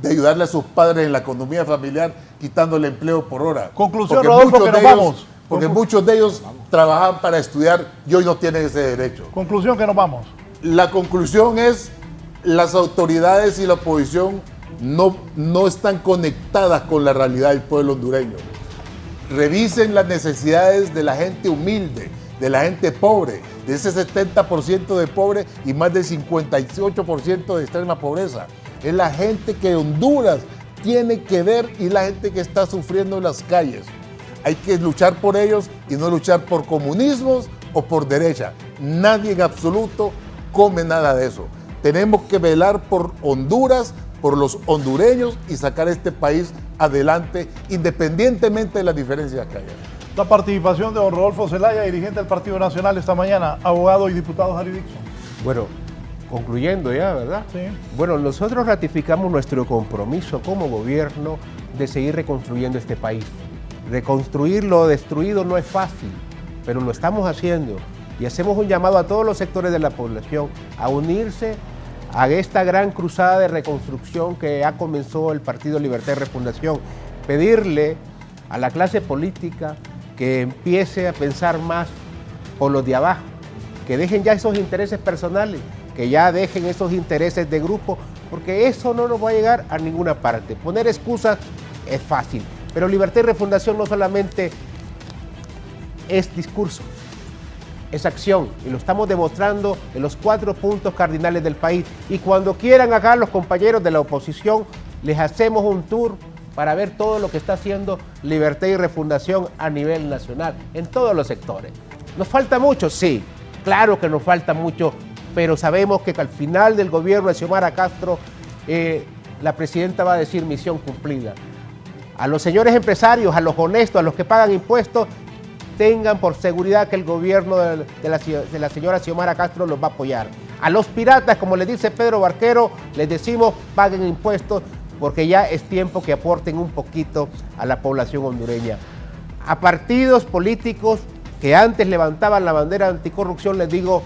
[SPEAKER 3] de ayudarle a sus padres en la economía familiar, quitándole empleo por hora.
[SPEAKER 1] Conclusión,
[SPEAKER 3] Porque
[SPEAKER 1] Rodolfo,
[SPEAKER 3] muchos
[SPEAKER 1] que nos
[SPEAKER 3] de ellos-
[SPEAKER 1] vamos.
[SPEAKER 3] Porque muchos de ellos trabajan para estudiar y hoy no tienen ese derecho.
[SPEAKER 1] Conclusión que nos vamos.
[SPEAKER 3] La conclusión es, las autoridades y la oposición no están conectadas con la realidad del pueblo hondureño. Revisen las necesidades de la gente humilde, de la gente pobre, de ese 70% de pobre y más del 58% de extrema pobreza. Es la gente que Honduras tiene que ver y la gente que está sufriendo en las calles. Hay que luchar por ellos y no luchar por comunismos o por derecha. Nadie en absoluto come nada de eso. Tenemos que velar por Honduras, por los hondureños y sacar este país adelante independientemente de las diferencias que haya.
[SPEAKER 1] La participación de don Rodolfo Zelaya, dirigente del Partido Nacional esta mañana, abogado y diputado Harry Dixon.
[SPEAKER 5] Bueno, concluyendo ya, ¿verdad?
[SPEAKER 1] Sí.
[SPEAKER 5] Bueno, nosotros ratificamos nuestro compromiso como gobierno de seguir reconstruyendo este país. Reconstruir lo destruido no es fácil, pero lo estamos haciendo y hacemos un llamado a todos los sectores de la población a unirse a esta gran cruzada de reconstrucción que ha comenzado el Partido Libertad y Refundación. Pedirle a la clase política que empiece a pensar más por los de abajo, que dejen ya esos intereses personales, que ya dejen esos intereses de grupo, porque eso no nos va a llegar a ninguna parte. Poner excusas es fácil, pero Libertad y Refundación no solamente es discurso, es acción, y lo estamos demostrando en los 4 puntos cardinales del país. Y cuando quieran acá los compañeros de la oposición, les hacemos un tour para ver todo lo que está haciendo Libertad y Refundación a nivel nacional, en todos los sectores. ¿Nos falta mucho? Sí, claro que nos falta mucho, pero sabemos que al final del gobierno de Xiomara Castro, la presidenta va a decir misión cumplida. A los señores empresarios, a los honestos, a los que pagan impuestos, tengan por seguridad que el gobierno de la señora Xiomara Castro los va a apoyar. A los piratas, como les dice Pedro Barquero, les decimos paguen impuestos, porque ya es tiempo que aporten un poquito a la población hondureña. A partidos políticos que antes levantaban la bandera anticorrupción, les digo,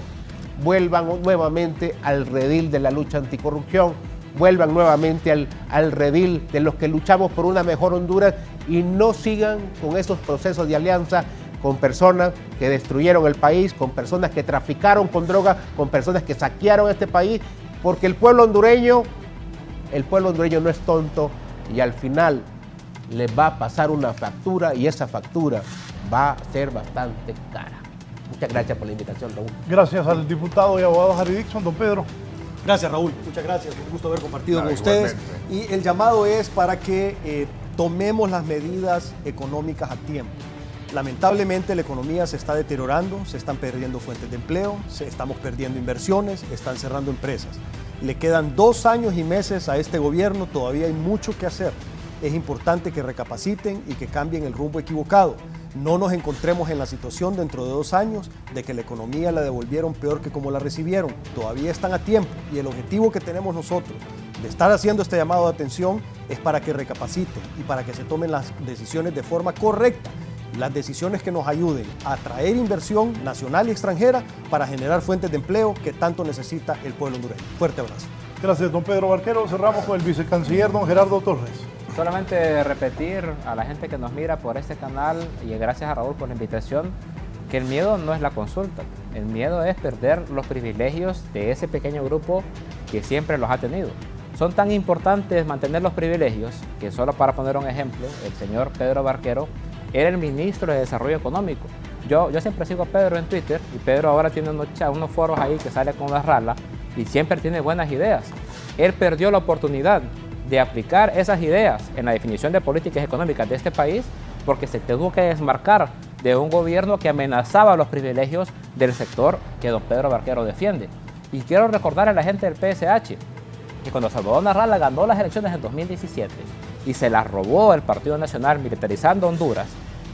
[SPEAKER 5] vuelvan nuevamente al redil de la lucha anticorrupción, vuelvan nuevamente al redil de los que luchamos por una mejor Honduras y no sigan con esos procesos de alianza con personas que destruyeron el país, con personas que traficaron con droga, con personas que saquearon este país, porque el pueblo hondureño no es tonto y al final les va a pasar una factura y esa factura va a ser bastante cara. Muchas gracias por la invitación, Raúl.
[SPEAKER 1] Gracias al diputado y abogado Harry Dixon, don Pedro.
[SPEAKER 2] Gracias, Raúl. Muchas gracias. Un gusto haber compartido con
[SPEAKER 3] Igualmente.
[SPEAKER 2] ustedes. Y el llamado es para que tomemos las medidas económicas a tiempo. Lamentablemente la economía se está deteriorando, se están perdiendo fuentes de empleo, estamos perdiendo inversiones, están cerrando empresas. Le quedan 2 años y meses a este gobierno, todavía hay mucho que hacer. Es importante que recapaciten y que cambien el rumbo equivocado. No nos encontremos en la situación dentro de 2 años de que la economía la devolvieron peor que como la recibieron. Todavía están a tiempo y el objetivo que tenemos nosotros de estar haciendo este llamado de atención es para que recapaciten y para que se tomen las decisiones de forma correcta. Las decisiones que nos ayuden a atraer inversión nacional y extranjera para generar fuentes de empleo que tanto necesita el pueblo hondureño. Fuerte abrazo.
[SPEAKER 1] Gracias, don Pedro Barquero. Cerramos con el vicecanciller, don Gerardo Torres.
[SPEAKER 4] Solamente repetir a la gente que nos mira por este canal y gracias a Raúl por la invitación, que el miedo no es la consulta, el miedo es perder los privilegios de ese pequeño grupo que siempre los ha tenido. Son tan importantes mantener los privilegios que solo para poner un ejemplo, el señor Pedro Barquero era el ministro de Desarrollo Económico. Yo siempre sigo a Pedro en Twitter y Pedro ahora tiene unos foros ahí que sale con una rala y siempre tiene buenas ideas. Él perdió la oportunidad de aplicar esas ideas en la definición de políticas económicas de este país porque se tuvo que desmarcar de un gobierno que amenazaba los privilegios del sector que don Pedro Barquero defiende. Y quiero recordar a la gente del PSH que cuando Salvador Narrala ganó las elecciones en 2017 y se las robó el Partido Nacional militarizando Honduras,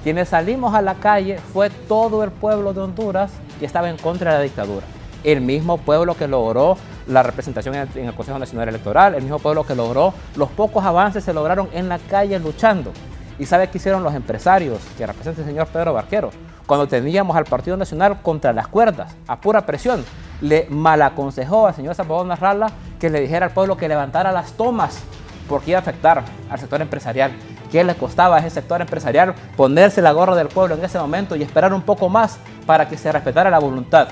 [SPEAKER 4] quienes salimos a la calle fue todo el pueblo de Honduras que estaba en contra de la dictadura. El mismo pueblo que logró la representación en el Consejo Nacional Electoral, el mismo pueblo que logró los pocos avances se lograron en la calle luchando. ¿Y sabe qué hicieron los empresarios que representa el señor Pedro Barquero? Cuando teníamos al Partido Nacional contra las cuerdas, a pura presión, le malaconsejó al señor Salvador Narrala que le dijera al pueblo que levantara las tomas porque iba a afectar al sector empresarial. ¿Qué le costaba a ese sector empresarial ponerse la gorra del pueblo en ese momento y esperar un poco más para que se respetara la voluntad?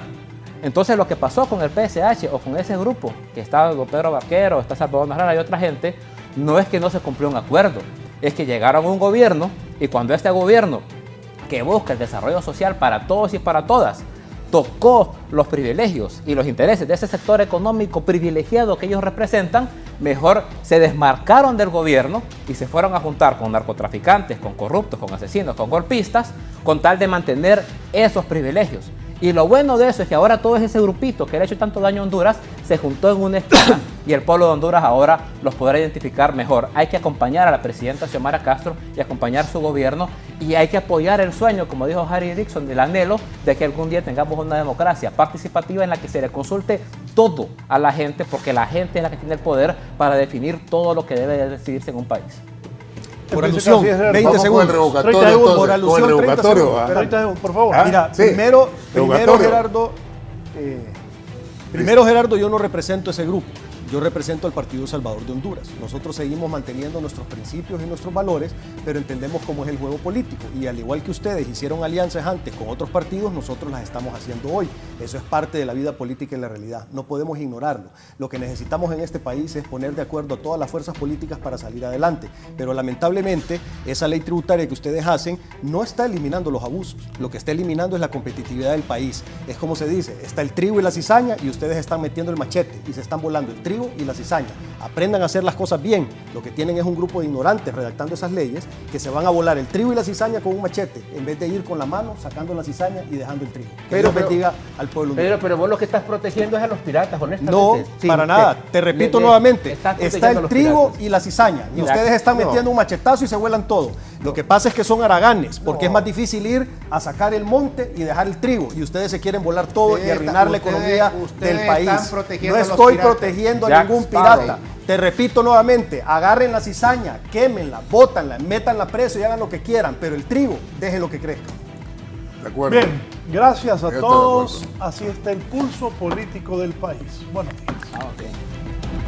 [SPEAKER 4] Entonces lo que pasó con el PSH o con ese grupo, que está don Pedro Barquero, está Salvador Narrala y otra gente, no es que no se cumplió un acuerdo, es que llegaron a un gobierno y cuando este gobierno que busca el desarrollo social para todos y para todas, tocó los privilegios y los intereses de ese sector económico privilegiado que ellos representan, mejor se desmarcaron del gobierno y se fueron a juntar con narcotraficantes, con corruptos, con asesinos, con golpistas, con tal de mantener esos privilegios. Y lo bueno de eso es que ahora todo ese grupito que le ha hecho tanto daño a Honduras se juntó en una esquina y el pueblo de Honduras ahora los podrá identificar mejor. Hay que acompañar a la presidenta Xiomara Castro y acompañar su gobierno y hay que apoyar el sueño, como dijo Harry Dixon, del anhelo de que algún día tengamos una democracia participativa en la que se le consulte todo a la gente, porque la gente es la que tiene el poder para definir todo lo que debe de decidirse en un país.
[SPEAKER 2] Por alusión, 20
[SPEAKER 3] Vamos con el
[SPEAKER 2] segundos.
[SPEAKER 3] revocatorio,
[SPEAKER 1] 30 segundos,
[SPEAKER 3] entonces,
[SPEAKER 2] por alusión,
[SPEAKER 3] con el
[SPEAKER 2] 30
[SPEAKER 3] revocatorio.
[SPEAKER 2] segundos.
[SPEAKER 3] ¿ah?
[SPEAKER 1] 30 segundos, por favor.
[SPEAKER 3] Ah,
[SPEAKER 2] Mira,
[SPEAKER 3] sí.
[SPEAKER 2] primero
[SPEAKER 3] Revocatorio.
[SPEAKER 2] Gerardo, yo no represento ese grupo. Yo represento al Partido Salvador de Honduras. Nosotros seguimos manteniendo nuestros principios y nuestros valores, pero entendemos cómo es el juego político. Y al igual que ustedes hicieron alianzas antes con otros partidos, nosotros las estamos haciendo hoy. Eso es parte de la vida política y la realidad. No podemos ignorarlo. Lo que necesitamos en este país es poner de acuerdo a todas las fuerzas políticas para salir adelante. Pero lamentablemente, esa ley tributaria que ustedes hacen no está eliminando los abusos. Lo que está eliminando es la competitividad del país. Es como se dice, está el trigo y la cizaña y ustedes están metiendo el machete y se están volando el trigo y la cizaña. Aprendan a hacer las cosas bien. Lo que tienen es un grupo de ignorantes redactando esas leyes que se van a volar el trigo y la cizaña con un machete en vez de ir con la mano sacando la cizaña y dejando el trigo. Que Dios bendiga al pueblo.
[SPEAKER 5] Pero vos lo que estás protegiendo es a los piratas, honestamente.
[SPEAKER 2] No,
[SPEAKER 5] Sí,
[SPEAKER 2] para nada. Te repito nuevamente,
[SPEAKER 5] estás
[SPEAKER 2] está
[SPEAKER 5] protegiendo a
[SPEAKER 2] el
[SPEAKER 5] los
[SPEAKER 2] trigo
[SPEAKER 5] piratas.
[SPEAKER 2] y la cizaña. Y
[SPEAKER 5] Mira,
[SPEAKER 2] ustedes están
[SPEAKER 5] no.
[SPEAKER 2] metiendo un machetazo y se vuelan todo. Lo que pasa es que son haraganes, porque es más difícil ir a sacar el monte y dejar el trigo. Y ustedes se quieren volar todo y arruinar la economía del país. No estoy protegiendo a
[SPEAKER 4] Jack
[SPEAKER 2] ningún
[SPEAKER 4] Sparrow.
[SPEAKER 2] pirata. Te repito nuevamente, agarren la cizaña, quémenla, bótanla, métanla preso y hagan lo que quieran, pero el trigo, déjenlo que crezca.
[SPEAKER 3] De acuerdo.
[SPEAKER 1] Bien, gracias a
[SPEAKER 3] Yo estoy de
[SPEAKER 1] todos.
[SPEAKER 3] acuerdo.
[SPEAKER 1] Así está el pulso político del país. Buenos días.